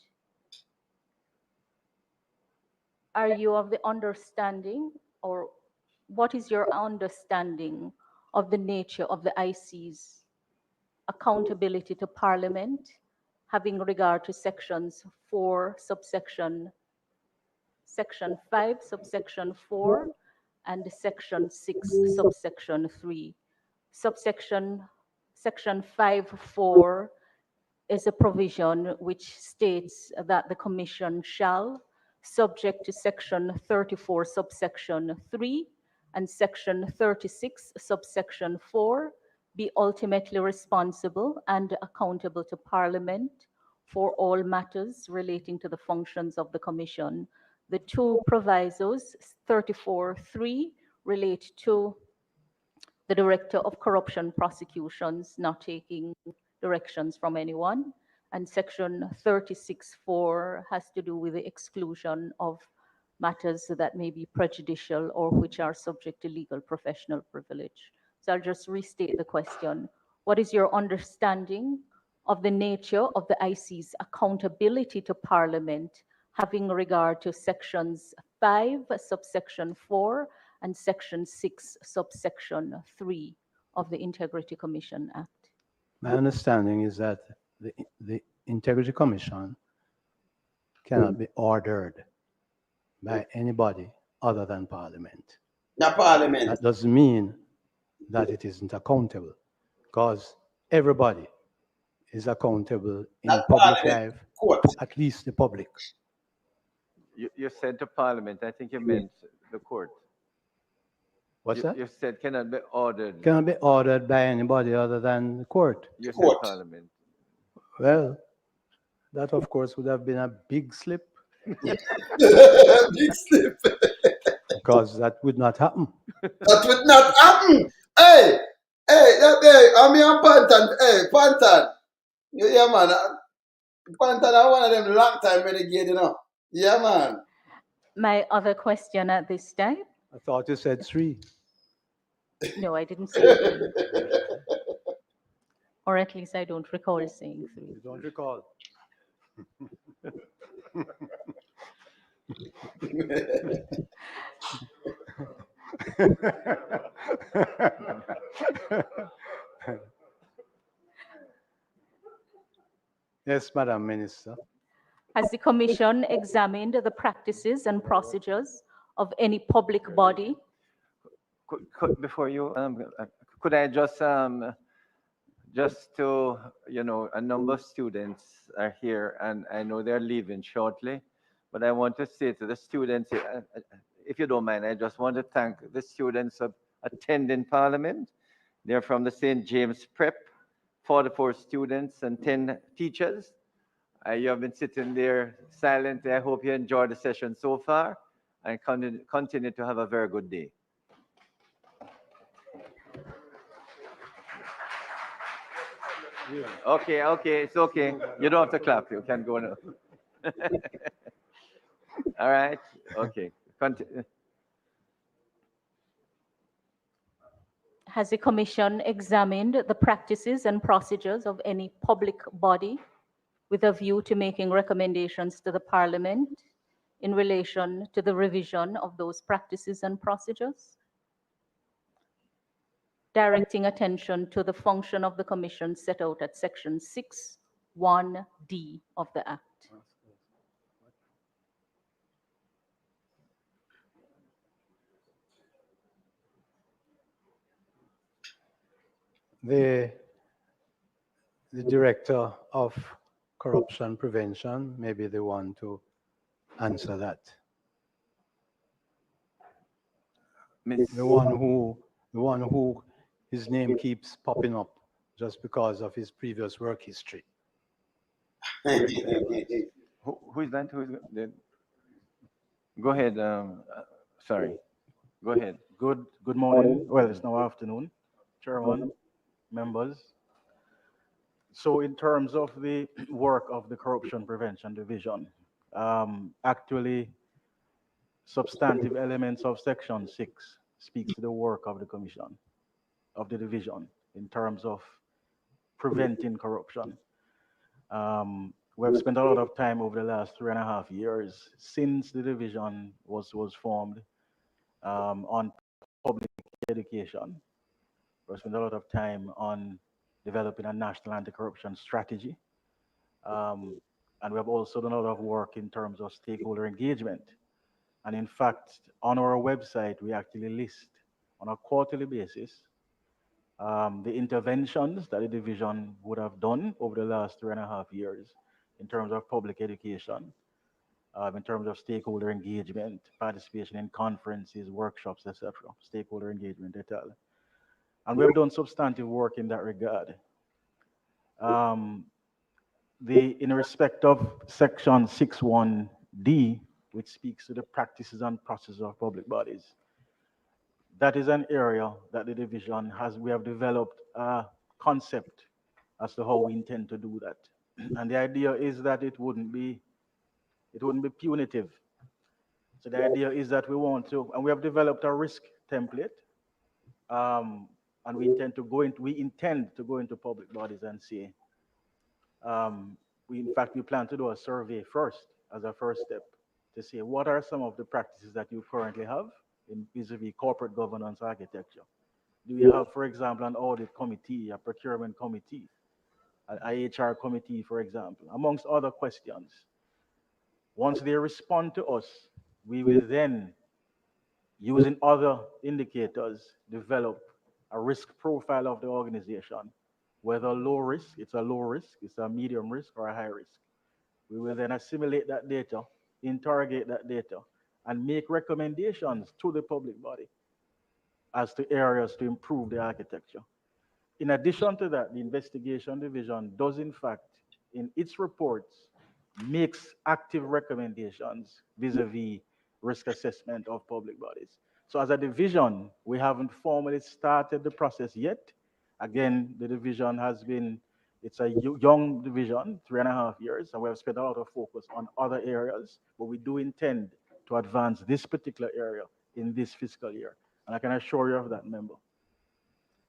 Are you of the understanding, or what is your understanding of the nature of the IC's accountability to Parliament, having regard to sections 4, section 5, subsection 4, and section 6, subsection 3. Section 5(4) is a provision which states that the Commission shall, subject to section 34, subsection 3, and section 36, subsection 4, be ultimately responsible and accountable to Parliament for all matters relating to the functions of the Commission. The two provisos, 34.3, relate to the Director of Corruption Prosecutions not taking directions from anyone, and Section 36.4 has to do with the exclusion of matters that may be prejudicial or which are subject to legal professional privilege. So I'll just restate the question. What is your understanding of the nature of the IC's accountability to Parliament having regard to Sections 5, subsection 4, and Section 6, subsection 3 of the Integrity Commission Act? My understanding is that the Integrity Commission cannot be ordered by anybody other than Parliament. The Parliament. That doesn't mean that it isn't accountable, because everybody is accountable in Not public Parliament, life, court. at least the public. You said to Parliament, I think you meant the court. What's that? You said cannot be ordered. Cannot be ordered by anybody other than the court. You said Court. Parliament. Well, that of course would have been a big slip, Big slip. because that would not happen. That would not happen. Hey, I'm here, Pantan. Hey, Pantan. Yeah, man. Pantan are one of them long time renegade, you know. Yeah, man. My other question at this time? I thought you said 3. No, I didn't say 3. Or at least I don't recall saying 3. You don't recall. Yes, Madam Minister. Has the Commission examined the practices and procedures of any public body? Before you, could I just to, a number of students are here, and I know they're leaving shortly, but I want to say to the students, if you don't mind, I just want to thank the students of attending Parliament. They're from the St. James Prep, 44 students and 10 teachers. You have been sitting there silently. I hope you enjoyed the session so far, and continue to have a very good day. Okay, it's okay. You don't have to clap. You can go now. All right. Okay. Has the Commission examined the practices and procedures of any public body with a view to making recommendations to the Parliament in relation to the revision of those practices and procedures? Directing attention to the function of the Commission set out at Section 6(1)(d) of the Act. The Director of Corruption Prevention may be the one to answer that. The one who his name keeps popping up just because of his previous work history. Who is that? Go ahead. Sorry. Go ahead. Good morning. Well, it's now afternoon. Chairman, members. So in terms of the work of the Corruption Prevention Division, actually substantive elements of Section 6 speaks to the work of the Commission, of the division, in terms of preventing corruption. We've spent a lot of time over the last 3.5 years since the division was formed on public education. We've spent a lot of time on developing a national anti-corruption strategy. And we have also done a lot of work in terms of stakeholder engagement. And in fact, on our website, we actually list on a quarterly basis the interventions that the division would have done over the last 3.5 years in terms of public education, in terms of stakeholder engagement, participation in conferences, workshops, etc., stakeholder engagement, etc. And we have done substantive work in that regard. In respect of section 61D, which speaks to the practices and processes of public bodies, that is an area that the division we have developed a concept as to how we intend to do that. And the idea is that it wouldn't be punitive. So the idea is that we want to, and we have developed a risk template, and we intend to go into public bodies and say, in fact, we plan to do a survey first as a first step to see what are some of the practices that you currently have in vis-a-vis corporate governance architecture. Do you have, for example, an audit committee, a procurement committee, an IHR committee, for example, amongst other questions? Once they respond to us, we will then, using other indicators, develop a risk profile of the organization, whether low risk, it's a medium risk, or a high risk. We will then assimilate that data, interrogate that data, and make recommendations to the public body as to areas to improve the architecture. In addition to that, the investigation division does, in fact, in its reports, makes active recommendations vis-a-vis risk assessment of public bodies. So as a division, we haven't formally started the process yet. Again, the division it's a young division, 3.5 years, and we have spent a lot of focus on other areas, but we do intend to advance this particular area in this fiscal year. And I can assure you of that, member.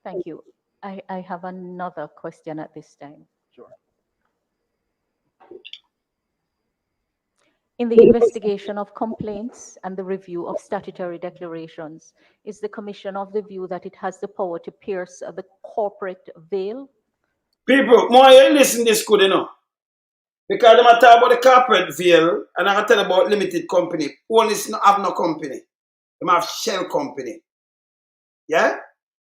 Thank you. I have another question at this time. Sure. In the investigation of complaints and the review of statutory declarations, is the Commission of the view that it has the power to pierce the corporate veil? People, more you listen this good enough. Because they talk about the corporate veil, and I tell about limited company. Only have no company. They have shell company. Yeah?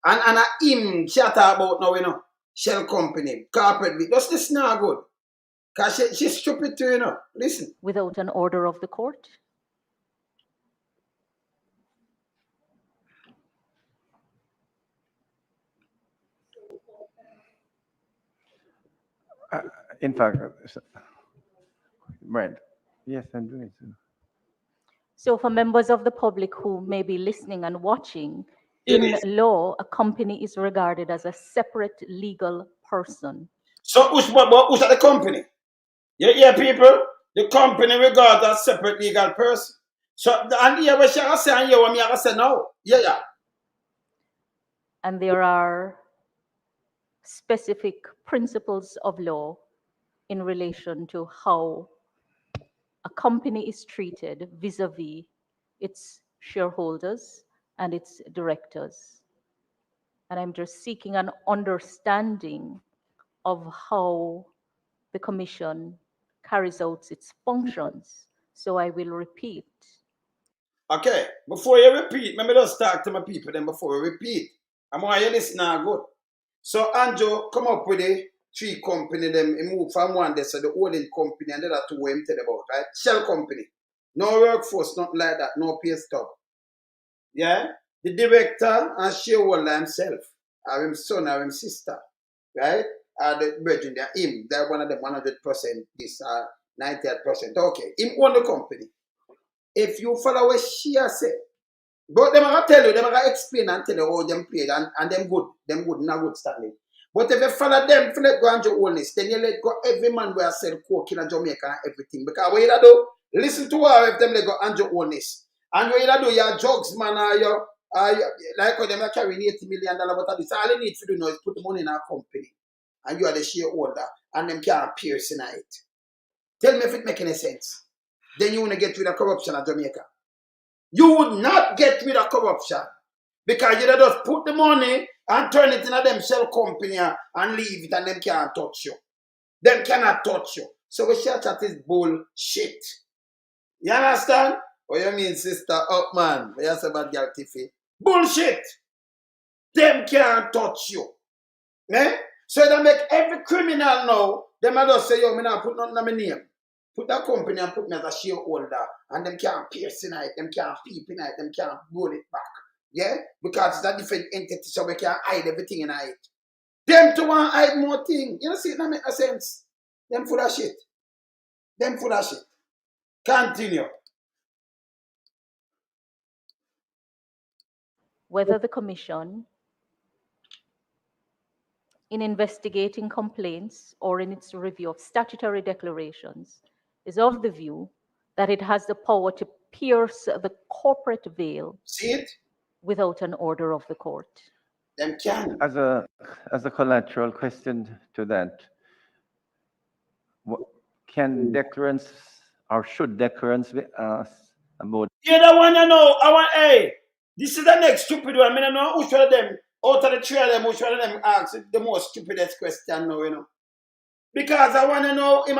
And him, she talk about now, shell company, corporate veil. That's this not good. Because she's stupid too, Listen. Without an order of the court? In fact, right. Yes, I'm doing so. So for members of the public who may be listening and watching, in law, a company is regarded as a separate legal person. So who's at the company? You hear people? The company regarded as a separate legal person. So, and here we shall say, and here we say no. Yeah. And there are specific principles of law in relation to how a company is treated vis-a-vis its shareholders and its directors. And I'm just seeking an understanding of how the Commission carries out its functions. So I will repeat. Okay, before you repeat, let me just talk to my people then before we repeat. I'm why you listen now good. So Andrew come up with the 3 company, them he move from one day, so the holding company and the other 2 we him tell about, right? Shell company. No workforce, nothing like that, no pay stub. Yeah? The director and shareholder himself, or his son or his sister, right? The brethren, they're one of them 100%, this 98%. Okay, him own the company. If you follow what she has said, but them are tell you, them are explain and tell you how them play and them good, not good standing. But if you follow them, if you let go and your owners, then you let go every man where sell coke in Jamaica and everything. Because what you do, listen to her if them let go and your owners. And what you do, your drugs man or your like when them are carrying $80 million, but this all you need to do now is put the money in a company. And you are the shareholder, and them can't pierce in it. Tell me if it makes any sense. Then you want to get rid of corruption in Jamaica. You would not get rid of corruption because you just put the money and turn it into them shell company and leave it and them can't touch you. Them cannot touch you. So we shall chat is bullshit. You understand? What you mean, sister? Oh man, you say about girl Tiffy. Bullshit. Them can't touch you. Eh? So they make every criminal now, them just say, yo, me not put nothing on my name. Put that company and put me as a shareholder, and them can't pierce in it, them can't peep in it, them can't roll it back. Yeah? Because it's a different entity, so we can hide everything in it. Them to want hide more thing. You know, see, it don't make no sense. Them full of shit. Them full of shit. Continue. Whether the Commission, in investigating complaints or in its review of statutory declarations, is of the view that it has the power to pierce the corporate veil See it? without an order of the court. Them can. As a collateral question to that, can declarants or should declarants be asked about? You don't want to know. Hey, this is the next stupid one. I don't know which one of them, out of the three of them, which one of them asks the most stupidest question now, you know. Because I want to know, him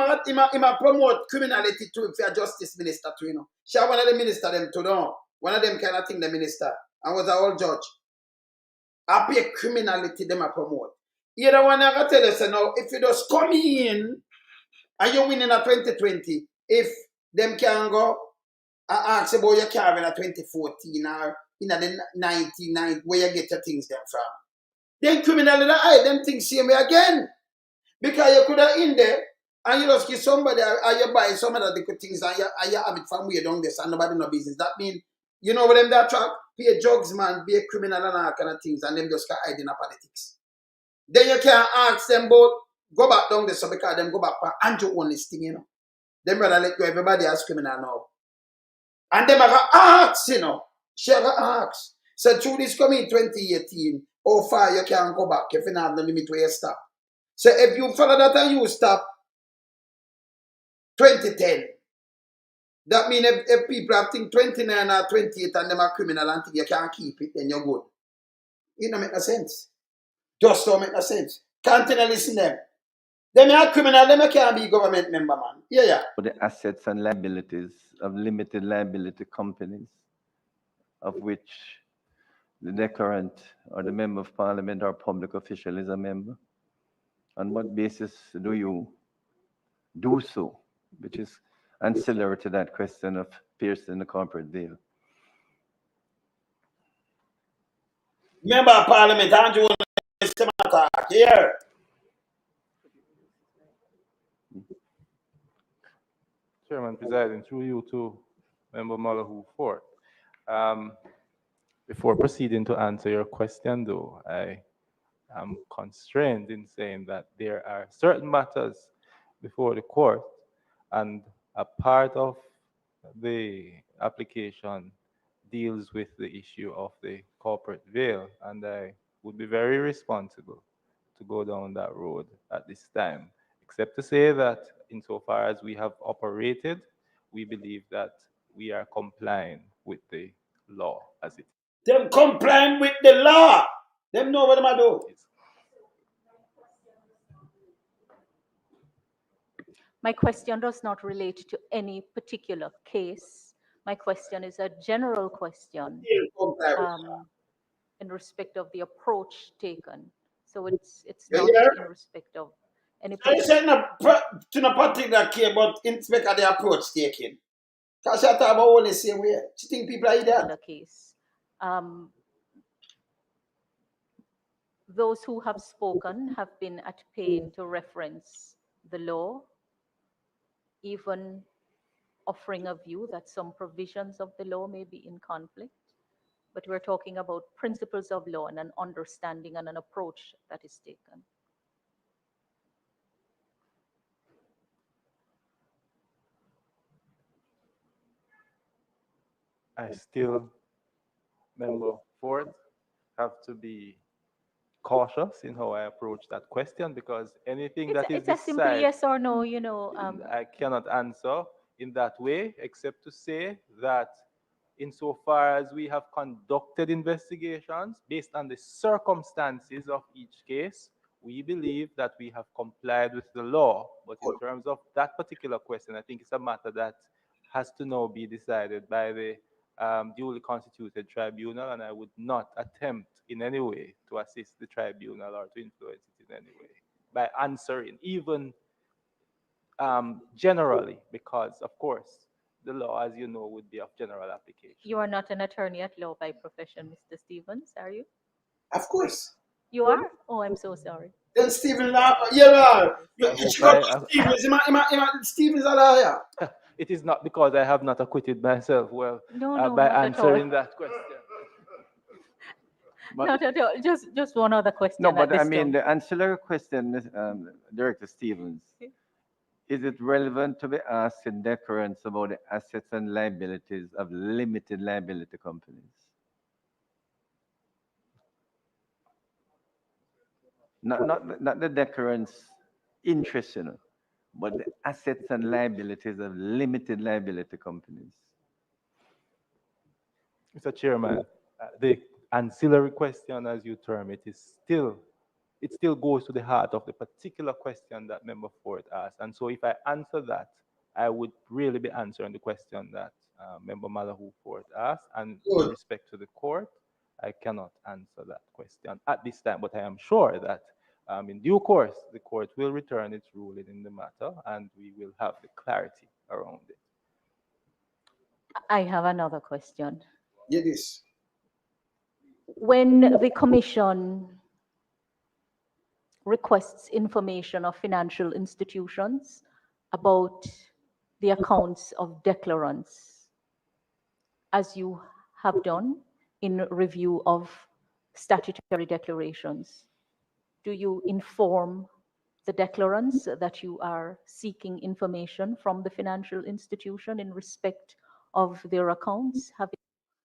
promote criminality too if you're justice minister too, you know. She one of the minister them to know. One of them kind of thing the minister. And was an old judge. I pay criminality them I promote. You don't want to tell us now, if you just come in and you win in a 2020, if them can go I ask about your car in a 2014 or in the 99 where you get your things them from. Then criminality hide them things same way again. Because you could have in there and you just give somebody or you buy some of the good things and you have it from way down there and nobody no business. That mean you know what them that track? Be a drugs man, be a criminal and all kind of things and them just can hide in a politics. Then you can ask them both go back down there so because them go back for Andrew own this thing, you know. Them rather let go everybody as criminal now. And them are ask, you know. She ask. So through this coming 2018, how far you can go back if you don't have the limit where you stop. So if you follow that and you stop 2010, that means if people have think 29 or 28 and them are criminal and think you can't keep it, then you're good. It don't make no sense. Just don't make no sense. Can't you listen them? Them are criminal, them can't be government member, man. Yeah. For the assets and liabilities of limited liability companies, of which the declarant or the member of parliament or public official is a member? On what basis do you do so? Which is ancillary to that question of piercing the corporate veil. Member of Parliament, Andrew, here. Chairman presiding through you to Member Malahoo Fort. Before proceeding to answer your question, though, I am constrained in saying that there are certain matters before the court, and a part of the application deals with the issue of the corporate veil, and I would be very responsible to go down that road at this time, except to say that insofar as we have operated, we believe that we are complying with the law as it is. Them complying with the law. Them know what them are do. My question does not relate to any particular case. My question is a general question in respect of the approach taken. So it's not in respect of any I said to no particular case, but in respect of the approach taken. Because she talk about all the same way. She think people are idiot. Case. Those who have spoken have been at pain to reference the law, even offering a view that some provisions of the law may be in conflict. But we're talking about principles of law and an understanding and an approach that is taken. I still, Member Ford, have to be cautious in how I approach that question, because anything that is it's a simple yes or no, you know. I cannot answer in that way, except to say that insofar as we have conducted investigations based on the circumstances of each case, we believe that we have complied with the law. But in terms of that particular question, I think it's a matter that has to now be decided by the duly constituted tribunal, and I would not attempt in any way to assist the tribunal or to influence it in any way by answering, even generally, because, of course, the law, as you know, would be of general application. You are not an attorney at law by profession, Mr. Stevens, are you? Of course. You are? Oh, I'm so sorry. Then Stephen, yeah, you should go I to Stevens. Stevens a liar. It is not because I have not acquitted myself well No, by not at all. answering that question. But, Not at all. Just one other question. no, at but I this mean, juncture. the ancillary question, Director Stevens, is it relevant to be asked in deference about the assets and liabilities of limited liability companies? Not the deference interest, but the assets and liabilities of limited liability companies. Mr. Chairman, the ancillary question, as you term it, it still goes to the heart of the particular question that Member Ford asked. And so if I answer that, I would really be answering the question that Member Malahoo Ford asked. And with respect to the court, I cannot answer that question at this time. But I am sure that in due course, the court will return its ruling in the matter, and we will have the clarity around it. I have another question. Yes. When the commission requests information of financial institutions about the accounts of declarants, as you have done in review of statutory declarations, do you inform the declarants that you are seeking information from the financial institution in respect of their accounts?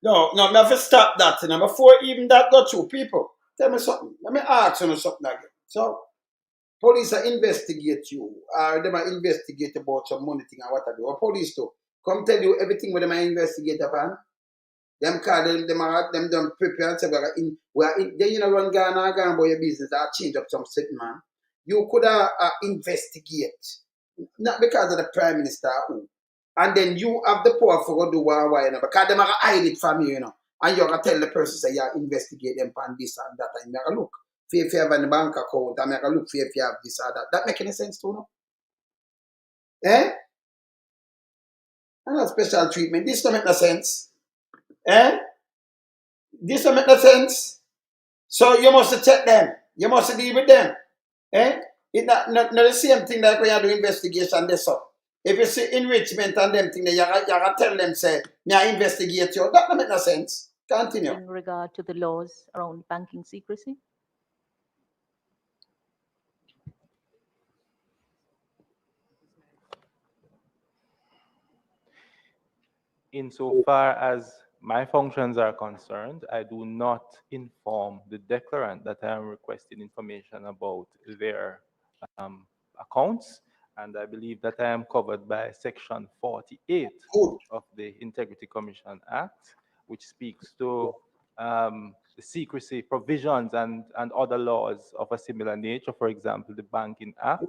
No, me have to stop that. Before even that go through, people, tell me something. Let me ask you something again. So, police are investigate you, or they might investigate about some money thing or whatever. Or police too come tell you everything what they might investigate upon. Them call them them prepare and say then you know run Ghana about your business or change up some certain man. You could investigate, not because of the prime minister who. And then you have the power for do why, because them are hide it from you, and you're gonna tell the person say yeah, investigate them on this and that, and you look. If you have a bank account, and you look if you have this or that. That make any sense to no? Eh? And not special treatment. This don't make no sense. Eh? This don't make no sense. So you must check them. You must deal with them. Eh? It's not the same thing like when you do investigation this up. If you see enrichment and them thing, you gotta tell them, say, me I investigate you. That don't make no sense. Continue. In regard to the laws around banking secrecy? Insofar as my functions are concerned, I do not inform the declarant that I am requesting information about their accounts, and I believe that I am covered by Section 48 of the Integrity Commission Act, which speaks to the secrecy provisions and other laws of a similar nature, for example, the Banking Act.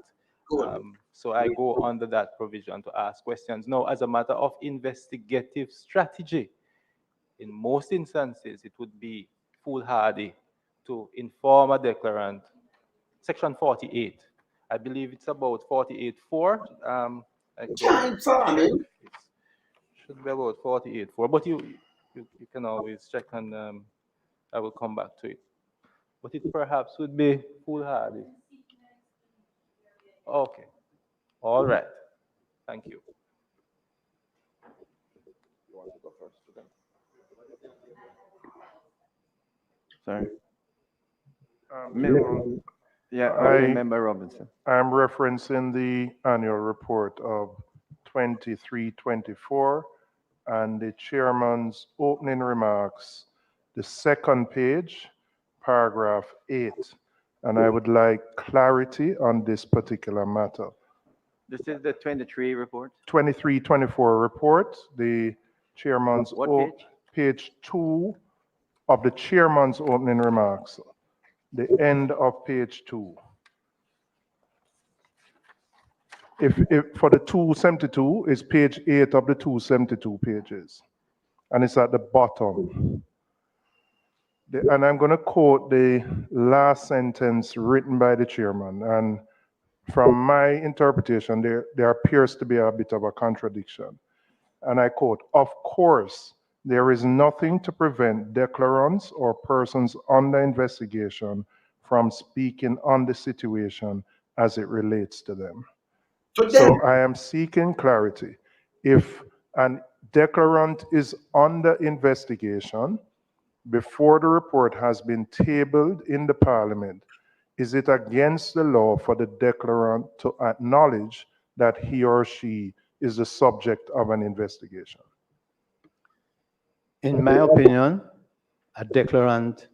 So I go under that provision to ask questions. Now, as a matter of investigative strategy, in most instances, it would be foolhardy to inform a declarant. Section 48, I believe it's about 48.4. It should be about 48.4, but you can always check, and I will come back to it. But it perhaps would be foolhardy. Okay. All right. Thank you. You want to go first? Sorry. Yeah, Member Robinson. I'm referencing the annual report of 23-24 and the chairman's opening remarks, the second page, paragraph 8. And I would like clarity on this particular matter. This is the 23 report? 23-24 report, the chairman's page 2 of the chairman's opening remarks, the end of page 2. If for the 272 is page 8 of the 272 pages, and it's at the bottom. And I'm going to quote the last sentence written by the chairman, and from my interpretation, there appears to be a bit of a contradiction. and I quote, "Of course, there is nothing to prevent declarants or persons under investigation from speaking on the situation as it relates to them." So I am seeking clarity. If an declarant is under investigation before the report has been tabled in the Parliament, is it against the law for the declarant to acknowledge that he or she is the subject of an investigation? In my opinion, a declarant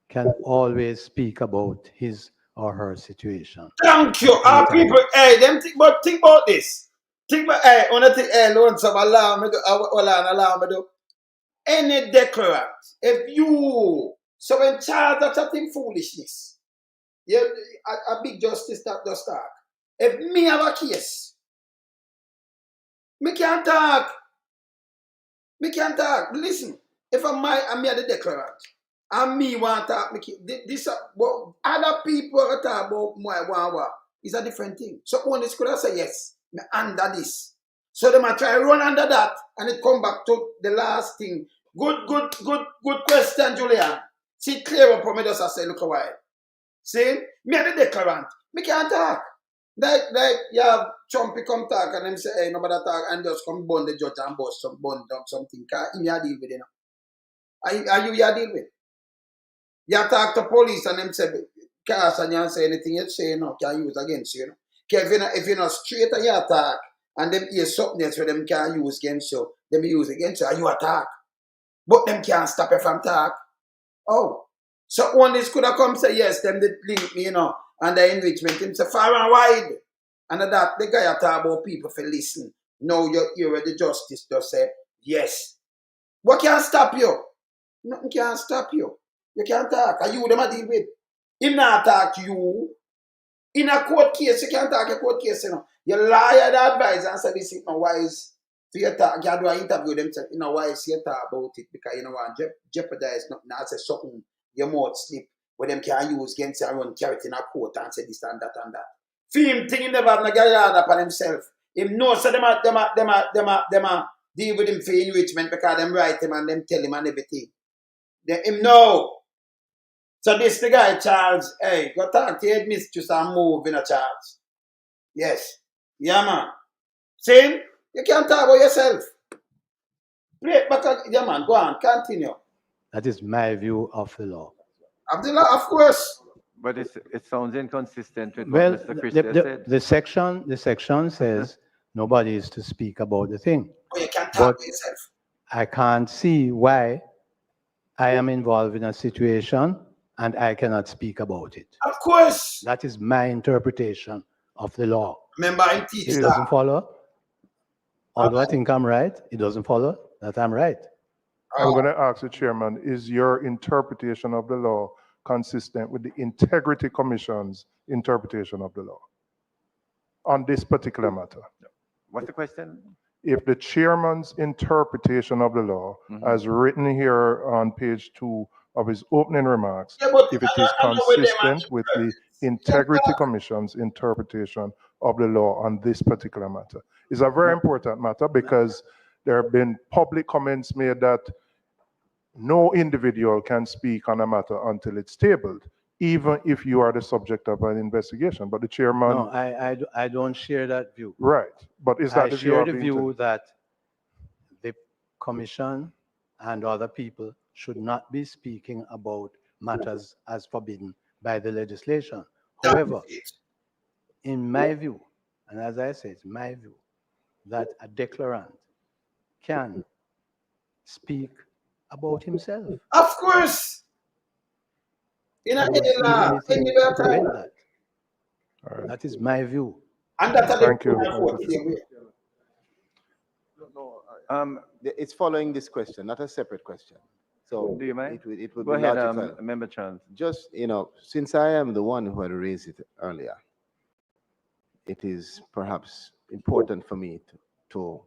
can always speak about his or her situation. Thank you. Our people, hey, them think about this. Think about, hey, on the thing, hey, loan some allow me to, allow me to. Any declarant, if you, so in charge of something foolishness, yeah, a big justice that does start. If me have a case, me can't talk. Me can't talk. Listen, if I'm me the declarant, and me want to talk, this but other people are talk about my one is a different thing. So one is could say yes, me under this. So they might try run under that, and it come back to the last thing. Good question, Julian. See, clear up for me just say, look a while. See, me the declarant, me can't talk. Like you have Trumpy come talk and them say, hey, nobody talk, and just come bond the judge and bust some bond up something. Cause him you deal with it now. Are you deal with? You talk to police and them say, cast and you say anything you say, no, can use against you. You know? If you're not straight and you attack, and them hear something else where them can use against you, them use against you, and you attack. But them can't stop you from talk. Oh. So one this could have come say, yes, them did link me, you know, and the enrichment, him say far and wide. And that the guy talk about people for listen. Now you hear the justice just say, yes. What can stop you? Nothing can stop you. You can't talk. Are you them a deal with? Him not talk you. In a court case, you can't talk a court case, you know. You lie the advisor and say this is not wise. So you talk, you do an interview them say, you know, why you talk about it because you know what jeopardize nothing. I say something your mouth slip where them can use against you and run carry it in a court and say this and that and that. Film thing never have no yard upon himself. Him know so them a deal with him for enrichment because them write him and them tell him and everything. Him know. So this the guy Charles, hey, go talk to your mistress and move in a Charles. Yes. Yeah man. See? You can't talk about yourself. Play back, yeah man, go on, continue. That is my view of the law. Abdullah, of course. But it sounds inconsistent with Well, what Mr. Christie said. the section says nobody is to speak about the thing. Oh, you can't talk about yourself. I can't see why I am involved in a situation and I cannot speak about it. Of course. That is my interpretation of the law. Remember, I teach it doesn't follow. Although I think I'm right, it doesn't follow that I'm right. I'm going to ask the chairman, is your interpretation of the law consistent with the Integrity Commission's interpretation of the law on this particular matter? What's the question? If the chairman's interpretation of the law, as written here on page 2 of his opening remarks, if it is consistent with the Integrity Commission's interpretation of the law on this particular matter. It's a very important matter because there have been public comments made that no individual can speak on a matter until it's tabled, even if you are the subject of an investigation. But the chairman... No, I don't share that view. Right. But is that I share the view that the commission and other people should not be speaking about matters as forbidden by the legislation. However, in my view, and as I say, it's my view, that a declarant can speak about himself. Of course. In any law, that is my view. And that's Thank you. It's following this question, not a separate question. So do you mind? It would Go be ahead, logical. Member Chance. Just, since I am the one who had raised it earlier, it is perhaps important for me to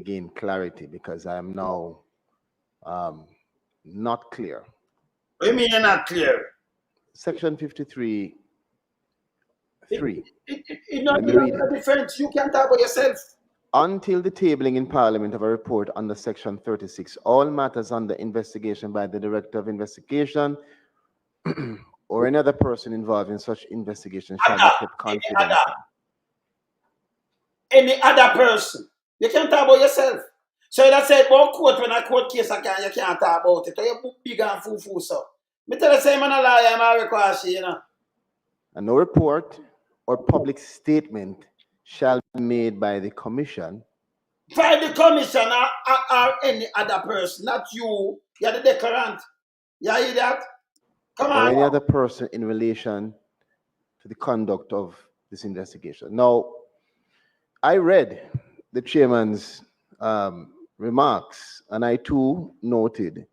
gain clarity because I am now not clear. What do you mean you're not clear? Section 53, 3. It's not a difference. You can talk about yourself. until the tabling in Parliament of a report under Section 36, all matters under investigation by the Director of Investigation or any other person involved in such investigation shall be kept confidential. Any other person. You can't talk about yourself. So that said about court when a court case you can't talk about it. You book big and foo so. Me tell you say man a liar, I'm a require you know. And no report or public statement shall be made by the Commission. By the Commission or any other person, not you. You're the declarant. You hear that? Come on. Or any other person in relation to the conduct of this investigation. Now, I read the chairman's remarks, and I too noted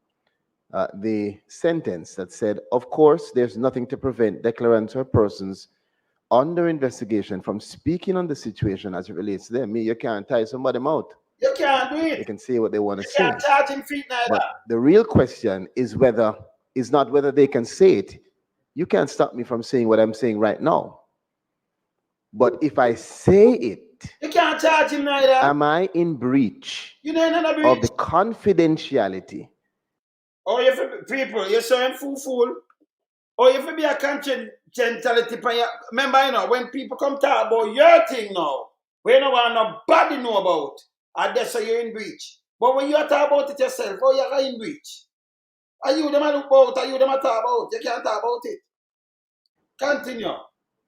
the sentence that said, of course, there's nothing to prevent declarants or persons under investigation from speaking on the situation as it relates to them. You can't tie somebody out. You can't do it. They can say what they want to say. You can't charge him feet neither. But the real question is not whether they can say it. You can't stop me from saying what I'm saying right now. But if I say it, you can't charge him neither. Am I in breach, of the confidentiality? Or if people, you're so fool. Or if it be a confidentiality, remember, you know, when people come talk about your thing now, we don't want nobody know about, and that's how you're in breach. But when you talk about it yourself, oh, you're in breach. Are you them look about? Are you them talk about? You can't talk about it. Continue.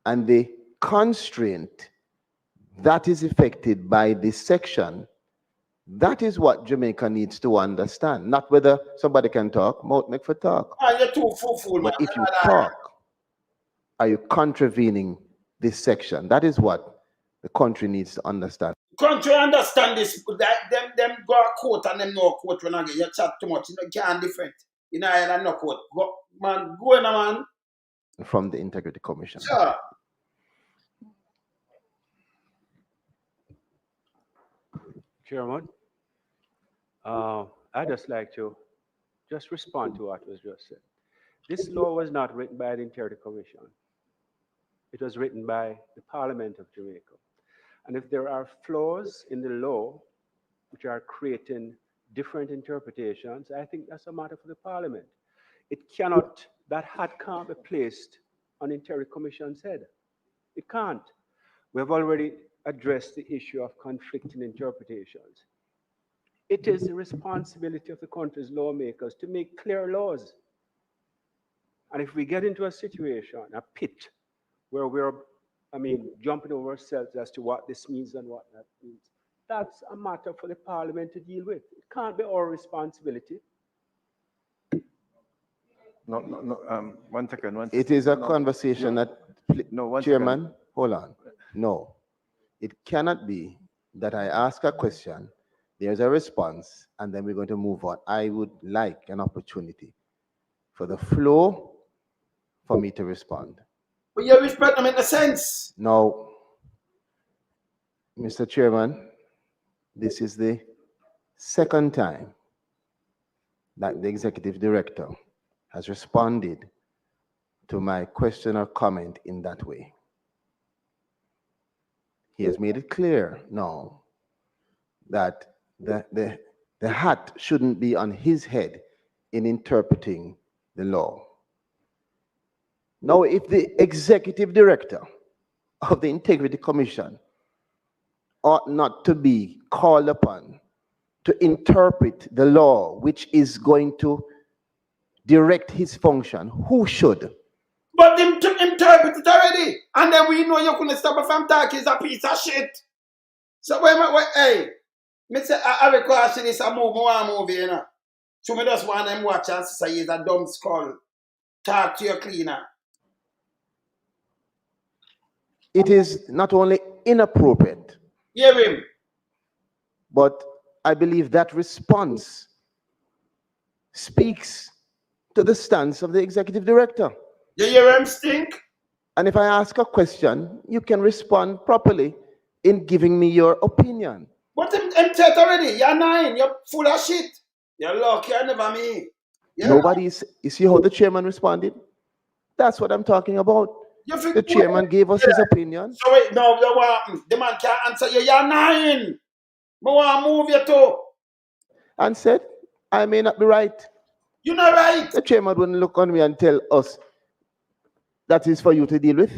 And the constraint that is affected by this section, that is what Jamaica needs to understand. Not whether somebody can talk, mouth make for talk. You're too fool, but if you talk, are you contravening this section? That is what the country needs to understand. Country understand this. Them go a court and them no court when again. You chat too much. You know, can't different. You know, I no court. Go in, man. From the Integrity Commission. Sure. Chairman, I'd just like to respond to what was just said. This law was not written by the Integrity Commission. It was written by the Parliament of Jamaica. And if there are flaws in the law which are creating different interpretations, I think that's a matter for the Parliament. That hat can't be placed on the Integrity Commission's head. It can't. We have already addressed the issue of conflicting interpretations. It is the responsibility of the country's lawmakers to make clear laws. And if we get into a situation, a pit, where we're, jumping over ourselves as to what this means and what that means, that's a matter for the Parliament to deal with. It can't be our responsibility. No, 1 second. It is a conversation that, Chairman, second. Hold on. No, it cannot be that I ask a question, there's a response, and then we're going to move on. I would like an opportunity for the flow for me to respond. But your respect don't make no sense. Now, Mr. Chairman, this is the second time that the Executive Director has responded to my question or comment in that way. He has made it clear now that the hat shouldn't be on his head in interpreting the law. Now, if the Executive Director of the Integrity Commission ought not to be called upon to interpret the law which is going to direct his function, who should? But him to interpret it already. And then we know you couldn't stop from talking is a piece of shit. So hey, me say I require this a movie, you know. So me just want them watch and say he's a dumb skull. Talk to your cleaner. It is not only inappropriate. Hear him. But I believe that response speaks to the stance of the Executive Director. You hear him stink? And if I ask a question, you can respond properly in giving me your opinion. But him take already. You're 9. You're full of shit. You're lucky. You're never me. You see how the chairman responded? That's what I'm talking about. The chairman gave us his opinion. So wait, no, what happened? The man can't answer you. You're 9. I want to move you too. And said, I may not be right. You're not right. The chairman wouldn't look on me and tell us that is for you to deal with.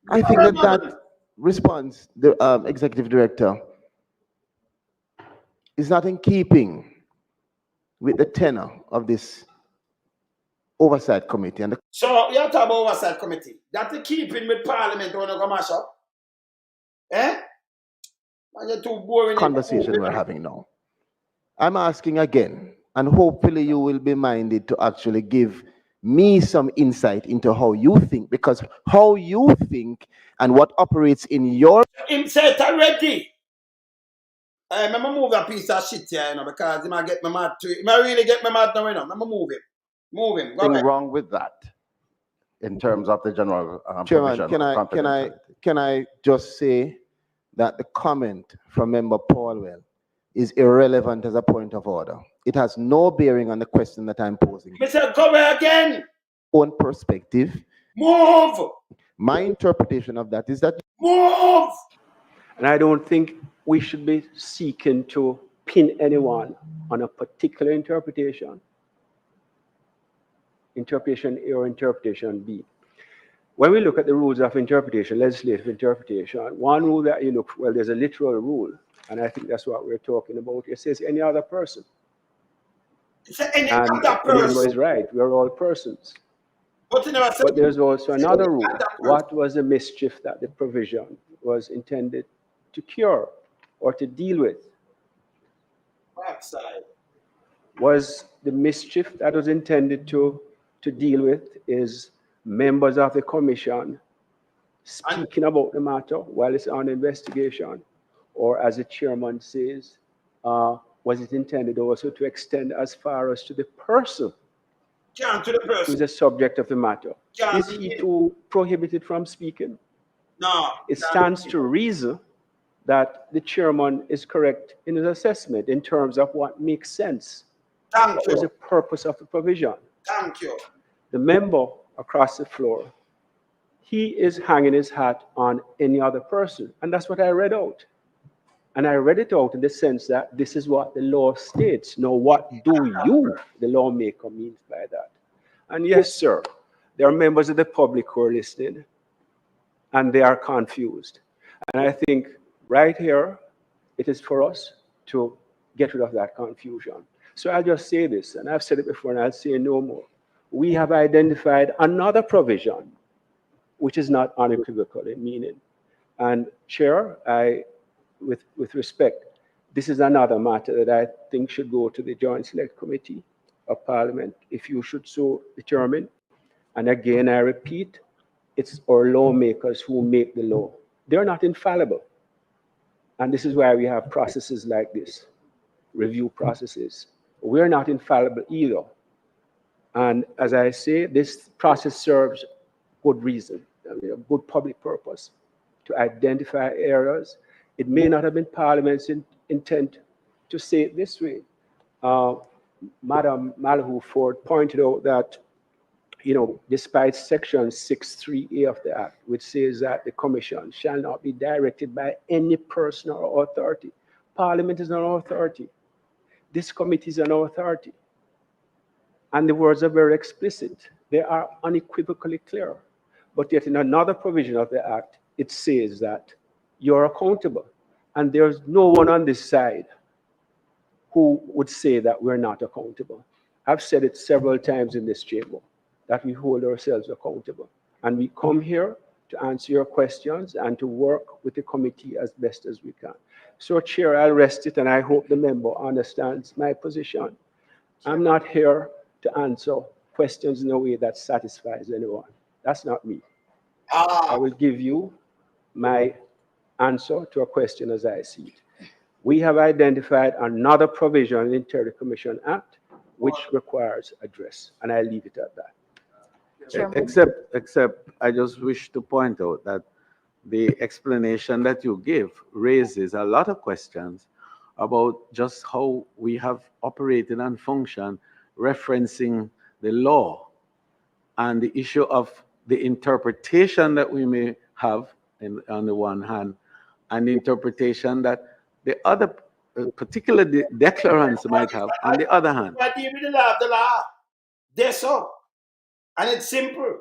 I think that response, the executive director, is not in keeping with the tenor of this oversight committee. And so you talk about oversight committee. That's the keeping with Parliament when you go mash up. Eh? And you're too boring. Conversation we're having now. I'm asking again, and hopefully you will be minded to actually give me some insight into how you think, because how you think and what operates in your... Him said already. I remember move a piece of shit here, you know, because he might get me mad too. He might really get me mad now, you know. Remember move him. Move him. Go Nothing ahead. wrong with that in terms of the general Chairman, provision of can I just say that the comment from Member Paulwell is irrelevant as a point of order. It has no bearing on the question that I'm posing. Mr. Come here again. Own perspective. Move. My interpretation of that is that... Move. And I don't think we should be seeking to pin anyone on a particular interpretation. Interpretation A or interpretation B. When we look at the rules of interpretation, legislative interpretation, one rule that you look, well, there's a literal rule, and I think that's what we're talking about. It says any other person. Any and other person. is right, we're all persons. But there's also another rule. What was the mischief that the provision was intended to cure or to deal with? Was the mischief that was intended to deal with is members of the commission speaking about the matter while it's on investigation, or as the chairman says, was it intended also to extend as far as to the person who is the subject of the matter? Is he too prohibited from speaking? No. It stands to reason that the chairman is correct in his assessment in terms of what makes sense. What was the purpose of the provision? Thank you. The member across the floor, he is hanging his hat on any other person. And that's what I read out. And I read it out in the sense that this is what the law states. Now, what do you, the lawmaker, means by that? And yes, sir, there are members of the public who are listening, and they are confused. And I think right here, it is for us to get rid of that confusion. So I'll just say this, and I've said it before, and I'll say no more. We have identified another provision, which is not unequivocal in meaning. And Chair, with respect, this is another matter that I think should go to the Joint Select Committee of Parliament, if you should so determine. And again, I repeat, it's our lawmakers who make the law. They're not infallible. And this is why we have processes like this, review processes. We're not infallible either. And as I say, this process serves good reason, a good public purpose to identify errors. It may not have been Parliament's intent to say it this way. Madam Malhu Ford pointed out that, despite Section 6.3a of the Act, which says that the Commission shall not be directed by any person or authority. Parliament is an authority. This committee is an authority. And the words are very explicit. They are unequivocally clear. But yet in another provision of the Act, it says that you're accountable. And there's no one on this side who would say that we're not accountable. I've said it several times in this chamber, that we hold ourselves accountable. And we come here to answer your questions and to work with the committee as best as we can. So, Chair, I'll rest it, and I hope the member understands my position. I'm not here to answer questions in a way that satisfies anyone. That's not me. I will give you my answer to a question as I see it. We have identified another provision in the Interior Commission Act which requires address, and I leave it at that. Except I just wish to point out that the explanation that you give raises a lot of questions about just how we have operated and functioned, referencing the law and the issue of the interpretation that we may have on the one hand, and the interpretation that the other particular declarants might have on the other hand. But even the law, that's so. And it's simple.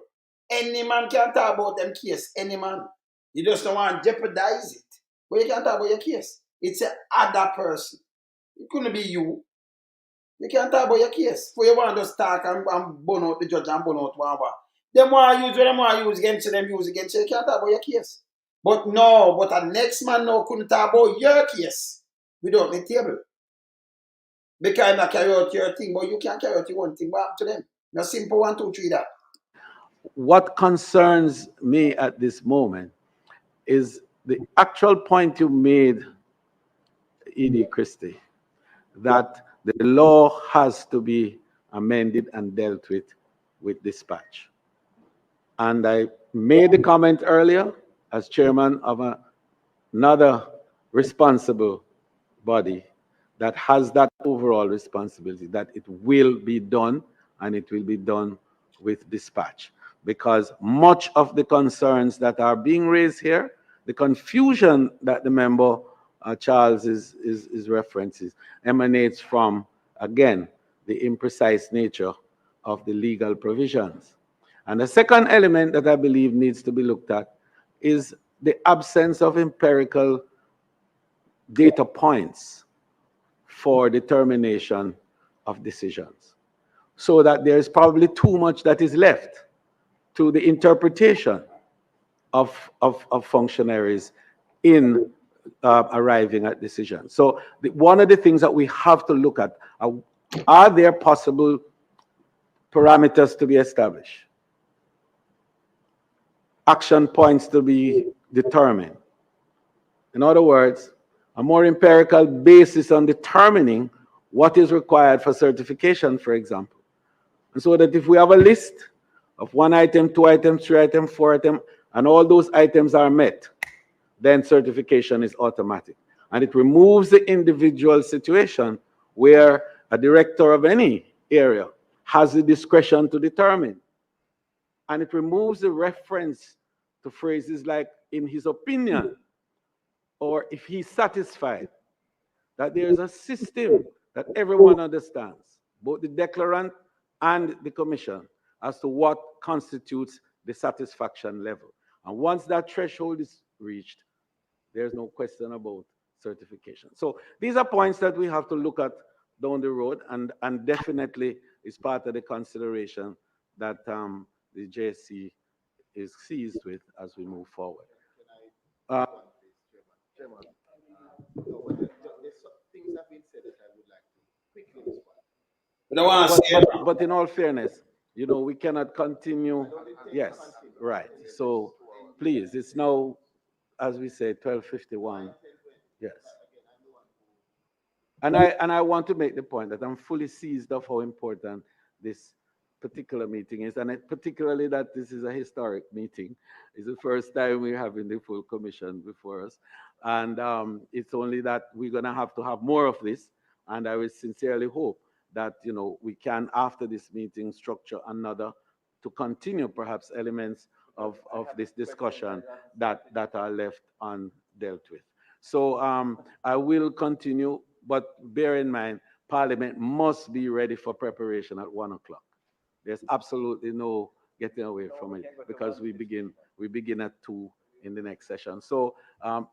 Any man can talk about them case, any man. You just don't want to jeopardize it. But you can't talk about your case. It's a other person. It couldn't be you. You can't talk about your case. For you want to talk and burn out the judge and burn out one. Them want to use what them want to use against you, them use against you. You can't talk about your case. But no, but the next man now couldn't talk about your case without the table. Because I'm not carry out your thing, but you can't carry out your own thing. What happened to them? No simple 1, 2, 3 that. What concerns me at this moment is the actual point you made, E.D. Christie, that the law has to be amended and dealt with dispatch. And I made the comment earlier as chairman of another responsible body that has that overall responsibility, that it will be done and it will be done with dispatch. Because much of the concerns that are being raised here, the confusion that the member Charles is references emanates from, again, the imprecise nature of the legal provisions. And the second element that I believe needs to be looked at is the absence of empirical data points for determination of decisions. So that there is probably too much that is left to the interpretation of functionaries in arriving at decisions. So one of the things that we have to look at are there possible parameters to be established? Action points to be determined. In other words, a more empirical basis on determining what is required for certification, for example. And so that if we have a list of 1 item, 2 items, 3 items, 4 items, and all those items are met, then certification is automatic. And it removes the individual situation where a director of any area has the discretion to determine. And it removes the reference to phrases like, in his opinion, or if he's satisfied, that there is a system that everyone understands, both the declarant and the commission, as to what constitutes the satisfaction level. And once that threshold is reached, there's no question about certification. So these are points that we have to look at down the road, and definitely is part of the consideration that the JSC is seized with as we move forward. But in all fairness, you know, we cannot continue. Yes, right. So please, it's now, as we say, 12:51. Yes. And I want to make the point that I'm fully seized of how important this particular meeting is, and particularly that this is a historic meeting. It's the first time we're having the full commission before us. And it's only that we're going to have more of this. And I will sincerely hope that, you know, we can, after this meeting, structure another to continue perhaps elements of this discussion that are left undealt with. So I will continue, but bear in mind, Parliament must be ready for preparation at 1 o'clock. There's absolutely no getting away from it, because we begin at 2 in the next session. So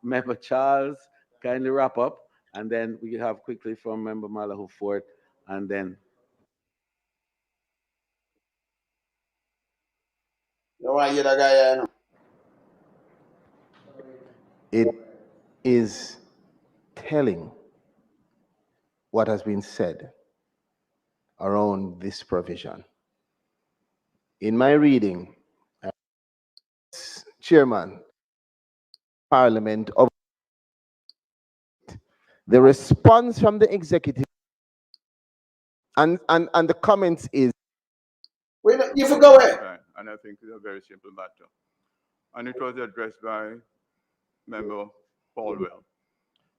Member Charles, kindly wrap up, and then we have quickly from Member Malahoo Ford, and then. It is telling what has been said around this provision. In my reading, as Chairman, Parliament, of the response from the executive and the comments is. You forgot it. And I think it's a very simple matter. And it was addressed by Member Paulwell.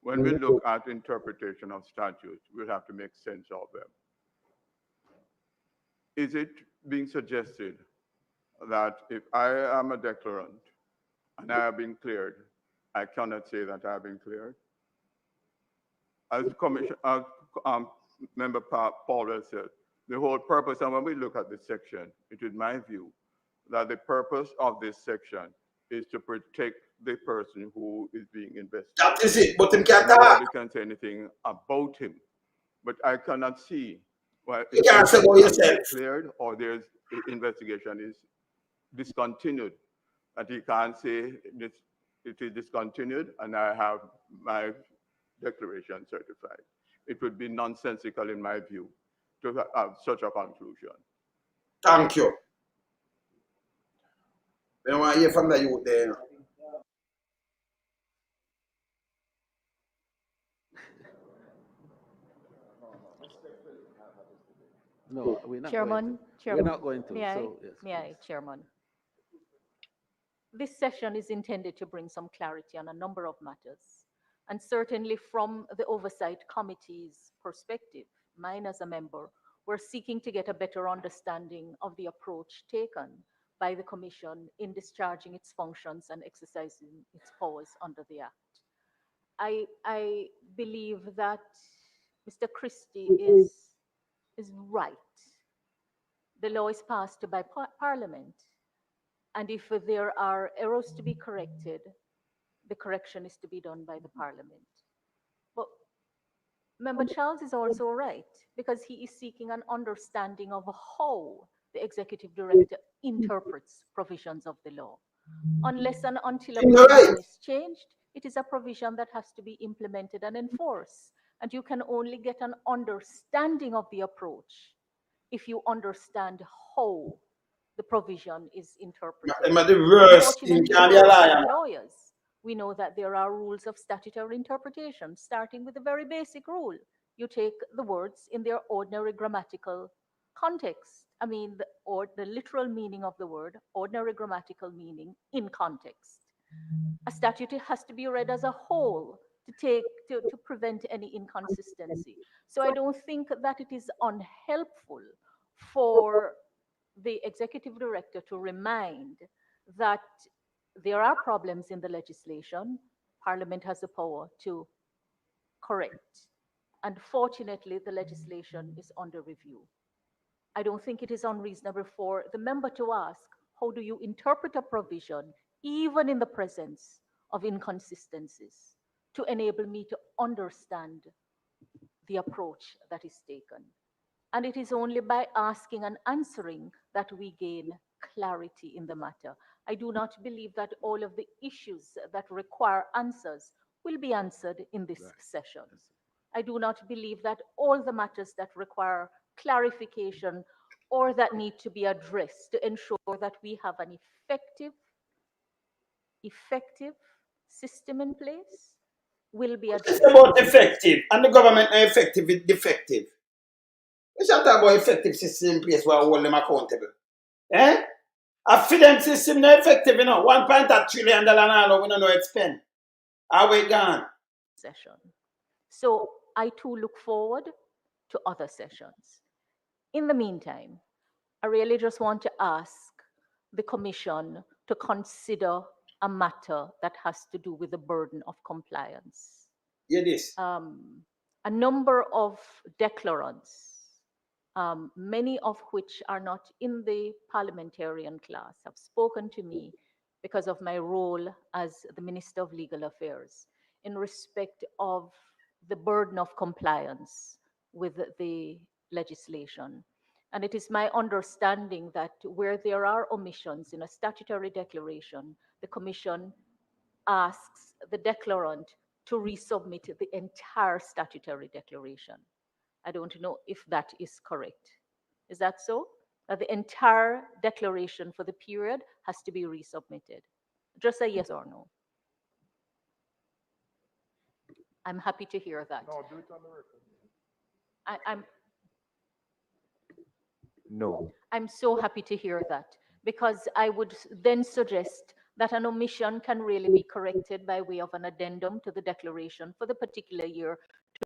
When we look at interpretation of statutes, we'll have to make sense of them. Is it being suggested that if I am a declarant and I have been cleared, I cannot say that I have been cleared? as Member Paul has said, the whole purpose, and when we look at this section, it is my view that the purpose of this section is to protect the person who is being investigated. That is it, but him can't Nobody talk. can say anything about him. But I cannot see why You can't say about yourself. cleared or there's investigation is discontinued. That he can't say this, it is discontinued and I have my declaration certified. It would be nonsensical in my view to have such a conclusion. Thank you. I want to hear from the youth there. No, we're not Chairman, We're not going to. may I? So, yes, May I, Chairman? This session is intended to bring some clarity on a number of matters. And certainly from the Oversight Committee's perspective, mine as a member, we're seeking to get a better understanding of the approach taken by the Commission in discharging its functions and exercising its powers under the Act. I believe that Mr. Christie is right. The law is passed by Parliament, and if there are errors to be corrected, the correction is to be done by the Parliament. But Member Charles is also right, because he is seeking an understanding of how the Executive Director interprets provisions of the law. Unless and until a provision is changed, it is a provision that has to be implemented and enforced. And you can only get an understanding of the approach if you understand how the provision is interpreted. Unfortunately, for lawyers, we know that there are rules of statutory interpretation, starting with the very basic rule. You take the words in their ordinary grammatical context. I mean, the literal meaning of the word, ordinary grammatical meaning in context. A statute has to be read as a whole to prevent any inconsistency. So I don't think that it is unhelpful for the Executive Director to remind that there are problems in the legislation. Parliament has the power to correct. And fortunately, the legislation is under review. I don't think it is unreasonable for the member to ask, how do you interpret a provision, even in the presence of inconsistencies, to enable me to understand the approach that is taken? And it is only by asking and answering that we gain clarity in the matter. I do not believe that all of the issues that require answers will be answered in this session. I do not believe that all the matters that require clarification or that need to be addressed to ensure that we have an effective system in place will be addressed. It's about effective, and the government is effective with defective. We should talk about effective system in place where we hold them accountable. Eh? A film system not effective, you know. $1.3 trillion now, we don't know it's spent. How we gone? Session. So I too look forward to other sessions. In the meantime, I really just want to ask the Commission to consider a matter that has to do with the burden of compliance. Yes. A number of declarants, many of which are not in the parliamentarian class, have spoken to me because of my role as the Minister of Legal Affairs in respect of the burden of compliance with the legislation. And it is my understanding that where there are omissions in a statutory declaration, the Commission asks the declarant to resubmit the entire statutory declaration. I don't know if that is correct. Is that so? That the entire declaration for the period has to be resubmitted? Just say yes or no. I'm happy to hear that. No, do it on the record. No. I'm so happy to hear that, because I would then suggest that an omission can really be corrected by way of an addendum to the declaration for the particular year to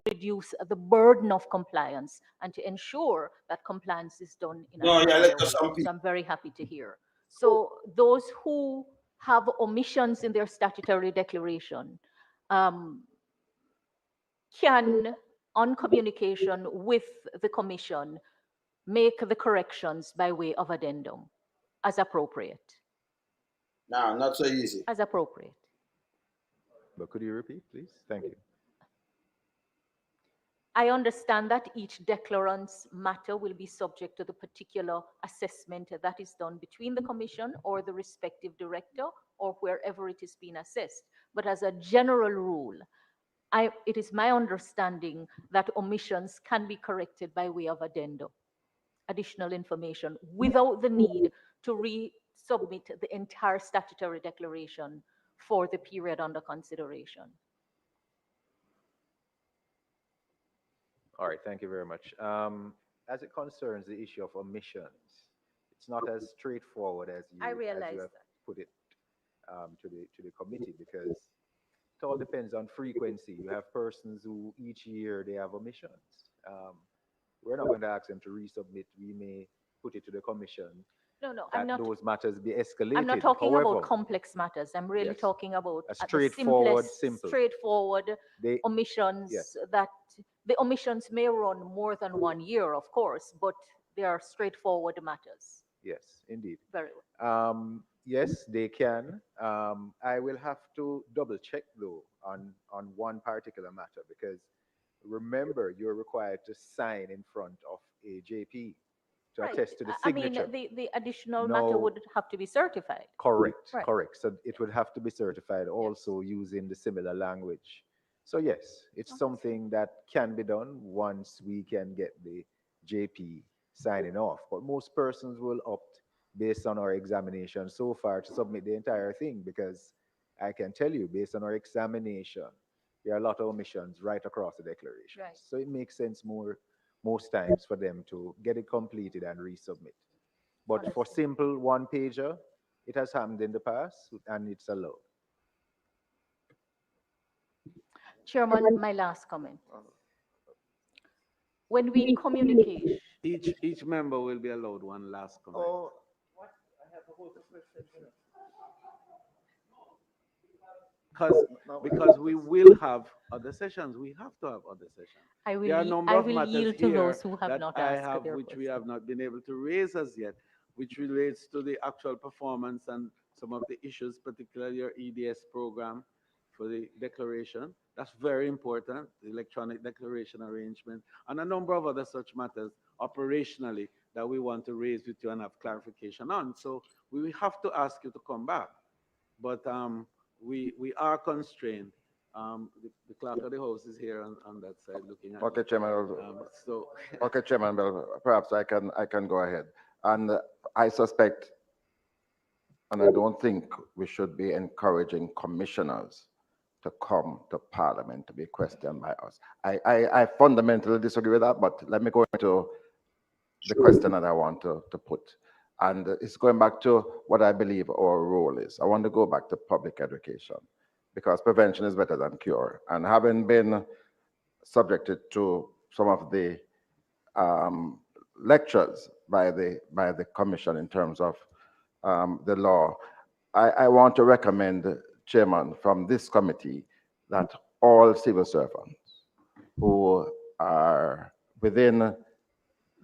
reduce the burden of compliance and to ensure that compliance is done in a fair way. So I'm very happy to hear. So those who have omissions in their statutory declaration, can, on communication with the Commission, make the corrections by way of addendum as appropriate. No, not so easy. As appropriate. But could you repeat, please? Thank you. I understand that each declarant's matter will be subject to the particular assessment that is done between the Commission or the respective director or wherever it is being assessed. But as a general rule, it is my understanding that omissions can be corrected by way of addendum, additional information, without the need to resubmit the entire statutory declaration for the period under consideration. All right, thank you very much. As it concerns the issue of omissions, it's not as straightforward as you have put it to the committee, because it all depends on frequency. You have persons who each year they have omissions. We're not going to ask them to resubmit. We may put it to the commission. No, I'm not. Those matters be escalated. I'm not talking However, about complex matters. I'm really talking about a straightforward, simple. Straightforward omissions. Yes. That the omissions may run more than 1 year, of course, but they are straightforward matters. Yes, indeed. Very well. Yes, they can. I will have to double check though on one particular matter, because remember, you're required to sign in front of a JP to attest to the signature. I mean, the additional matter would have to be certified. Correct, Right. correct. So it would have to be certified also using the similar language. So yes, it's something that can be done once we can get the JP signing off. But most persons will opt, based on our examination so far, to submit the entire thing, because I can tell you, based on our examination, there are a lot of omissions right across the declaration. Right. So it makes sense most times for them to get it completed and resubmit. But for simple one-pager, it has happened in the past and it's allowed. Chairman, my last comment. When we communicate, Each member will be allowed one last comment. oh, Because we will have other sessions. We have to have other sessions. I will, There are a number of matters yield to here those who have that not I asked have, their which we question. have not been able to raise as yet, which relates to the actual performance and some of the issues, particularly your EDS program for the declaration. That's very important, the electronic declaration arrangement, and a number of other such matters operationally that we want to raise with you and have clarification on. So we will have to ask you to come back. But we are constrained. The clerk of the house is here on that side looking at. Okay, Chairman. So Okay, Chairman, well, perhaps I can go ahead. And I suspect, and I don't think we should be encouraging commissioners to come to Parliament to be questioned by us. I fundamentally disagree with that, but let me go into the question that I want to put. And it's going back to what I believe our role is. I want to go back to public education, because prevention is better than cure. And having been subjected to some of the lectures by the commission in terms of the law, I want to recommend, Chairman, from this committee, that all civil servants who are within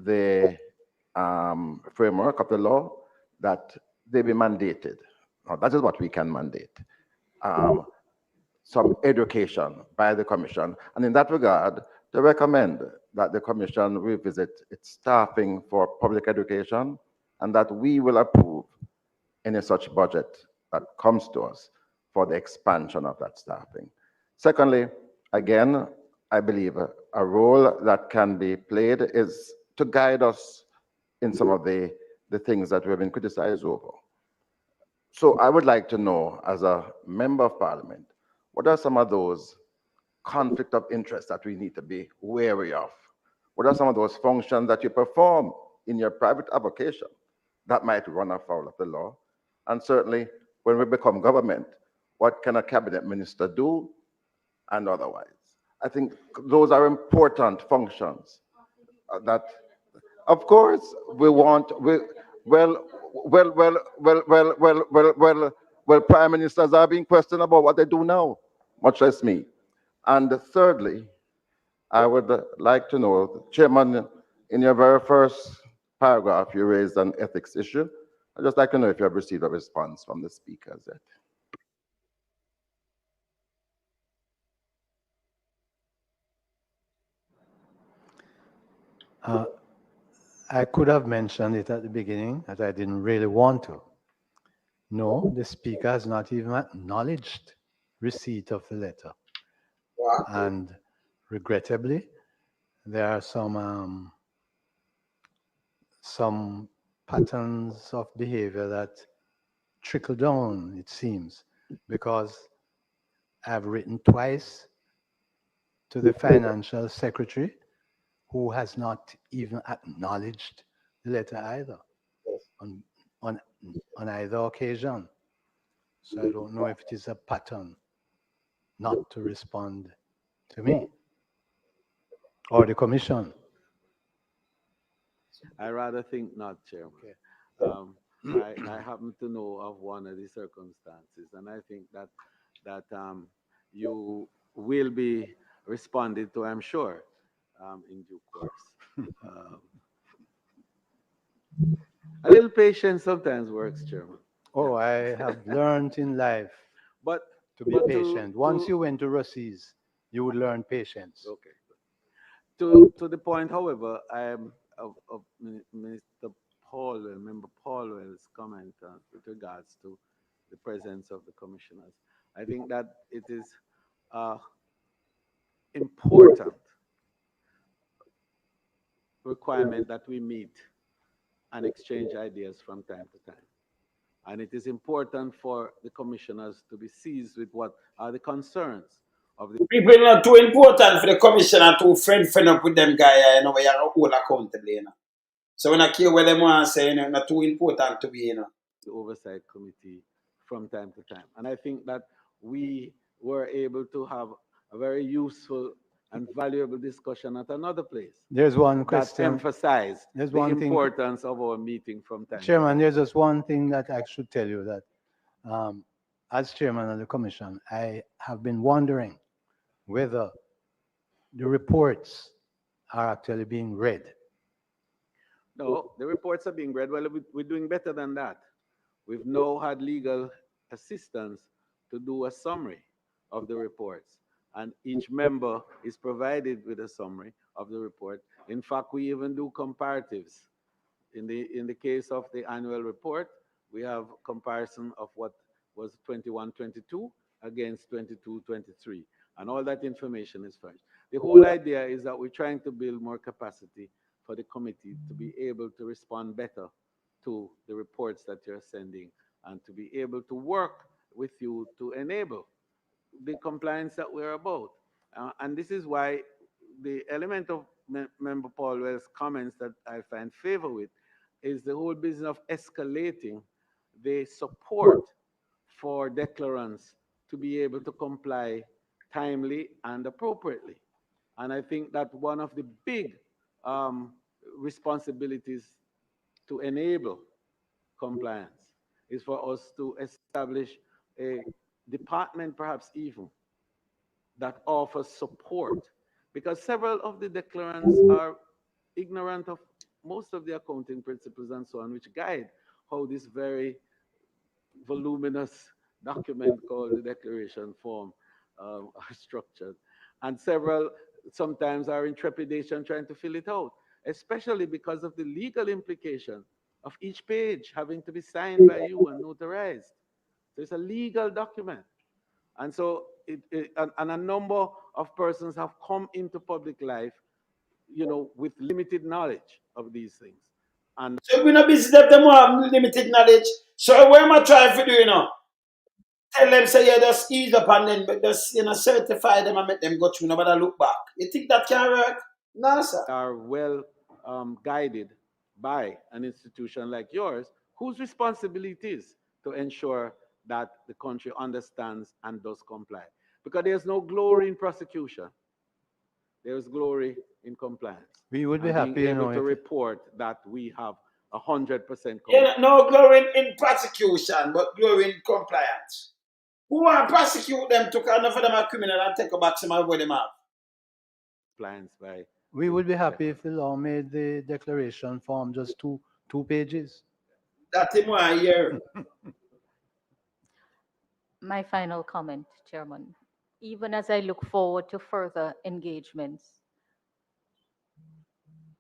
the framework of the law, that they be mandated. Now, that is what we can mandate. Some education by the commission. And in that regard, to recommend that the commission revisit its staffing for public education, and that we will approve any such budget that comes to us for the expansion of that staffing. Secondly, again, I believe a role that can be played is to guide us in some of the things that we have been criticized over. So I would like to know, as a member of Parliament, what are some of those conflict of interest that we need to be wary of? What are some of those functions that you perform in your private avocation that might run afoul of the law? And certainly, when we become government, what can a cabinet minister do and otherwise? I think those are important functions that, of course, we want. Prime ministers are being questioned about what they do now, much less me. And thirdly, I would like to know, Chairman, in your very first paragraph, you raised an ethics issue. I'd just like to know if you have received a response from the speakers yet. I could have mentioned it at the beginning, that I didn't really want to. No, the speaker has not even acknowledged receipt of the letter. Wow. And regrettably, there are some patterns of behavior that trickle down, it seems, because I've written twice to the financial secretary, who has not even acknowledged the letter either on either occasion. So I don't know if it is a pattern not to respond to me or the commission. I rather think not, Chairman. I happen to know of one of the circumstances, and I think that you will be responded to, I'm sure, in due course. A little patience sometimes works, Chairman. Oh, I have learned in life to be patient. Once you went to Rossi's, you would learn patience. Okay. To the point, however, I am of Minister Member Paulwell's comment with regards to the presence of the commissioners. I think that it is important requirement that we meet and exchange ideas from time to time. And it is important for the commissioners to be seized with what are the concerns of the people. Not too important for the commissioner to friend up with them guy, you know, where you're all accountable, you know. So when I care what them want to say, you know, not too important to be, you know. The oversight committee from time to time. And I think that we were able to have a very useful and valuable discussion at another place. There's one question. That emphasized the importance of our meeting from time Chairman, to time. there's just one thing that I should tell you, that as chairman of the commission, I have been wondering whether the reports are actually being read. No, the reports are being read. Well, we're doing better than that. We've now had legal assistance to do a summary of the reports, and each member is provided with a summary of the report. In fact, we even do comparatives. In the case of the annual report, we have comparison of what was 21-22 against 22-23, and all that information is furnished. The whole idea is that we're trying to build more capacity for the committee to be able to respond better to the reports that you're sending, and to be able to work with you to enable the compliance that we're about. And this is why the element of Member Paulwell's comments that I find favor with is the whole business of escalating the support for declarants to be able to comply timely and appropriately. And I think that one of the big responsibilities to enable compliance is for us to establish a department, perhaps even, that offers support, because several of the declarants are ignorant of most of the accounting principles and so on, which guide how this very voluminous document called the declaration form are structured. And several sometimes are in trepidation trying to fill it out, especially because of the legal implication of each page having to be signed by you and notarized. So it's a legal document. And so and a number of persons have come into public life, you know, with limited knowledge of these things. And so we not busy them have limited knowledge. So what am I trying to do, you know? Tell them say yeah, just ease up and then but just certify them and make them go through, nobody look back. You think that can work? No, sir. Are well guided by an institution like yours, whose responsibility is to ensure that the country understands and does comply. Because there's no glory in prosecution. There's glory in compliance. We would be and happy, being you able know, to if report that we have 100% compliance. Yeah, no glory in prosecution, but glory in compliance. Who want to prosecute them to enough of them are criminal and take a back some of what them have? compliance by. We would be happy if the law made the declaration form just two pages. That's him why here. My final comment, Chairman. Even as I look forward to further engagements,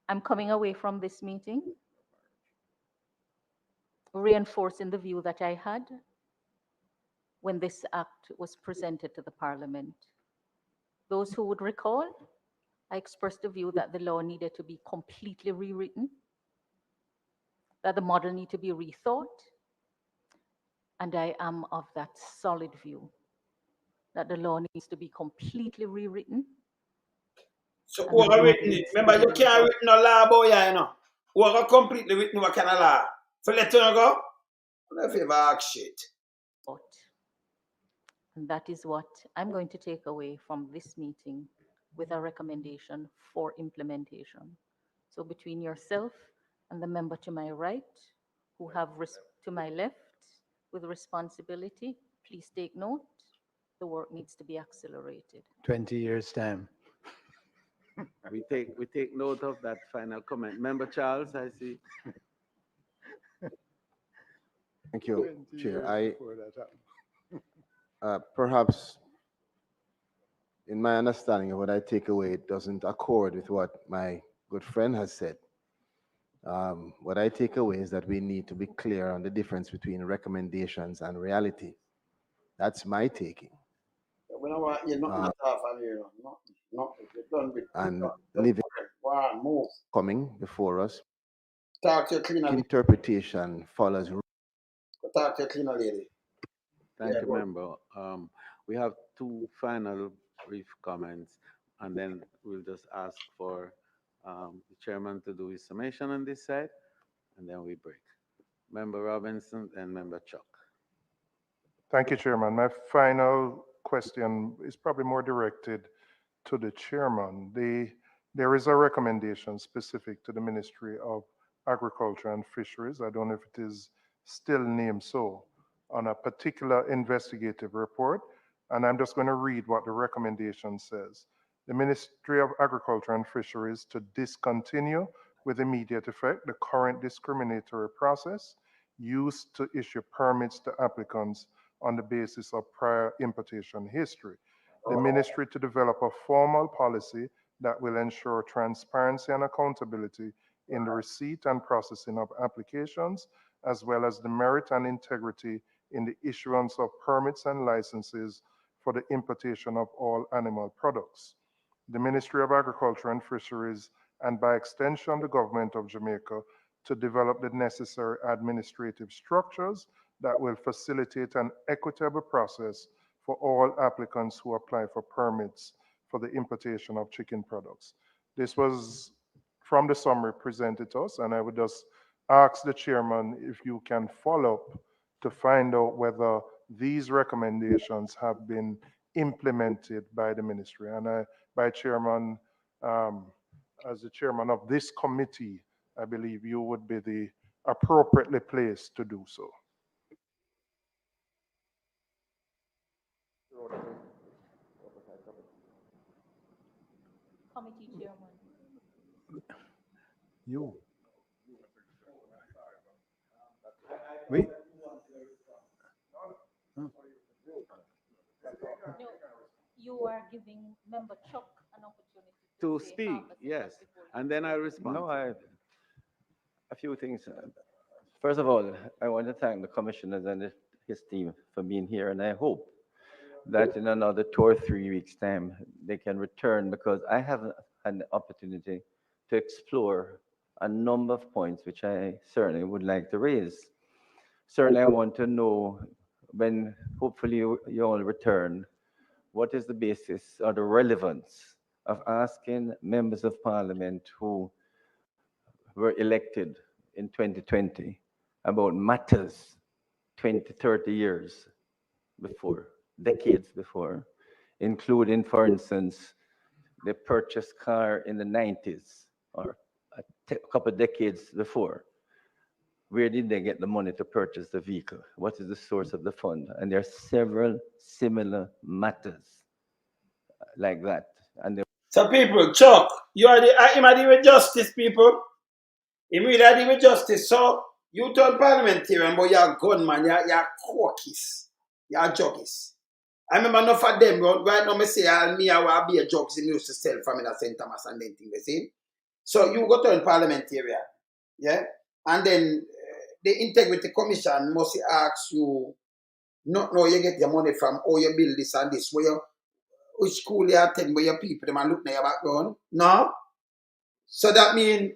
I'm coming away from this meeting reinforcing the view that I had when this act was presented to the Parliament. Those who would recall, I expressed the view that the law needed to be completely rewritten, that the model needed to be rethought, and I am of that solid view that the law needs to be completely rewritten. So who are written it? Remember, you can't written no law about you, you know. Who are completely written what kind of law? For let you go? No favor ask shit. And that is what I'm going to take away from this meeting with a recommendation for implementation. So between yourself and the member to my right, who have to my left with responsibility, please take note. The work needs to be accelerated. 20 years' time. We take note of that final comment. Member Charles, I see. Thank you, Chair. Perhaps in my understanding of what I take away, it doesn't accord with what my good friend has said. What I take away is that we need to be clear on the difference between recommendations and reality. That's my taking. We don't want you not off on here. No, you're done with And living move. coming before us. Talk to your cleaner. Interpretation follows. Talk to your cleaner lady. Thank you, member. We have two final brief comments, and then we'll just ask for the chairman to do his summation on this side, and then we break. Member Robinson and Member Chuck. Thank you, Chairman. My final question is probably more directed to the chairman. There is a recommendation specific to the Ministry of Agriculture and Fisheries. I don't know if it is still named so, on a particular investigative report. And I'm just going to read what the recommendation says. The Ministry of Agriculture and Fisheries to discontinue with immediate effect the current discriminatory process used to issue permits to applicants on the basis of prior importation history. The ministry to develop a formal policy that will ensure transparency and accountability in the receipt and processing of applications, as well as the merit and integrity in the issuance of permits and licenses for the importation of all animal products. The Ministry of Agriculture and Fisheries, and by extension the Government of Jamaica, to develop the necessary administrative structures that will facilitate an equitable process for all applicants who apply for permits for the importation of chicken products. This was from the summary presented to us, and I would just ask the chairman if you can follow up to find out whether these recommendations have been implemented by the ministry. And by chairman, as the chairman of this committee, I believe you would be the appropriately placed to do so. Committee chairman. You. We. No, you are giving Member Chuck an opportunity to speak, yes, and then I'll respond. No, a few things. First of all, I want to thank the commissioners and his team for being here, and I hope that in another 2 or 3 weeks' time they can return, because I have had the opportunity to explore a number of points which I certainly would like to raise. Certainly, I want to know, when hopefully you all return, what is the basis or the relevance of asking members of parliament who were elected in 2020 about matters 20, 30 years before, decades before, including, for instance, the purchased car in the 90s or a couple of decades before. Where did they get the money to purchase the vehicle? What is the source of the fund? And there are several similar matters like that. And So people, Chuck, you are the him are deal with justice, people. Him really are deal with justice. So you turn parliamentarian, but you're a gunman, you're caucus, you're juggies. I remember enough of them, but right now I say I will be a jugs him used to sell from in a St. Thomas and then thing, you see. So you go turn parliamentarian, yeah? And then the integrity commission must ask you, not know you get your money from, or you build this and this, where you which school you attend, where your people, them and look at your background. No. So that means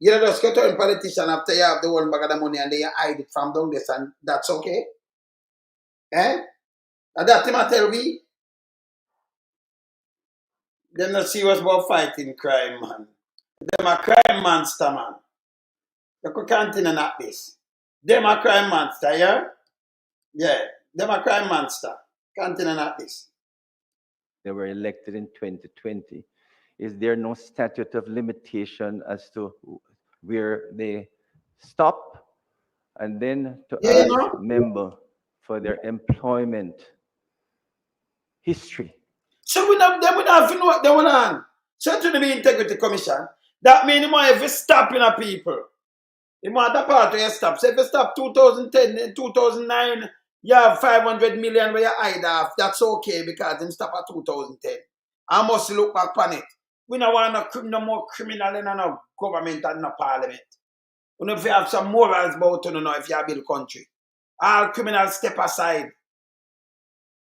you don't just go to a politician after you have the whole bag of the money and then you hide it from down this and that's okay. Eh? And that him I tell we. Them not serious about fighting crime, man. Them a crime monster, man. You could continue like this. Them a crime monster, yeah? Yeah. Them a crime monster. Continue like this. They were elected in 2020. Is there no statute of limitation as to where they stop? And then to ask member for their employment history. So they would have to know what they want on. So to the Integrity Commission, that means you might have to stop in a people. You might have part where you stop. So if you stop 2010 and 2009, you have 500 million where you hide off. That's okay because them stop at 2010. I must look back on it. We don't want no more criminal in no government and no parliament. We don't have some morals about to know if you build country. All criminals step aside.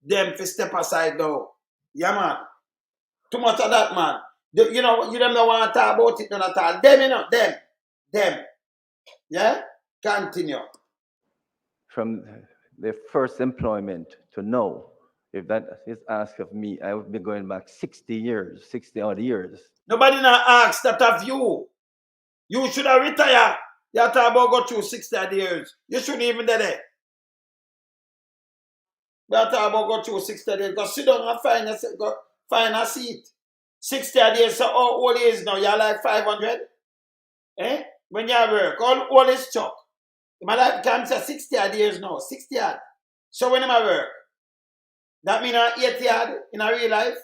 Them fi step aside now. Yeah, man. Too much of that, man. You know, you them don't want to talk about it, none at all. Them, you know, them. Yeah? Continue. From their first employment to now, if that is asked of me, I would be going back 60 years, 60 odd years. Nobody now asks that of you. You should have retired. You talk about go through 60 odd years. You shouldn't even do that. You talk about go through 60 years. Go sit down and find a seat. 60 odd years, so how old is now? You're like 500? Eh? When you work, how old is Chuck? My life comes to 60 odd years now, 60 odd. So when I work, that means I'm 80 odd in a real life?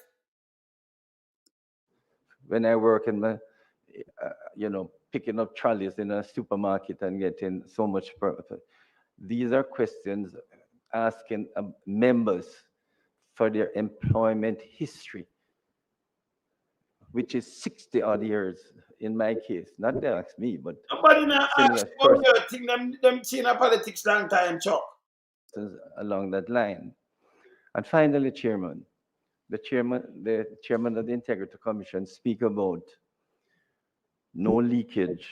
When I work in my, picking up trolleys in a supermarket and getting so much profit. These are questions asking members for their employment history, which is 60 odd years in my case. Not they ask me, but nobody now ask about your thing, them seen a politics long time, Chuck. Along that line. And finally, Chairman, the chairman of the Integrity Commission speak about no leakage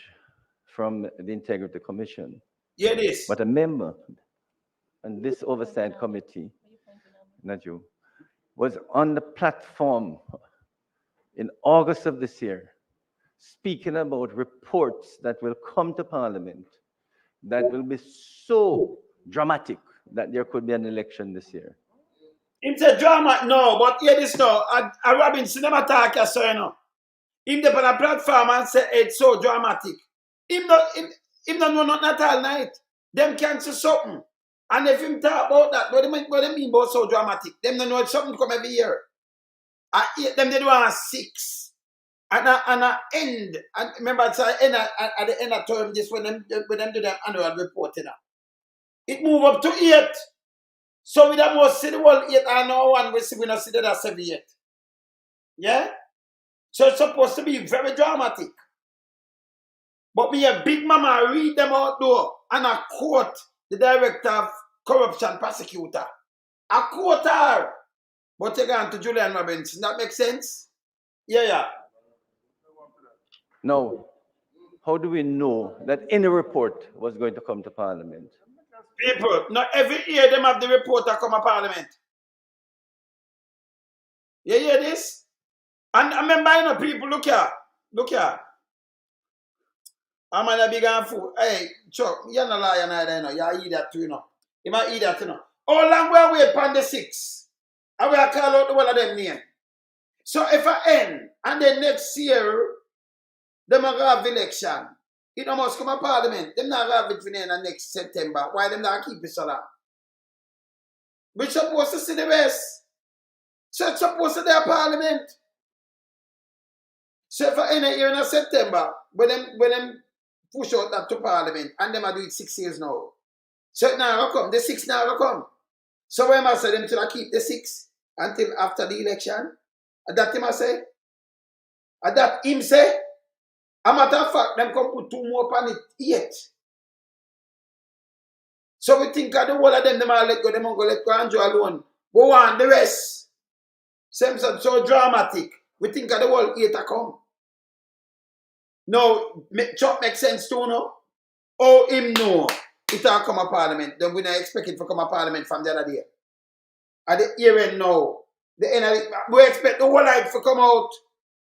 from the Integrity Commission. Yeah, it is. But a member on this oversight committee, not you, was on the platform in August of this year, speaking about reports that will come to Parliament that will be so dramatic that there could be an election this year. It's a drama, no, but hear this now. A Robinson never talk as so, you know. Him dey on a platform and say it's so dramatic. Him not know nothing at all night. Them can't say something. And if him talk about that, what they mean about so dramatic? Them don't know it's something come every year. Them they do on 6. And a end. And remember it's at the end of term just when them do their annual report, you know. It move up to 8. So we don't see the whole 8 and no one we not see that 7 yet. Yeah? So it's supposed to be very dramatic. But me a big mama read them out though and I quote the director of corruption prosecutor. I quote her. But you go to Julian Robinson. That makes sense? Yeah. No. How do we know that any report was going to come to Parliament? People, not every year them have the report that come to Parliament. You hear this? And I remember, you know, people, look here. I'm a big fool. Hey, Chuck, you're not lying either, you know. You eat that too, you know. You might eat that, you know. How long will we wait on the 6? I will call out the one of them name. So if I end, and then next year, them will have election. It must come to Parliament. Them not have it for the next September. Why them not keep it so long? We're supposed to see the rest. So it's supposed to be a Parliament. So for any year in September, when them push out that to Parliament, and them are do it 6 years now. So now come, the 6 now come. So when I say them to keep the 6 until after the election, and that him I say, and that him say, a matter of fact, them come put 2 more upon it yet. So we think of the whole of them are let go, them go let go and draw alone. Go on, the rest. Same so dramatic. We think of the whole 8 to come. No, Chuck makes sense too, no? Oh, him no. It will come a Parliament. Then we not expect it to come a Parliament from the other day. At the year end now. The end of we expect the whole of it to come out.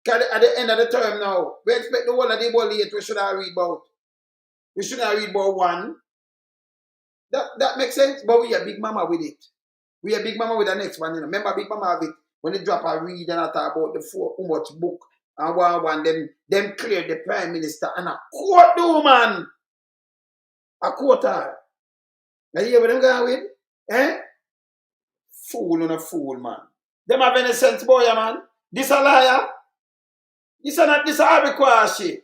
At the end of the term now. We expect the whole of the whole 8 we should have read about. We should have read about 1. That makes sense, but we are big mama with it. We are big mama with the next one. You know. Remember big mama have it when they drop a read and I talk about the 4 how much book and one them clear the Prime Minister and a court do man. A court her. Now you hear what them going with? Eh? Fool on a fool, man. Them have any sense, boy, man. This a liar. This a not this a require shit.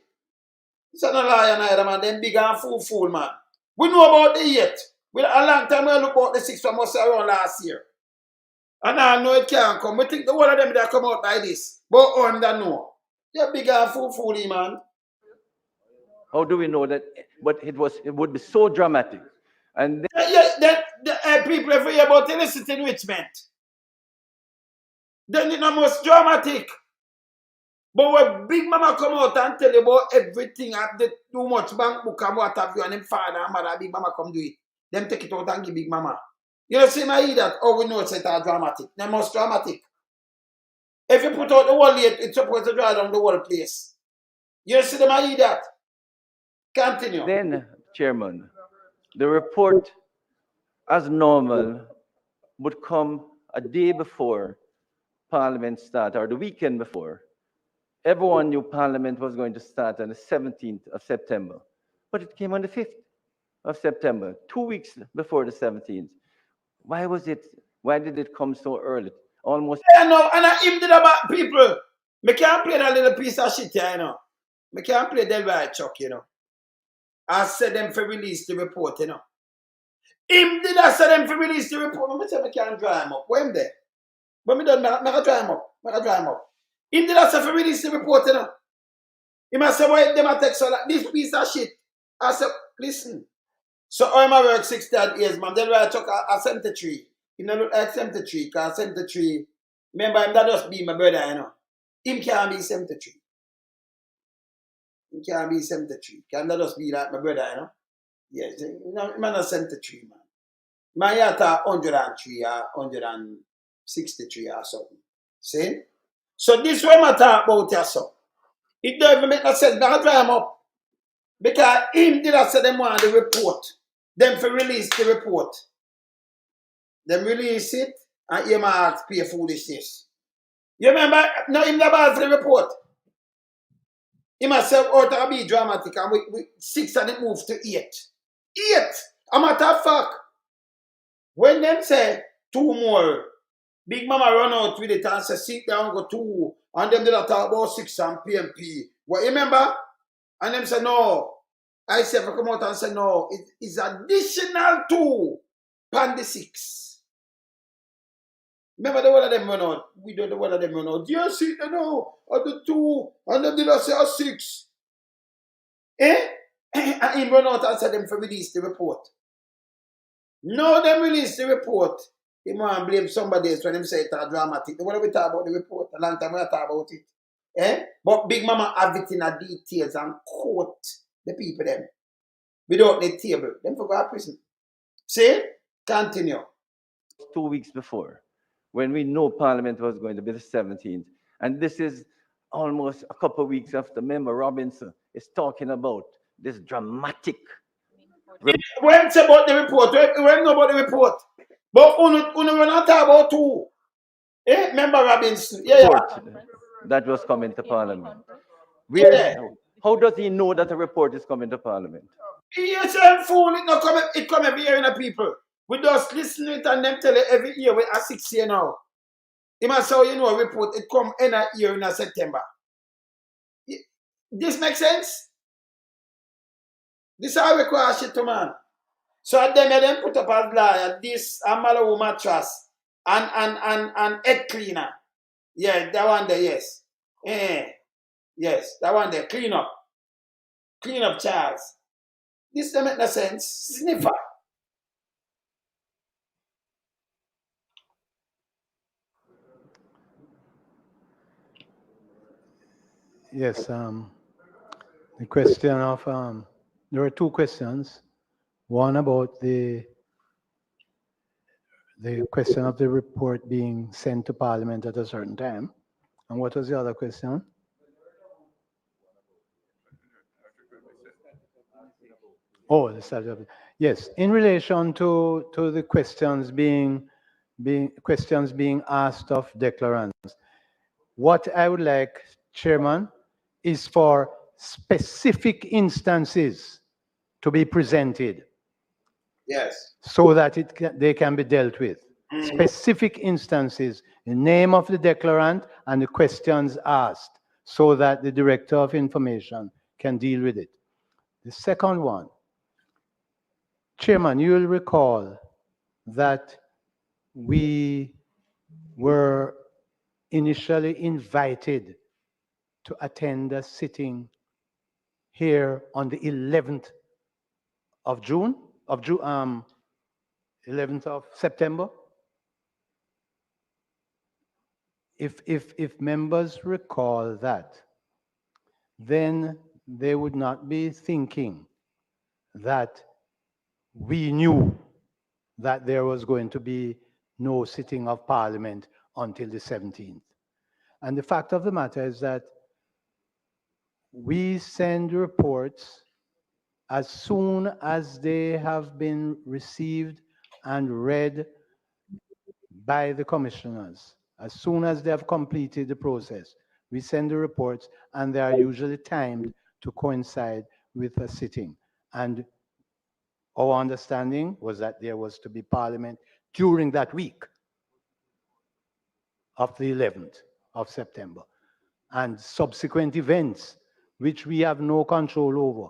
This a not liar neither, man. Them big and fool, man. We know about the 8. We a long time we look about the 6 from us around last year. And I know it can't come. We think the whole of them that come out like this. But under no. You're big and fool, man. How do we know that? But it would be so dramatic. And then, people ever hear about illicit enrichment. Then it's the most dramatic. But when Big Mama come out and tell you about everything, at the too much bank book and what have you, and them father and mother, Big Mama come do it. Them take it out and give Big Mama. You know, see my that, oh, we know it's dramatic. The most dramatic. If you put out the whole late, it's supposed to draw down the whole place. You see them I that. Continue. Then, Chairman, the report, as normal, would come a day before Parliament start, or the weekend before. Everyone knew Parliament was going to start on the 17th of September, but it came on the 5th of September, 2 weeks before the 17th. Why did it come so early? Almost. I know, and I him did about people. Me can't play that little piece of shit here, you know. Me can't play Del Valle Chuck, you know. I said them for release the report, you know. Him did I say them for release the report. I say me can't dry him up. Where him there? But me don't, me can dry him up. Me can dry him up. Him did I say for release the report, you know. He must say, why them attack so like this piece of shit? I said, listen. So I'm a work 60 years, man. Del Valle Chuck a cemetery. He don't look like cemetery, because cemetery, remember him that just be my brother, you know. Him can't be cemetery. He can't be cemetery. Can that just be like my brother, you know? Yes, man not cemetery, man. Man you talk 103 or 163 or something. See? So this way I talk about yourself. It don't even make no sense. I dry him up. Because him did I say them want the report. Them for release the report. Them release it and him ask pay foolishness. You remember? No, him never for the report. He must say, oh, to be dramatic, and we 6 and it moved to 8. 8! A matter of fact, when them say 2 more, Big Mama run out with it and say, sit down, go 2, and them did not talk about 6 and PMP. What, you remember? And them say, no. I say, if I come out and say, no, it's additional 2 pan the 6. Remember the one of them run out. We don't know one of them run out. You see, no, or the 2, and them did not say a 6. Eh? And him run out and said them for release the report. No, them release the report. He want to blame somebody else when them say it's dramatic. What we talk about the report? A long time we talk about it. Eh? But Big Mama have it in a details and quote the people them. Without the table. Them for go to prison. See? Continue. 2 weeks before, when we know Parliament was going to be the 17th. And this is almost a couple of weeks after Member Robinson is talking about this dramatic. When it's about the report, when know about the report. But we're not talking about 2. Eh? Member Robinson. Yeah. That was coming to Parliament. How does he know that a report is coming to Parliament? Yes, I'm fool. It come every year in the people. We just listen to it and them tell it every year. We are 6 years now. He must say, you know, a report, it come in a year in September. This makes sense? This is how we crash it to man. So them put up as liar this a Malawi mattress and egg cleaner. Yeah, that one there, yes. Yes, that one there. Clean up. Clean up Charles. This don't make no sense. Sniffer. Yes, the question of, there were two questions. One about the question of the report being sent to Parliament at a certain time. And what was the other question? Oh, the subject. Yes, in relation to the questions being asked of declarants, what I would like, Chairman, is for specific instances to be presented. Yes. So that they can be dealt with. Specific instances, the name of the declarant and the questions asked, so that the Director of Information can deal with it. The second one, Chairman, you will recall that we were initially invited to attend a sitting here on the 11th of June, 11th of September. If members recall that, then they would not be thinking that we knew that there was going to be no sitting of Parliament until the 17th. And the fact of the matter is that we send reports as soon as they have been received and read by the commissioners. As soon as they have completed the process, we send the reports, and they are usually timed to coincide with a sitting. And our understanding was that there was to be Parliament during that week of the 11th of September. And subsequent events, which we have no control over,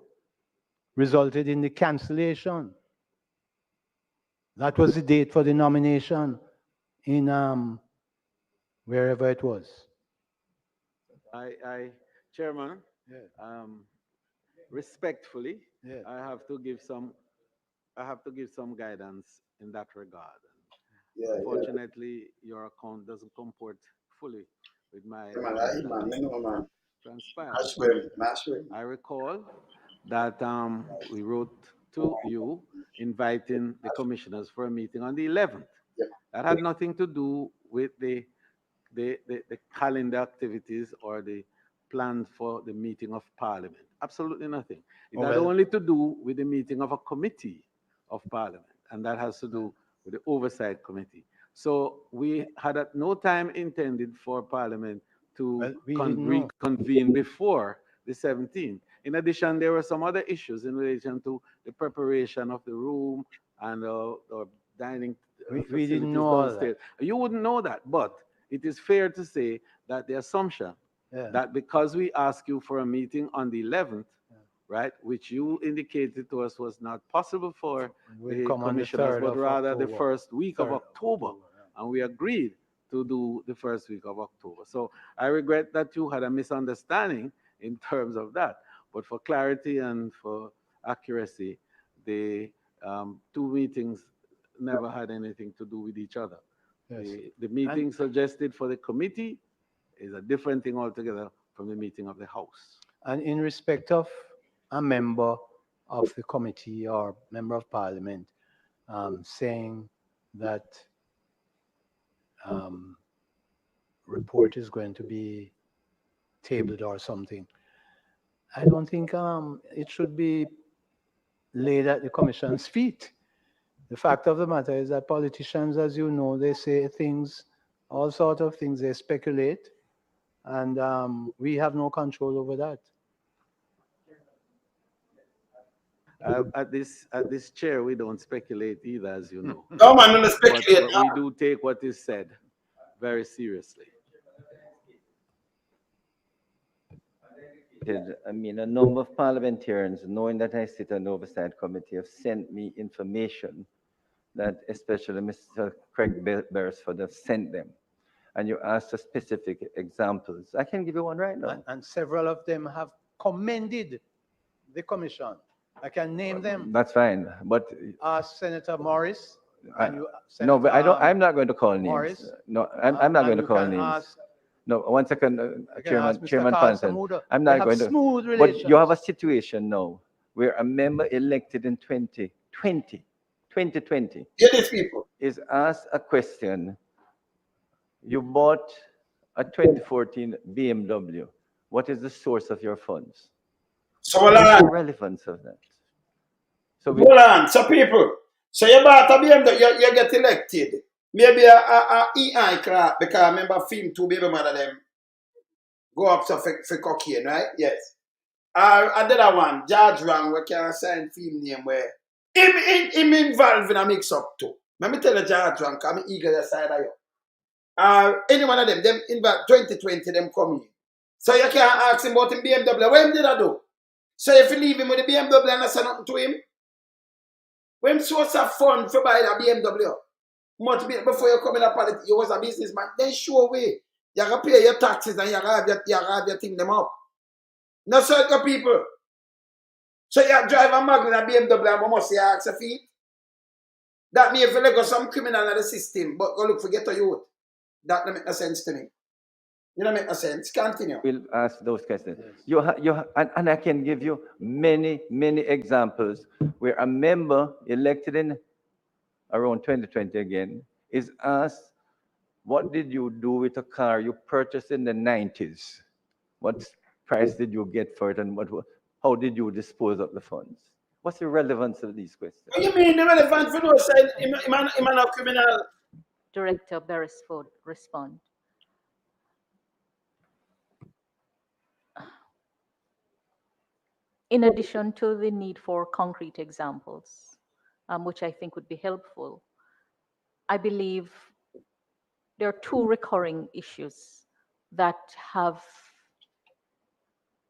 resulted in the cancellation. That was the date for the nomination in wherever it was. Chairman, respectfully, I have to give some guidance in that regard. Unfortunately, your account doesn't comport fully with my transparency. I recall that we wrote to you inviting the commissioners for a meeting on the 11th. That had nothing to do with the calendar activities or the plans for the meeting of Parliament. Absolutely nothing. It had only to do with the meeting of a committee of Parliament, and that has to do with the oversight committee. So we had at no time intended for Parliament to reconvene before the 17th. In addition, there were some other issues in relation to the preparation of the room and dining we didn't know downstairs. You wouldn't know that, but it is fair to say that the assumption that because we asked you for a meeting on the 11th, right, which you indicated to us was not possible for the commissioners, but rather the first week of October. And we agreed to do the first week of October. So I regret that you had a misunderstanding in terms of that. But for clarity and for accuracy, the two meetings never had anything to do with each other. The meeting suggested for the committee is a different thing altogether from the meeting of the House. And in respect of a member of the committee or member of Parliament saying that report is going to be tabled or something, I don't think it should be laid at the Commission's feet. The fact of the matter is that politicians, as you know, they say things, all sorts of things, they speculate, and we have no control over that. At this chair, we don't speculate either, as you know. No, man, don't speculate. But we do take what is said very seriously. I mean, a number of parliamentarians, knowing that I sit on the oversight committee, have sent me information that especially Mr. Craig Beresford have sent them. And you asked for specific examples. I can give you one right now. And several of them have commended the commission. I can name them. That's fine, but Senator Morris. no, but I'm not going to call names. Morris. No, I'm not going to call names. No, 1 second, Chairman Panson. I'm not going to. But you have a situation now where a member elected in 2020 is asked a question. You bought a 2014 BMW. What is the source of your funds? So what is the relevance of that? So hold on, so people, so you bought a BMW, you get elected. Maybe a EI clerk, because I remember film 2 baby mother them go up so for cocaine, right? Yes. I did that one, Judge Wrong, we can assign film name where him involved in a mix-up too. Let me tell you Judge Wrong, because I'm eager to side of you. Any one of them in 2020, them come in. So you can't ask him about him BMW. What did I do? So if you leave him with the BMW and I say nothing to him, when source of fund for buy a BMW, much before you come in a politics, you was a businessman, then show away. You have to pay your taxes and you have your thing them up. No certain people. So you drive a Magna BMW and must say ask a fee. That means if you go some criminal in the system, but go look for get a youth. That don't make no sense to me. You don't make no sense. Continue. We'll ask those questions. And I can give you many examples where a member elected in around 2020 again is asked, what did you do with a car you purchased in the 90s? What price did you get for it and how did you dispose of the funds? What's the relevance of these questions? What do you mean the relevance for those side? Him a criminal. Director Beresford respond. In addition to the need for concrete examples, which I think would be helpful, I believe there are 2 recurring issues that have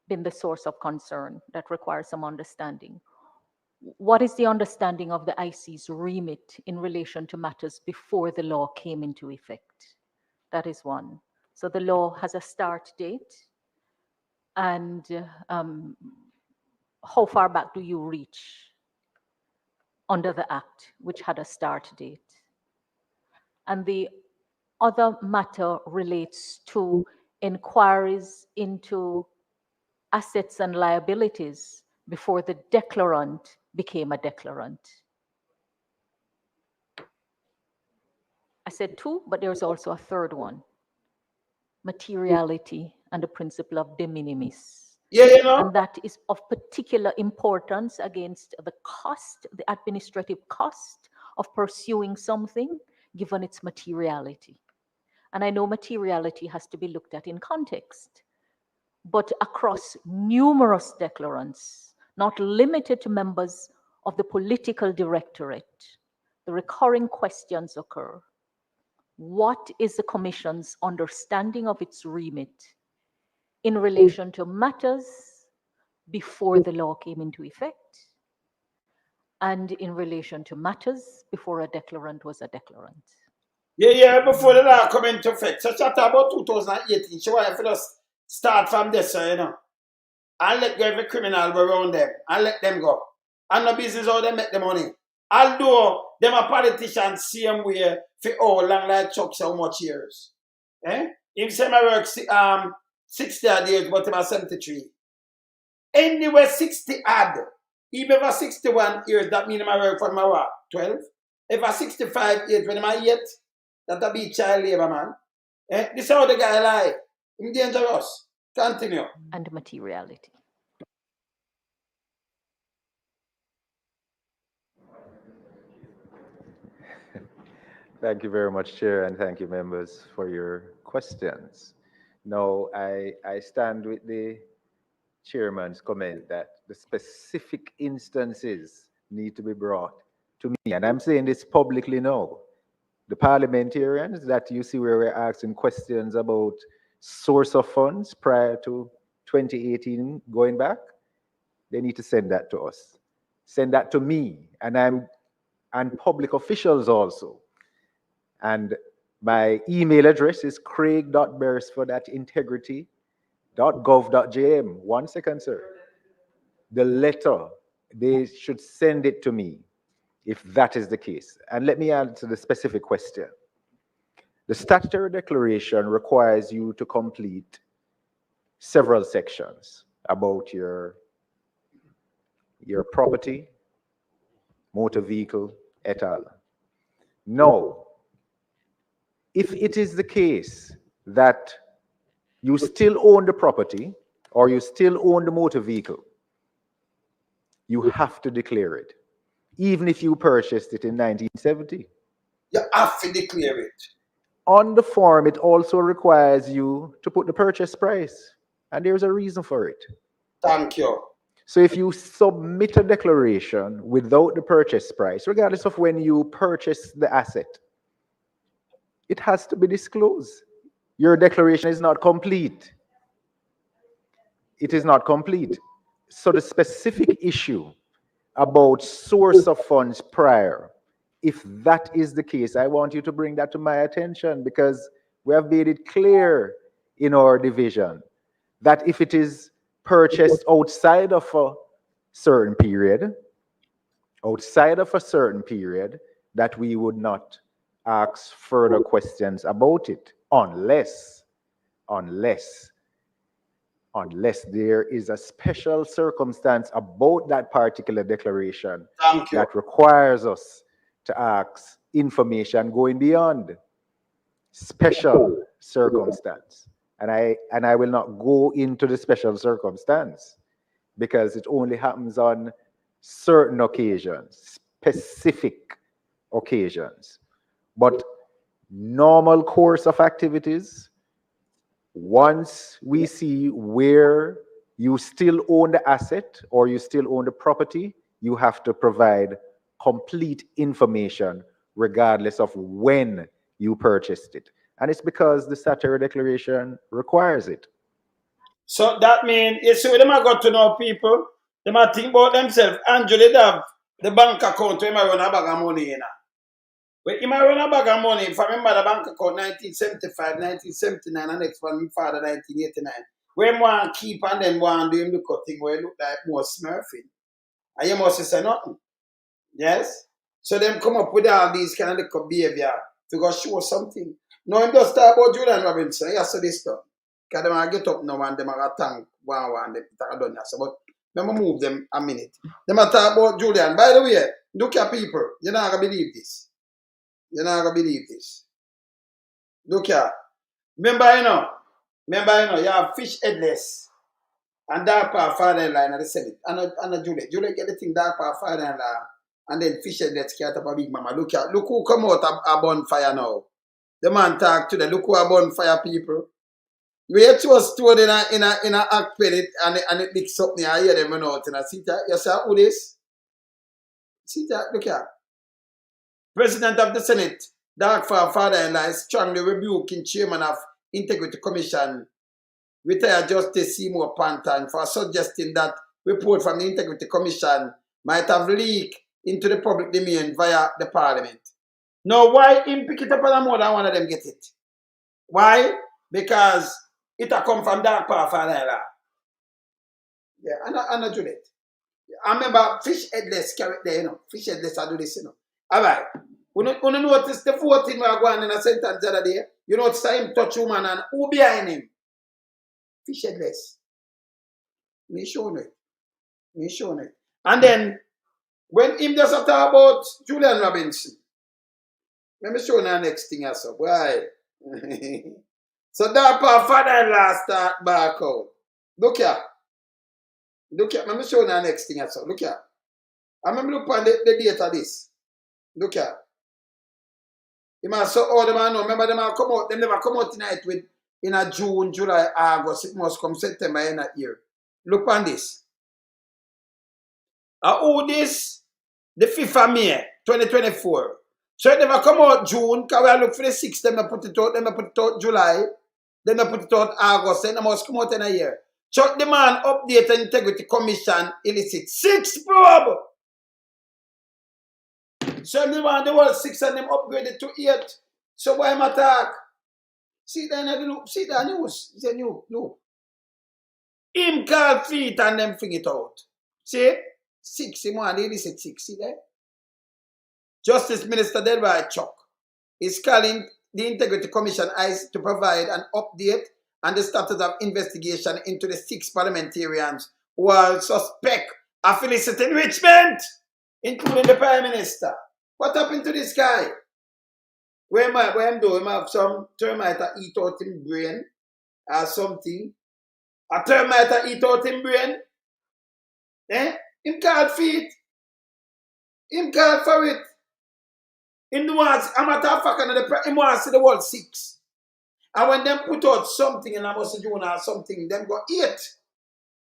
been the source of concern that require some understanding. What is the understanding of the IC's remit in relation to matters before the law came into effect? That is one. So the law has a start date, and how far back do you reach under the Act, which had a start date? And the other matter relates to inquiries into assets and liabilities before the declarant became a declarant. I said 2, but there's also a third one. Materiality and the principle of de minimis. Yeah, you know. And that is of particular importance against the cost, the administrative cost of pursuing something given its materiality. And I know materiality has to be looked at in context, but across numerous declarants, not limited to members of the political directorate, the recurring questions occur. What is the Commission's understanding of its remit in relation to matters before the law came into effect and in relation to matters before a declarant was a declarant? Yeah, before the law come into effect. So chat about 2018. So I have to just start from this, you know. And let go every criminal around them. And let them go. And no business how they make the money. Although them a politicians same way for all long like Chuck so much years. If say I work 60 odd years, but him a 73. Anyway, 60 odd. Even if I 61 years, that means I work for my what? 12? If I 65 years, when I 8, that'll be child labor, man. This is how the guy lie. He's dangerous. Continue. And materiality. Thank you very much, Chair, and thank you, members, for your questions. Now, I stand with the Chairman's comment that the specific instances need to be brought to me, and I'm saying this publicly now. The parliamentarians that you see where we're asking questions about source of funds prior to 2018 going back, they need to send that to us. Send that to me, and public officials also. And my email address is craig.beresford@integrity.gov.jm. 1 second, sir. The letter, they should send it to me if that is the case. And let me answer the specific question. The statutory declaration requires you to complete several sections about your property, motor vehicle, et al. Now, if it is the case that you still own the property or you still own the motor vehicle, you have to declare it, even if you purchased it in 1970. You have to declare it. On the form, it also requires you to put the purchase price, and there's a reason for it. Thank you. So if you submit a declaration without the purchase price, regardless of when you purchase the asset, it has to be disclosed. Your declaration is not complete. It is not complete. So the specific issue about source of funds prior, if that is the case, I want you to bring that to my attention, because we have made it clear in our division that if it is purchased outside of a certain period, that we would not ask further questions about it unless there is a special circumstance about that particular declaration that requires us to ask information going beyond special circumstance. And I will not go into the special circumstance because it only happens on certain occasions, specific occasions. But normal course of activities, once we see where you still own the asset or you still own the property, you have to provide complete information regardless of when you purchased it. And it's because the statutory declaration requires it. So that means, you see, them have got to know people, they might think about themselves. Andrew, they have the bank account where might run a bag of money, you know. But he might run a bag of money. If I remember the bank account 1975, 1979, and next one, my father 1989. Where one keep and then one do him the cutting where it look like more smurfing. And you must say nothing. Yes? So them come up with all these kind of little behavior to go show something. No, him just talk about Julian Robinson. He has to this stuff. Because them get up now and them are thank one they are done yes. But let me move them a minute. Them are talk about Julian. By the way, look at people. You're not gonna believe this. You're not gonna believe this. Look here. Remember, you know, you have fish headless and dark power father-in-law in the Senate. And Juliet. Juliet get the thing dark power father-in-law and then fish headless get up a big mama. Look here. Look who come out a bonfire now. The man talk to them. Look who a bonfire people. We had to stored in a act pellet and it mix up me. I hear them out and I see that. You see who this? See that? Look here. President of the Senate, dark father-in-law, is strongly rebuking Chairman of Integrity Commission, retired Justice Seymour Panton, for suggesting that report from the Integrity Commission might have leaked into the public domain via the Parliament. Now, why him pick it up and more than one of them get it? Why? Because it a come from dark father-in-law. Yeah, and Juliet. I remember fish headless carry there, you know. Fish headless I do this, you know. All right. When you notice the voting we are going in a sentence the other day, you notice him touch woman and who behind him? Fish headless. Me showing it. And then, when him just talk about Julian Robinson, let me show you the next thing I saw. Why? So that part father-in-law start back out. Look here. Let me show you the next thing I saw. Look here. I remember look on the date of this. Look here. You must saw all the man know. Remember them all come out. They never come out tonight with in a June, July, August. It must come September in that year. Look on this. Who this? The 5th of May, 2024. So it never come out June, because we look for the 6th, then I put it out, then I put it out July, then I put it out August, then it must come out in a year. Chuck the man update and integrity commission illicit 6 probe. So the man the world 6 and them upgraded to 8. So why am attack? See that in the loop, see that news. It's a new loop. Him call feet and them figure it out. See? 6 him one illicit 6. See there? Justice Minister Delroy Chuck is calling the Integrity Commission ICE to provide an update on the status of investigation into the 6 parliamentarians who are suspect of illicit enrichment, including the Prime Minister. What happened to this guy? Where am doing? Him have some termite that eat out him brain or something. A termite that eat out him brain. Eh? Him called feet. Him called for it. Him wants, I'm a fucking him wants to see the world 6. And when them put out something in a must do or something, them go 8.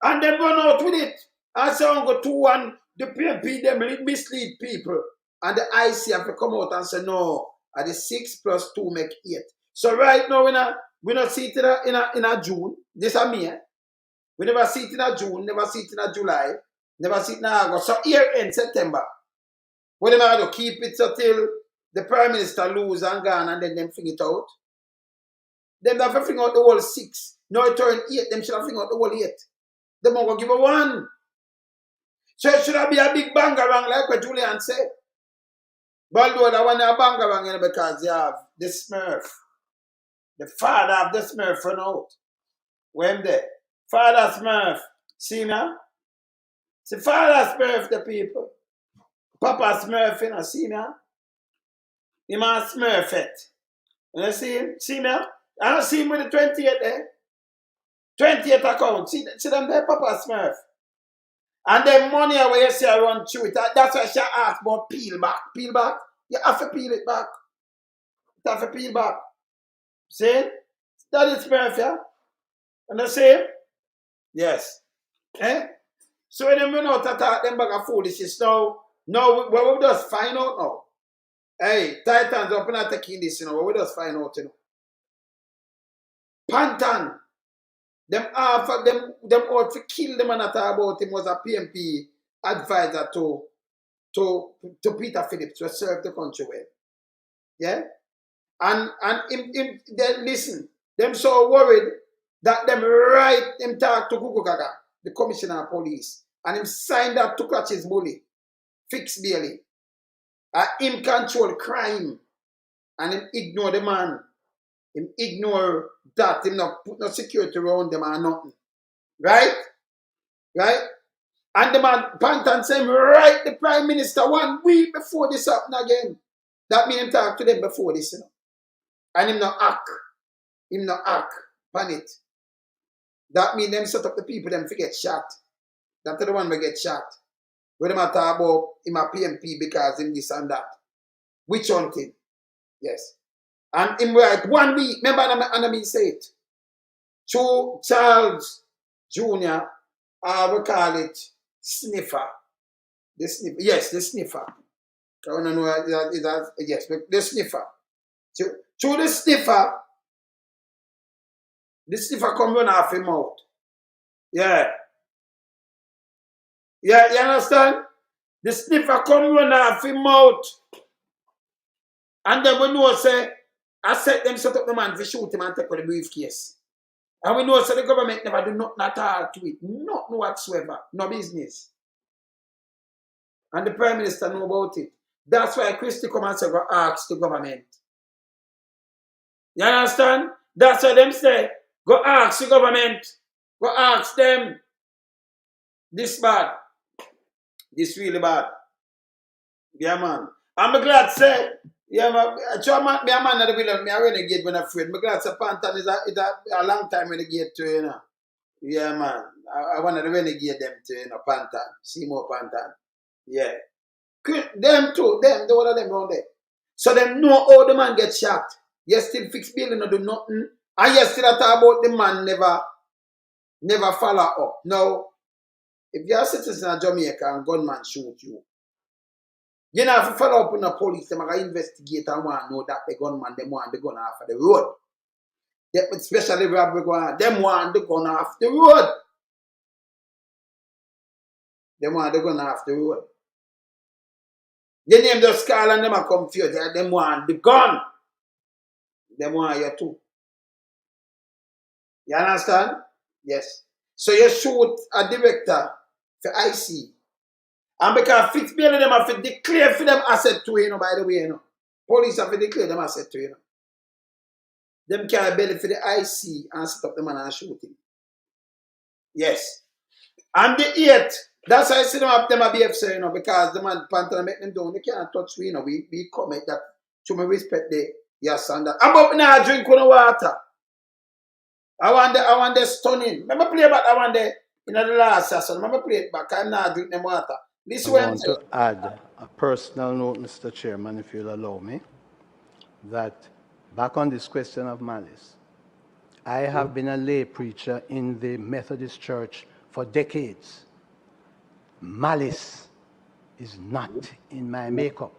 And them run out with it. And so go 2-1, the PMP, them mislead people. And the IC have to come out and say, no, at the 6 plus 2 make 8. So right now, we not see it in a June. This is me. We never see it in a June, never see it in a July, never see it in August. So here in September, what am I going to keep it until the Prime Minister lose and gone and then them figure it out? Them have to figure out the whole 6. Now it turn 8, them should have figured out the whole 8. Them are going to give a 1. So it should have been a big bangarang like what Julian said. But although that one a bangarang because you have the Smurf. The father of the Smurf run out. When there? Father Smurf. See now? See Father Smurf the people. Papa Smurf, you know, see now? Him a Smurf it. You see him? See now? I don't see him with the 28 there. 28 account. See them there, Papa Smurf. And the money where you see I run through it. That's why she asked about peel back. Peel back. You have to peel it back. You have to peel back. See? That is Smurf, yeah? And the same? Yes. Eh? So when them run out to talk them back of foolishness now, what we just find out now? Hey, Titans up and taking this, what we just find out, Pantan, them offer them out to kill them and talk about him was a PMP advisor to Peter Phillips to serve the country well. Yeah? And they listen, them so worried that them talk to Kukukaga, the commissioner of police, and him signed that to catch his bully, fix Bailey. Him control crime, and him ignore the man. Him ignore that, him not put no security around them or nothing. Right? Right? And the man, Pantan said, right, the Prime Minister 1 week before this happened again. That means him talk to them before this, And him not act. Him not act. Pan it. That means them set up the people, them forget shot. That's the one we get shot. When them talk about him a PMP because him this and that. Witch hunting. Yes. And him right 1 week, remember and me say it. To Charles Jr., we call it sniffer. The sniffer. Yes, the sniffer. I want to know yes, the sniffer. To the sniffer come run off him out. Yeah. Yeah, you understand? The sniffer come run off him out. And then we know, say, I set them set up the man to shoot him and take with the briefcase. And we know, say, the government never do nothing at all to it. Nothing whatsoever. No business. And the Prime Minister know about it. That's why Christie come and say, go ask the government. You understand? That's why them say, go ask the government. Go ask them. This bad. This really bad. Yeah, man. I'm glad to say, yeah, man, me a man that will me a renegade when I'm afraid. I'm glad to say Pantan is a long time renegade too, you know. Yeah, man. I want to renegade them too, you know, Pantan. See more Pantan. Yeah. Them too, the one of them around there. So them know how the man gets shot. You still fix bail and do nothing. And you still talk about the man never follow up. No. If you're a citizen of Jamaica and gunman shoot you, you know, if you follow up with the police, they're going to investigate and want to know that the gunman, them want the gun off of the road. Especially robbery going on, them want the gun off the road. Them want they're gonna have to roll. Your name just call and them are confused. Them want the gun. Them want you too. You understand? Yes. So you shoot a director for IC. And because Fitz Bailey them have to declare for them asset to you know, by the way, you know. Police have to declare them asset to you know. Them carry belly for the IC and set up the man and shoot him. Yes. And the 8th, that's why I see them up them a BFC, you know, because the man Panther make them down. They can't touch we, you know. We commit that to me respect the yes and that. I'm up now drink with water. I want the stunning. Remember play back I want the in the last session. Remember play it back. I'm not drinking them water. This I way want to add a personal note, Mr. Chairman, if you'll allow me, that back on this question of malice, I have been a lay preacher in the Methodist Church for decades. Malice is not in my makeup,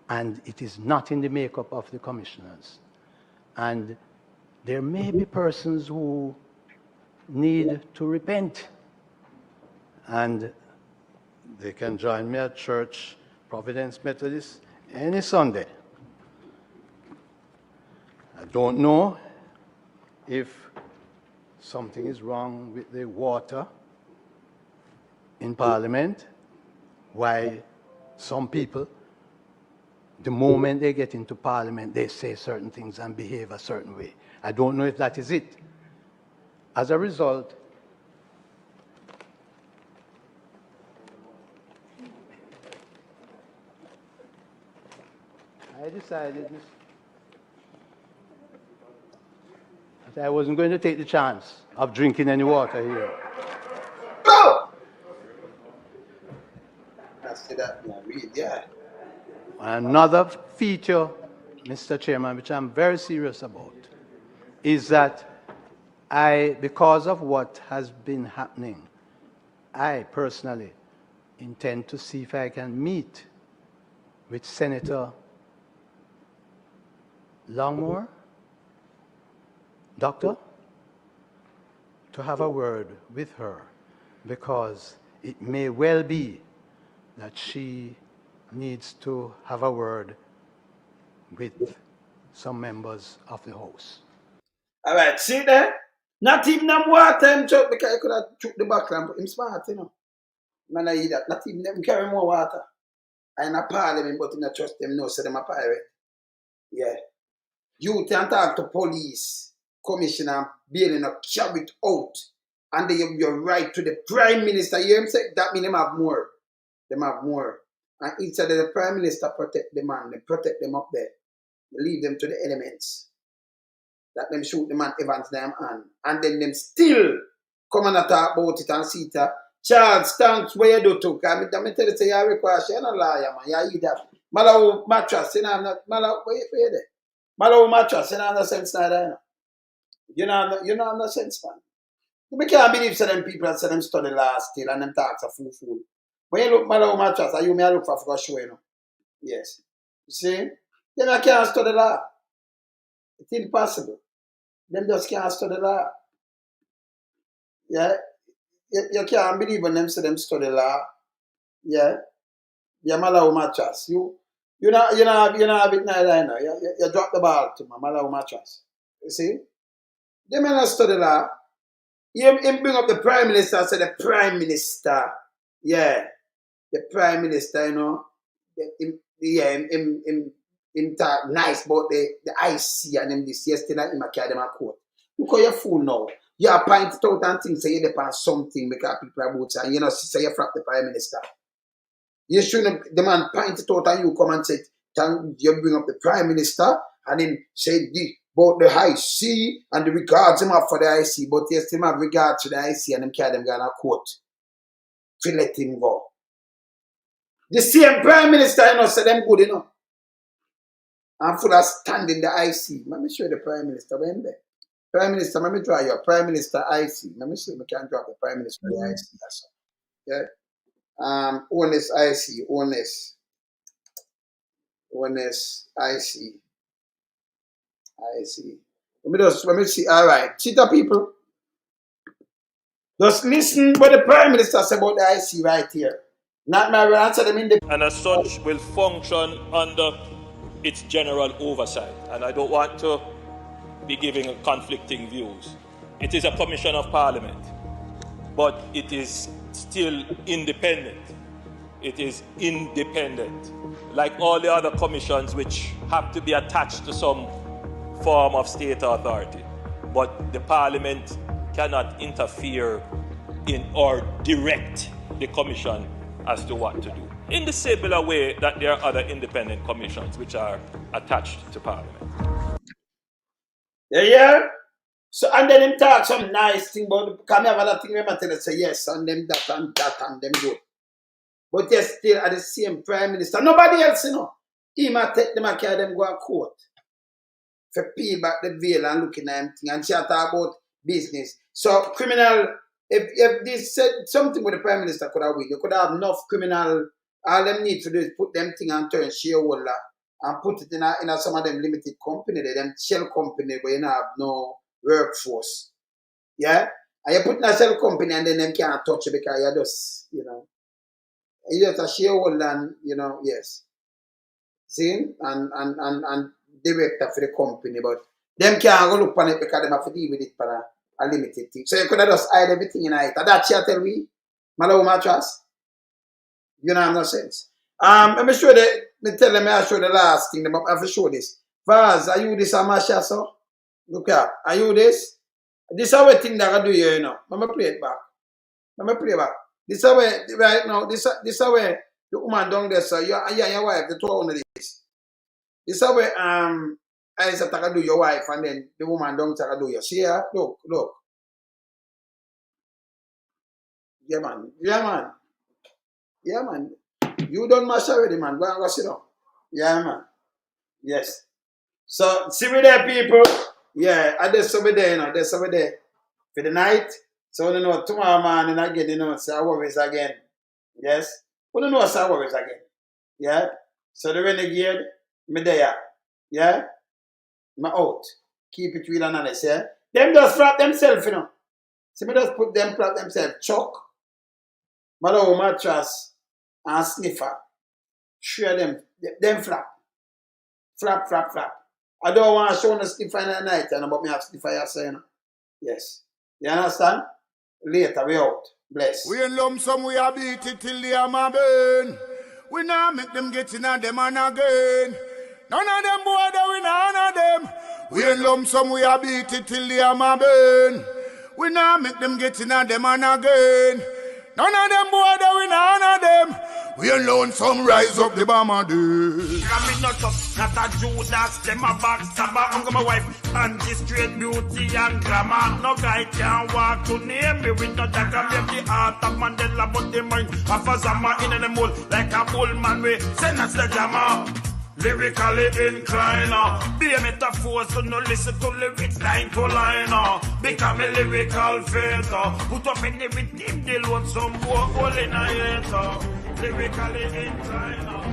and it is not in the makeup of the commissioners. And there may be persons who need to repent, and they can join me at church, Providence Methodist, any Sunday. I don't know if something is wrong with the water in Parliament, why some people, the moment they get into Parliament, they say certain things and behave a certain way. I don't know if that is it. As a result, I decided that I wasn't going to take the chance of drinking any water here. Go! I see that now, read, yeah. Another feature, Mr. Chairman, which I'm very serious about, is that because of what has been happening, I personally intend to see if I can meet with Senator Longmore, Doctor, to have a word with her, because it may well be that she needs to have a word with some members of the House. All right, see there? Not even them water him choke because he could have took the back and put him smart, you know. Man, I eat that. Not even them carry more water. I in a Parliament, but I don't trust them, no, so them a pirate. Yeah. You can talk to police, commissioner, bailing or carry it out. And they have your right to the Prime Minister. You hear him say? That means them have more. Them have more. And instead of the Prime Minister protect the man, they protect them up there. They leave them to the elements. That them shoot the man Evans them and then them still come and talk about it and see it. Charles, thanks where you do too. Because I tell you, say you require, you're not a liar, man. You eat that. Malaw mattress, you know, I'm not, Malaw, where there? Malaw mattress, you know, I'm not sense neither. You know, I'm not sense, man. You can't believe certain people and say them study law still and them talks are fool. When you look Malaw mattress, you may look for show, you know. Yes. You see? Then I can't study law. It's impossible. Them just can't study law. Yeah. You can't believe when them say them study law. Yeah. You Malaw mattress. You know have it neither, you know. You drop the ball to my Malaw mattress. You see? They may not study law. Him bring up the Prime Minister and say the Prime Minister. Yeah. The Prime Minister, you know. Him talk nice about the IC and them this yesterday him carry them a court. Look how you fool now. You appoint it out and things say you depend on something because people are about and you know say you frack the Prime Minister. You shouldn't the man point it out and you come and say you bring up the Prime Minister and then say about the IC and the regards him up for the IC, but you still have regard to the IC and them carry them to court to let him go. The same Prime Minister, you know, say them good, you know. And full of standing the IC. Let me show you the Prime Minister. When there? Prime Minister, let me draw you. Prime Minister IC. Let me see if we can draw the Prime Minister the IC. That's all. Yeah. Honest IC. Honest IC. IC. Let me see. All right. Cheetah people. Just listen what the Prime Minister said about the IC right here. Not my answer them in the... And as such will function under its general oversight. And I don't want to be giving conflicting views. It is a commission of Parliament, but it is still independent. It is independent, like all the other commissions which have to be attached to some form of state authority. But the Parliament cannot interfere in or direct the commission as to what to do, in the similar way that there are other independent commissions which are attached to Parliament. Yeah. So, and then him talk some nice thing about, because I have other thing, I tell you, say yes, and them that and them good. But they still are the same Prime Minister. Nobody else, you know. He might take them and carry them go to court. For peel back the veil and looking at them thing and chat about business. So criminal, if this said something with the Prime Minister could have win, you could have enough criminal, all them need to do is put them thing and turn shareholder and put it in some of them limited company, them shell company where you have no workforce. Yeah? And you put in a shell company and then them can't touch it because you're just, you know, you're just a shareholder and, you know, yes. See? And director for the company, but them can't go look on it because them have to deal with it for a limited thing. So you could have just hide everything in it. And that's what tell we, Malawi mattress. You know, have no sense. Let me show I show the last thing. I have to show this. Vaz, are you this a Masha, so? Look here. Are you this? This is our thing that I do here, you know. Let me play it back. Let me play it back. This is where, right now, this is where the woman down there, so you and your wife, the two on this. This is where I said to do your wife and then the woman don't take do your. See here? Look. Yeah man. You don't mash already, man. Go and go sit down. Yeah man. Yes. So see me there, people. Yeah, I just over there, you know, just over there for the night. So you know tomorrow morning again, you know, say worries again. Yes. We don't know say worries again. Yeah. So the renegade, me there. Yeah. Me out. Keep it real and honest, yeah? Them just flap themselves, you know. See me just put them flap themselves. Chuck, Malawi mattress, and sniffer. Share them. Them flap. Flap. I don't want to show no sniffer in the night, you know, but me have sniffer here, so, you know. Yes. You understand? Later, we out. Bless. We in lump sum, we a beat it till the hammer burn. We now make them get in and them and again. None of them boy, we none of them. We in lump sum, we a beat it till the hammer burn. We now make them get in and them and again. None of them boy, we none of them. We alone some rise up the bomber dude. I'm not a Judas, them a backstabber. I'm my wife, and this straight beauty and glamour. No guy can walk to name me with no dagger. Make the heart of Mandela, but the mind of a Zama in the mold. Like a bullman, we send us the jammer. Lyrically inclined, be a metaphor, so no listen to lyrics line to line. Become a lyrical filter, put up in the rhythm, they load some more hole in a hater. Lyrically inclined.